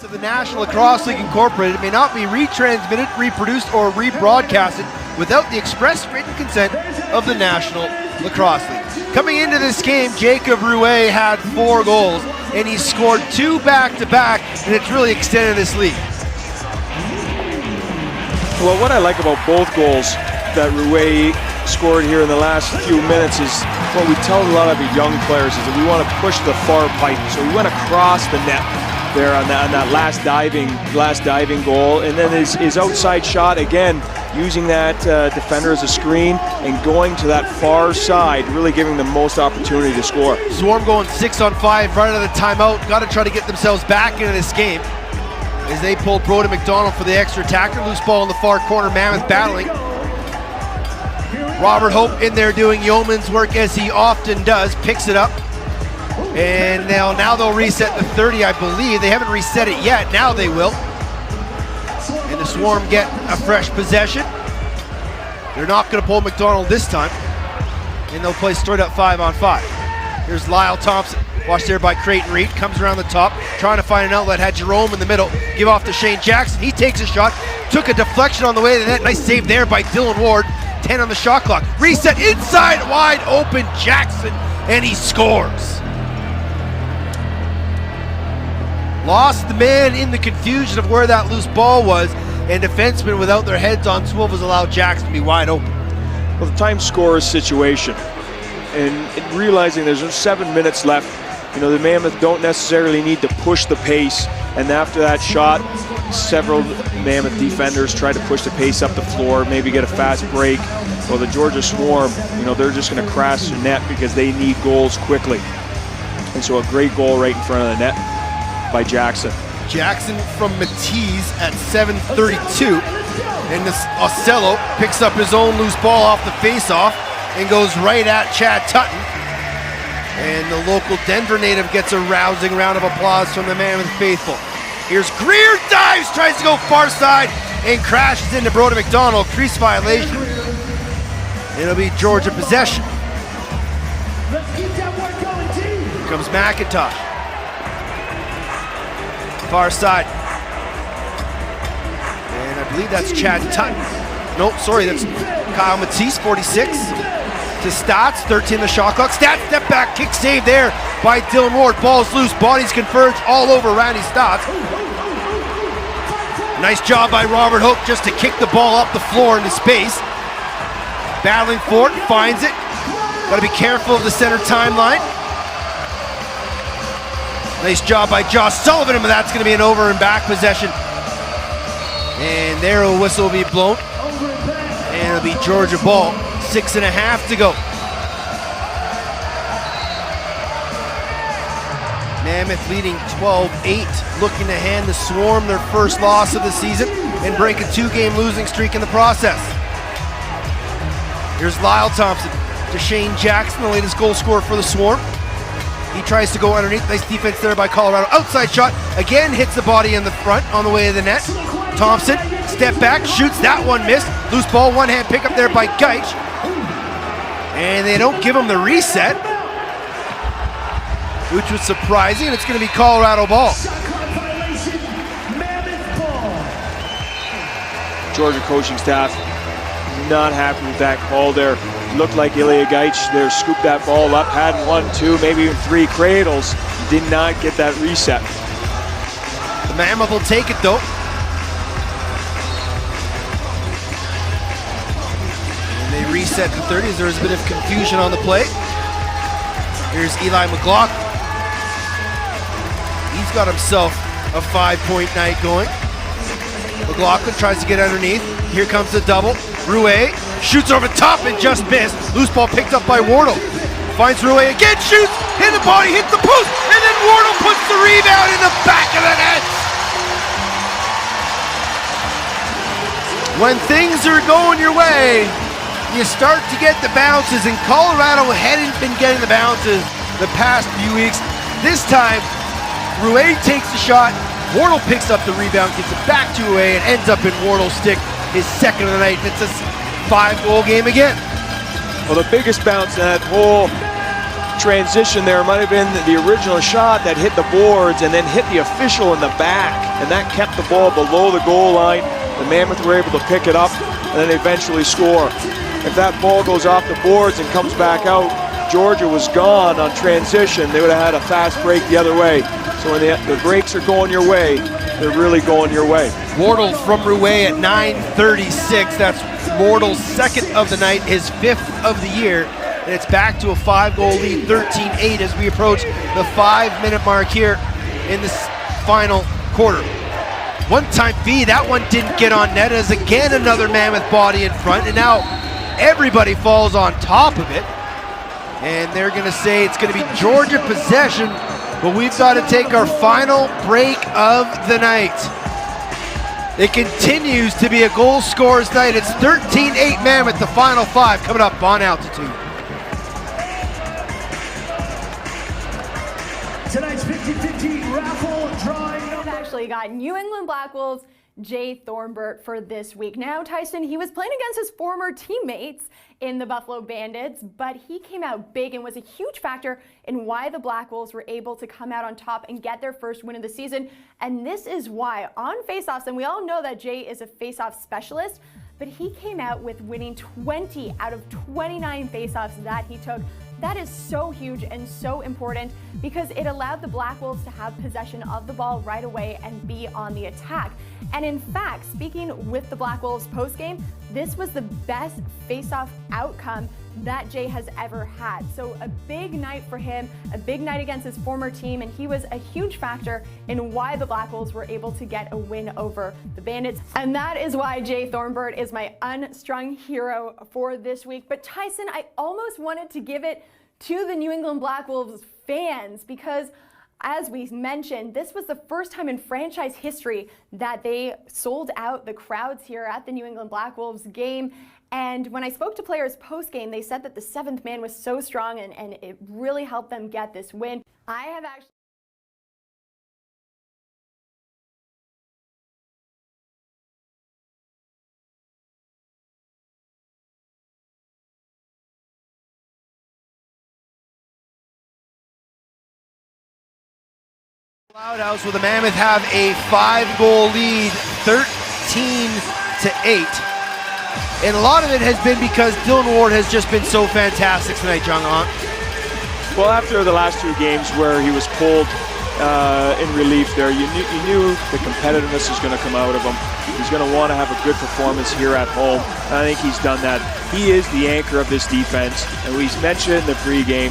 Of the National Lacrosse League Incorporated may not be retransmitted, reproduced, or rebroadcasted without the express written consent of the National Lacrosse League. Coming into this game, Jacob Rouet had 4 goals, and he scored 2 back-to-back, and it's really extended this league. Well, what I like about both goals that Rouet scored here in the last few minutes is what we tell a lot of the young players is that we want to push the far pipe. So we went across the net there on that last diving goal, and then his outside shot again, using that defender as a screen and going to that far side, really giving them most opportunity to score. Swarm going 6-on-5 right out of the timeout. Got to try to get themselves back into this game as they pulled Brody McDonald for the extra attacker. Loose ball in the far corner, Mammoth battling. Robert Hope in there doing yeoman's work as he often does, picks it up. And now they'll reset the 30, I believe. They haven't reset it yet. Now they will. And the Swarm get a fresh possession. They're not going to pull McDonald this time. And they'll play straight up 5-on-5. Here's Lyle Thompson. Watched there by Creighton Reed. Comes around the top, trying to find an outlet. Had Jerome in the middle. Give off to Shane Jackson. He takes a shot. Took a deflection on the way to the net. Nice save there by Dylan Ward. 10 on the shot clock. Reset inside, wide open Jackson. And he scores. Lost the man in the confusion of where that loose ball was, and defensemen without their heads on swivels allowed Jackson to be wide open. Well, the time scorers situation, and realizing there's 7 minutes left, the Mammoth don't necessarily need to push the pace, and after that shot, several Mammoth defenders try to push the pace up the floor, maybe get a fast break. Well, the Georgia Swarm, they're just going to crash the net because they need goals quickly. And so a great goal right in front of the net by Jackson. Jackson from Matisse at 7:32, and this Ocello picks up his own loose ball off the face-off and goes right at Chad Tutton. And the local Denver native gets a rousing round of applause from the Mammoth faithful. Here's Greer, dives, tries to go far side, and crashes into Brody McDonald, crease violation. It'll be Georgia possession. Here comes McIntosh. Far side. And I believe that's Chad Tutton. Nope, sorry, that's Kyle Matisse, 46. To Stotts, 13 the shot clock. Stotts, step back, kick save there by Dylan Ward. Ball's loose, bodies converge all over Randy Stotts. Nice job by Robert Hope just to kick the ball up the floor into space. Battling for it, finds it. Got to be careful of the center timeline. Nice job by Josh Sullivan, but that's going to be an over and back possession. And there a whistle will be blown. And it'll be Georgia ball. 6.5 to go. Mammoth leading 12-8, looking to hand the Swarm their first loss of the season and break a 2-game losing streak in the process. Here's Lyle Thompson to Shane Jackson, the latest goal scorer for the Swarm. He tries to go underneath. Nice defense there by Colorado. Outside shot. Again hits the body in the front on the way to the net. Thompson, step back, shoots. That one missed. Loose ball, one hand pick up there by Geich. And they don't give him the reset, which was surprising, and it's going to be Colorado ball. Georgia coaching staff not happy with that call there. Looked like Ilya Geich there scooped that ball up, had 1, 2, maybe even 3 cradles. Did not get that reset. The Mammoth will take it though. And they reset to 30s. There was a bit of confusion on the play. Here's Eli McLaughlin. He's got himself a 5-point night going. McLaughlin tries to get underneath. Here comes the double. Rouet shoots over the top and just missed. Loose ball picked up by Wardle. Finds Rouet again, shoots, hit the body, hits the post, and then Wardle puts the rebound in the back of the net. When things are going your way, you start to get the bounces, and Colorado hadn't been getting the bounces the past few weeks. This time, Rouet takes the shot, Wardle picks up the rebound, gets it back to Rouet, and ends up in Wardle's stick, his second of the night, and it's a 5-goal game again. Well, the biggest bounce in that whole transition there might have been the original shot that hit the boards and then hit the official in the back, and that kept the ball below the goal line. The Mammoth were able to pick it up and then eventually score. If that ball goes off the boards and comes back out, Georgia was gone on transition. They would have had a fast break the other way. So when the breaks are going your way, they're really going your way. Wardle from Rouet at 9:36. That's Wardle's second of the night, his 5th of the year. And it's back to a 5-goal lead, 13-8 as we approach the 5-minute mark here in this final quarter. One-time fee, that one didn't get on net as again another Mammoth body in front, and now everybody falls on top of it. And they're gonna say it's gonna be Georgia possession, but we've got to take our final break of the night. It continues to be a goal scorer's night. It's 13-8 Mammoth, the final 5 coming up on Altitude. Tonight's 50-50 raffle drawing. We've actually got New England Black Wolves Jay Thornbert for this week. Now, Tyson, he was playing against his former teammates in the Buffalo Bandits, but he came out big and was a huge factor in why the Black Wolves were able to come out on top and get their first win of the season. And this is why on faceoffs, and we all know that Jay is a faceoff specialist, but he came out with winning 20 out of 29 faceoffs that he took. That is so huge and so important because it allowed the Black Wolves to have possession of the ball right away and be on the attack. And in fact, speaking with the Black Wolves postgame, this was the best faceoff outcome that Jay has ever had. So a big night for him, a big night against his former team, and he was a huge factor in why the Black Wolves were able to get a win over the Bandits. And that is why Jay Thornbert is my unstrung hero for this week. But Tyson, I almost wanted to give it to the New England Black Wolves fans because, as we mentioned, this was the first time in franchise history that they sold out the crowds here at the New England Black Wolves game. And when I spoke to players post-game, they said that the 7th man was so strong and it really helped them get this win. I have actually Loud House with the Mammoth have a 5-goal lead, 13-8. And a lot of it has been because Dylan Ward has just been so fantastic tonight, Jung-Hon. Well, after the last 2 games where he was pulled in relief there, you knew the competitiveness is going to come out of him. He's going to want to have a good performance here at home, and I think he's done that. He is the anchor of this defense, and we mentioned in the pregame,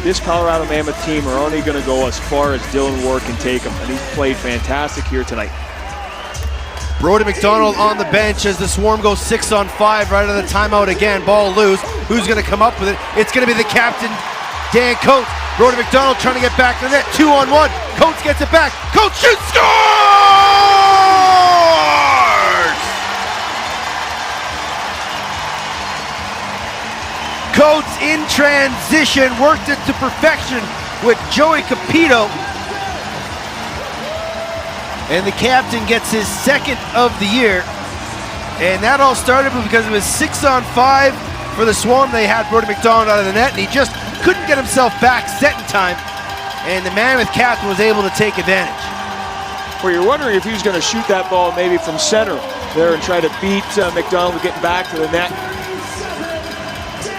this Colorado Mammoth team are only going to go as far as Dylan Ward can take them, and he's played fantastic here tonight. Brody McDonald on the bench as the Swarm goes 6-on-5 right out of the timeout again. Ball loose. Who's going to come up with it? It's going to be the captain, Dan Coates. Brody McDonald trying to get back to the net. 2-on-1. Coates gets it back. Coates shoots. Scores! Coates in transition worked it to perfection with Joey Capito. And the captain gets his 2nd of the year. And that all started because it was 6-on-5 for the Swarm. They had Brody McDonald out of the net, and he just couldn't get himself back set in time. And the Mammoth captain was able to take advantage. Well, you're wondering if he was going to shoot that ball maybe from center there and try to beat McDonald getting back to the net.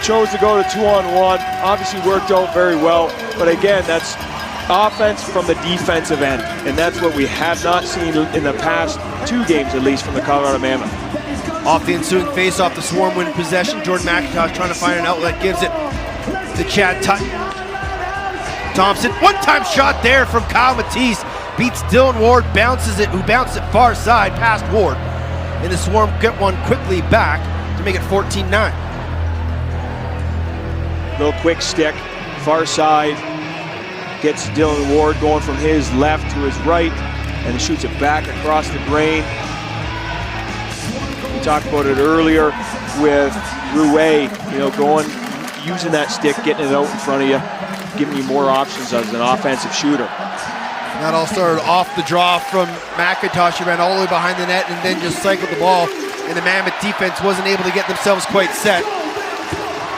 Chose to go to 2-on-1. Obviously worked out very well. But again, that's offense from the defensive end, and that's what we have not seen in the past 2 games, at least, from the Colorado Mammoth. Off the ensuing face-off, the Swarm win possession. Jordan McIntosh trying to find an outlet, gives it to Chad Thompson. One-time shot there from Kyle Matisse. Beats Dylan Ward, bounces it, who bounced it far side past Ward. And the Swarm get one quickly back to make it 14-9. Little quick stick, far side. Gets Dylan Ward going from his left to his right, and shoots it back across the grain. We talked about it earlier with Rouet, using that stick, getting it out in front of you, giving you more options as an offensive shooter. That all started off the draw from McIntosh. He ran all the way behind the net and then just cycled the ball, and the Mammoth defense wasn't able to get themselves quite set.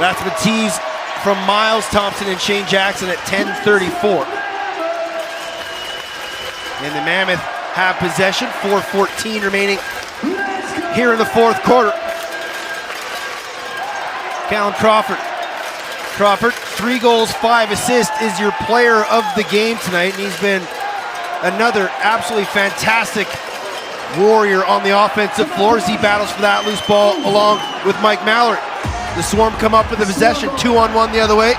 That's the tease from Miles Thompson and Shane Jackson at 10:34. And the Mammoth have possession, 4:14 remaining here in the fourth quarter. Callum Crawford. Crawford, 3 goals, 5 assists, is your player of the game tonight, and he's been another absolutely fantastic warrior on the offensive floor as he battles for that loose ball along with Mike Mallory. The Swarm come up with the possession, 2-on-1 the other way.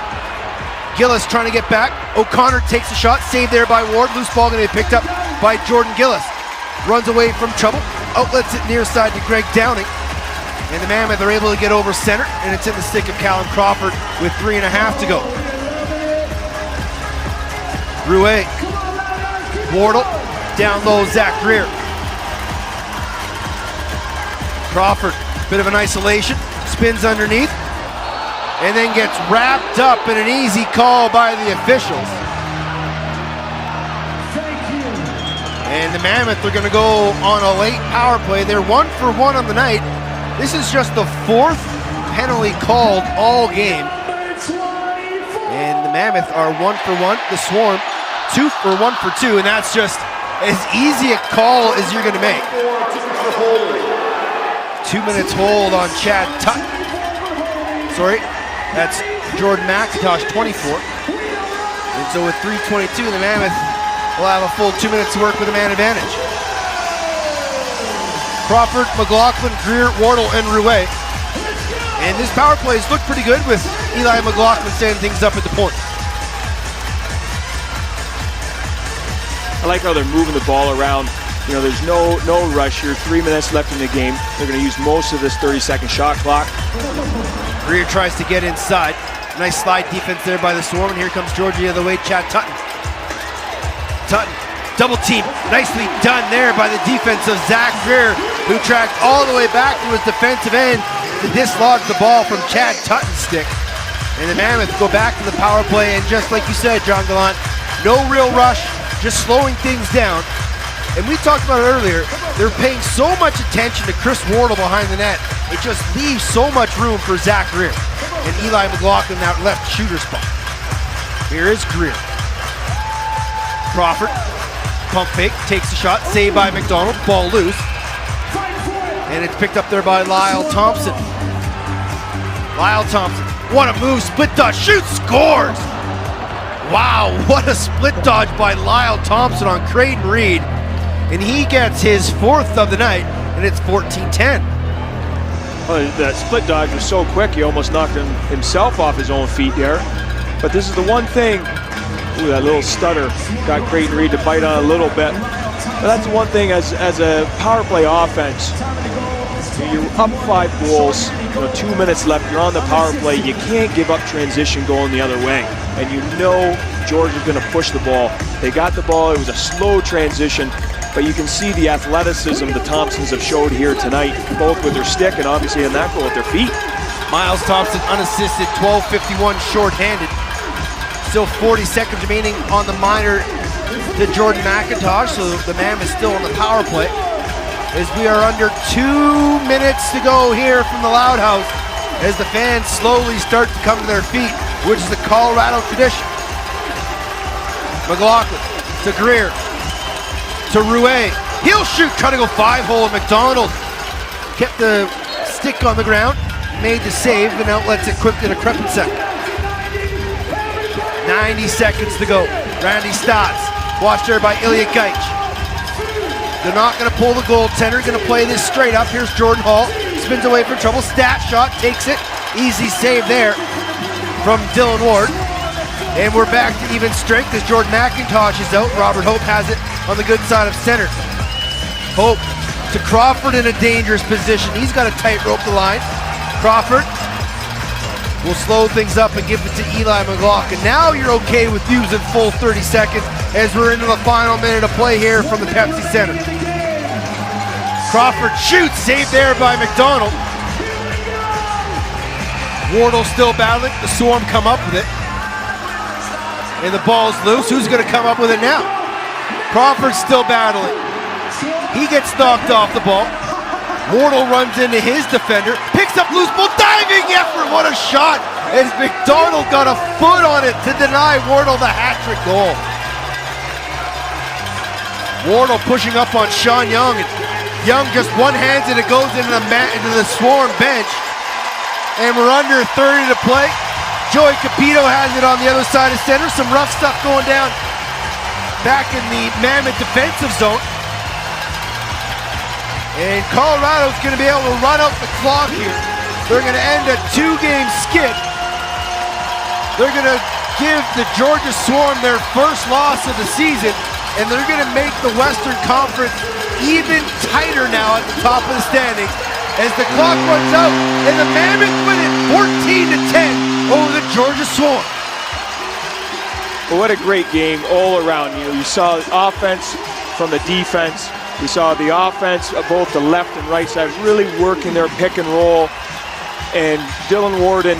Gillis trying to get back. O'Connor takes a shot, saved there by Ward. Loose ball going to be picked up by Jordan Gillis. Runs away from trouble, outlets it near side to Greg Downing. And the Mammoth are able to get over center, and it's in the stick of Callum Crawford with 3.5 to go. Rouet. Wardle. Down low, Zach Greer. Crawford, bit of an isolation. Spins underneath. And then gets wrapped up in an easy call by the officials. And the Mammoth are going to go on a late power play. They're 1 for 1 on the night. This is just the 4th penalty called all game. And the Mammoth are 1 for 1. The Swarm 1 for 2. And that's just as easy a call as you're going to make. 2 minutes hold on Chad Tutton. Sorry, that's Jordan McIntosh, 24. And so with 3:22, the Mammoth will have a full 2 minutes to work with a man advantage. Crawford, McLaughlin, Greer, Wardle, and Rouet. And this power play has looked pretty good with Eli McLaughlin setting things up at the point. I like how they're moving the ball around. There's no rush here. 3 minutes left in the game. They're going to use most of this 30-second shot clock. Greer tries to get inside. Nice slide defense there by the Swarm, and here comes Georgia the other way, Chad Tutton. Tutton, double team, nicely done there by the defense of Zach Greer, who tracked all the way back to his defensive end to dislodge the ball from Chad Tutton's stick. And the Mammoth go back to the power play, and just like you said, John Gallant, no real rush, just slowing things down. And we talked about it earlier, they're paying so much attention to Chris Wardle behind the net, it just leaves so much room for Zach Greer and Eli McLaughlin, that left shooter spot. Here is Greer. Crawford, pump fake, takes the shot, saved by McDonald, ball loose. And it's picked up there by Lyle Thompson. Lyle Thompson, what a move, split dodge, shoots, scores! Wow, what a split dodge by Lyle Thompson on Creighton Reed. And he gets his 4th of the night, and it's 14-10. Well, that split dodge was so quick, he almost knocked himself off his own feet there. But this is the one thing, ooh, that little stutter got Creighton Reed to bite on a little bit. But that's the one thing as a power play offense, you're up 5 goals, 2 minutes left, you're on the power play, you can't give up transition going the other way. And Georgia's going to push the ball. They got the ball, it was a slow transition, but you can see the athleticism the Thompsons have showed here tonight, both with their stick and obviously in that goal with their feet. Miles Thompson unassisted, 12:51 short-handed. Still 40 seconds remaining on the minor to Jordan McIntosh, so the man is still on the power play. As we are under 2 minutes to go here from the Loud House, as the fans slowly start to come to their feet, which is the Colorado tradition. McLaughlin to Greer, to Rouet. He'll shoot, trying to go 5-hole. McDonald kept the stick on the ground, made the save, and outlets it quick to the Krepinczak. 90 seconds to go. Randy Stotts, watched there by Ilya Gaich. They're not going to pull the goaltender, going to play this straight up. Here's Jordan Hall, spins away from trouble, stat shot, takes it. Easy save there from Dylan Ward. And we're back to even strength as Jordan McIntosh is out. Robert Hope has it on the good side of center. Hope to Crawford in a dangerous position. He's got to tightrope the line. Crawford will slow things up and give it to Eli McLaughlin. Now you're okay with using full 30 seconds as we're into the final minute of play here from the Pepsi Center. Crawford shoots, saved there by McDonald. Wardle still battling, the Swarm come up with it. And the ball's loose, who's gonna come up with it now? Crawford's still battling. He gets knocked off the ball. Wardle runs into his defender, picks up loose ball, diving effort, what a shot! As McDonald got a foot on it to deny Wardle the hat-trick goal. Wardle pushing up on Sean Young, and Young just one-hands it, it goes into the Swarm bench. And we're under 30 to play. Joey Capito has it on the other side of center, some rough stuff going down back in the Mammoth defensive zone. And Colorado's going to be able to run out the clock here. They're going to end a 2-game skid. They're going to give the Georgia Swarm their first loss of the season, and they're going to make the Western Conference even tighter now at the top of the standings as the clock runs out, and the Mammoth win it 14-10 over the Georgia Swarm. Well, what a great game all around. You saw offense from the defense. We saw the offense of both the left and right side really working their pick and roll. And Dylan Warden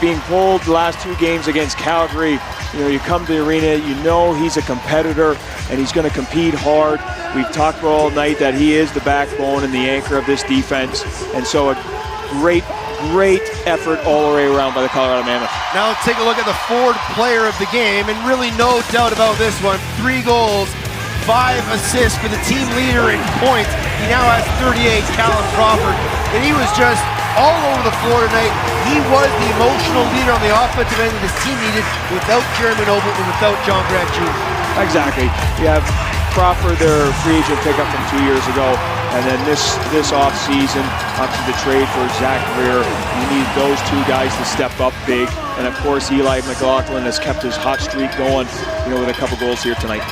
being pulled the last 2 games against Calgary. You come to the arena, you know he's a competitor and he's going to compete hard. We've talked about all night that he is the backbone and the anchor of this defense. And so a great effort all the way around by the Colorado Mammoth. Now let's take a look at the forward player of the game, and really no doubt about this one. 3 goals, 5 assists for the team leader in points. He now has 38, Callum Crawford, and he was just all over the floor tonight. He was the emotional leader on the offensive end that his team needed without Jeremy Noble and without John Grant Jr. Exactly. You have Crawford, their free agent pickup from 2 years ago, and then this offseason, up to the trade for Zach Greer. You need those 2 guys to step up big, and of course Eli McLaughlin has kept his hot streak going, with a couple goals here tonight.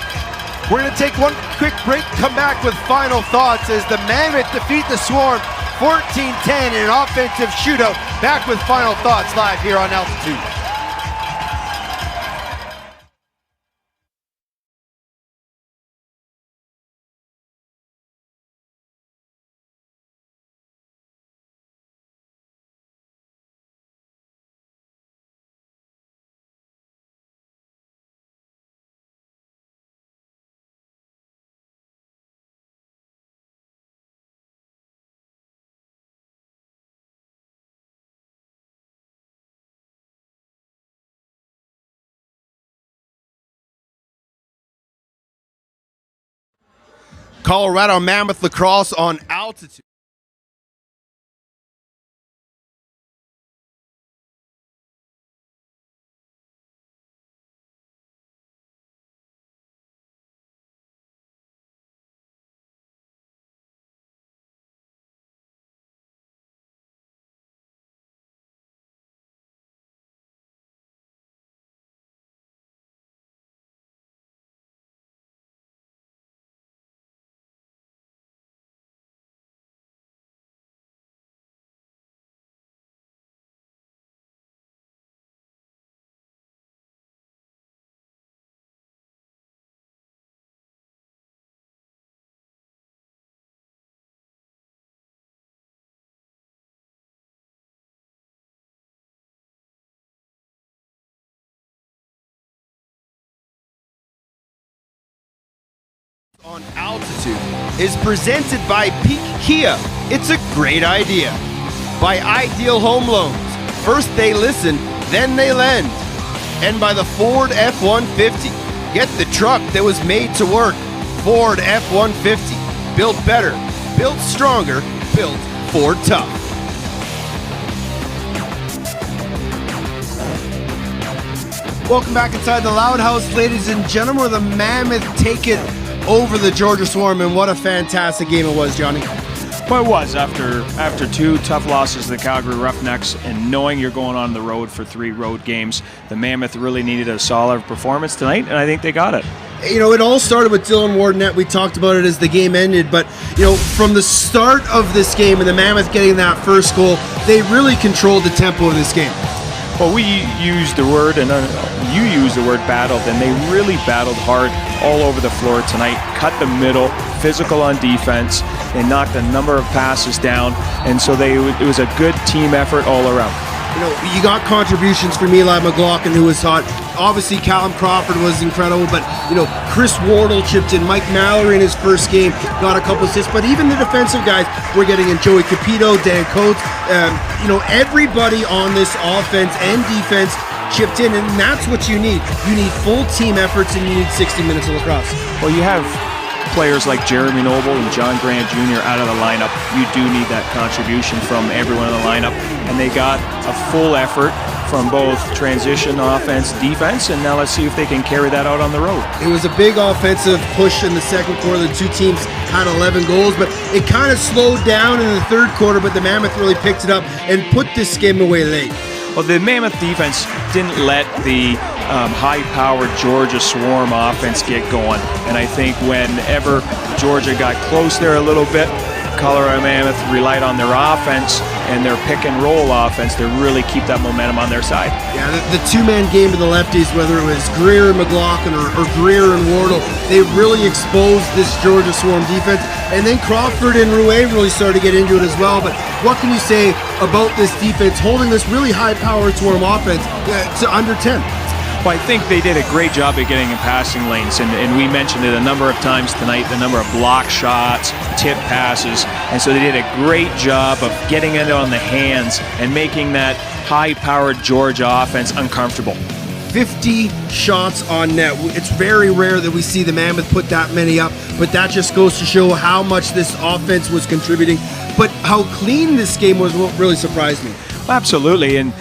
We're going to take one quick break, come back with final thoughts as the Mammoth defeat the Swarm 14-10 in an offensive shootout. Back with final thoughts live here on Altitude. Colorado Mammoth lacrosse on Altitude. On Altitude is presented by Peak Kia. It's a great idea. By Ideal Home Loans. First they listen, then they lend. And by the Ford F-150. Get the truck that was made to work. Ford F-150. Built better, built stronger, built Ford tough. Welcome back inside the Loud House, ladies and gentlemen, where the Mammoth take it over the Georgia Swarm, and what a fantastic game it was, Johnny. Well, it was after 2 tough losses to the Calgary Roughnecks, and knowing you're going on the road for 3 road games, the Mammoth really needed a solid performance tonight, and I think they got it. It all started with Dylan Ward-Net. We talked about it as the game ended, but from the start of this game and the Mammoth getting that first goal, they really controlled the tempo of this game. Well, we used the word, and you used the word battled, and they really battled hard all over the floor tonight. Cut the middle, physical on defense. They knocked a number of passes down, and so it was a good team effort all around. You got contributions from Eli McLaughlin, who was hot. Obviously, Callum Crawford was incredible, but Chris Wardle chipped in. Mike Mallory in his first game got a couple assists, but even the defensive guys were getting in. Joey Capito, Dan Coates, everybody on this offense and defense chipped in, and that's what you need. You need full team efforts, and you need 60 minutes of lacrosse. Well, you have players like Jeremy Noble and John Grant Jr. out of the lineup. You do need that contribution from everyone in the lineup, and they got a full effort from both transition offense, defense, and now let's see if they can carry that out on the road. It was a big offensive push in the second quarter. The two teams had 11 goals, but it kind of slowed down in the third quarter, but the Mammoth really picked it up and put this game away late. Well, the Mammoth defense didn't let the high-powered Georgia Swarm offense get going. And I think whenever Georgia got close there a little bit, Colorado Mammoth relied on their offense and their pick-and-roll offense to really keep that momentum on their side. Yeah, the two-man game of the lefties, whether it was Greer and McLaughlin or Greer and Wardle, they really exposed this Georgia Swarm defense. And then Crawford and Rouet really started to get into it as well. But what can you say about this defense holding this really high-powered Swarm offense to under 10? Well, I think they did a great job at getting in passing lanes, and we mentioned it a number of times tonight, the number of block shots, tip passes, and so they did a great job of getting it on the hands and making that high-powered Georgia offense uncomfortable. 50 shots on net. It's very rare that we see the Mammoth put that many up, but that just goes to show how much this offense was contributing. But how clean this game was what really surprised me. Absolutely, and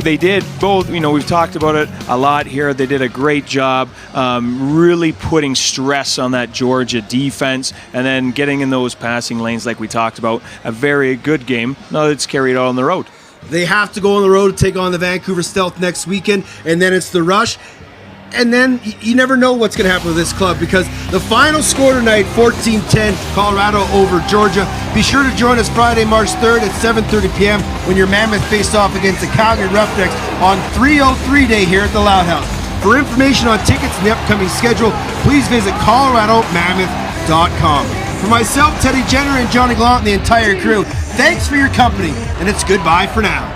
they did both. We've talked about it a lot here. They did a great job really putting stress on that Georgia defense and then getting in those passing lanes like we talked about. A very good game. Now it's carried out on the road. They have to go on the road to take on the Vancouver Stealth next weekend, and then it's the Rush. And then you never know what's going to happen with this club, because the final score tonight, 14-10, Colorado over Georgia. Be sure to join us Friday, March 3rd at 7:30 p.m. when your Mammoth face off against the Calgary Roughnecks on 303 Day here at the Loud House. For information on tickets and the upcoming schedule, please visit coloradomammoth.com. For myself, Teddy Jenner, and Johnny Gallant and the entire crew, thanks for your company, and it's goodbye for now.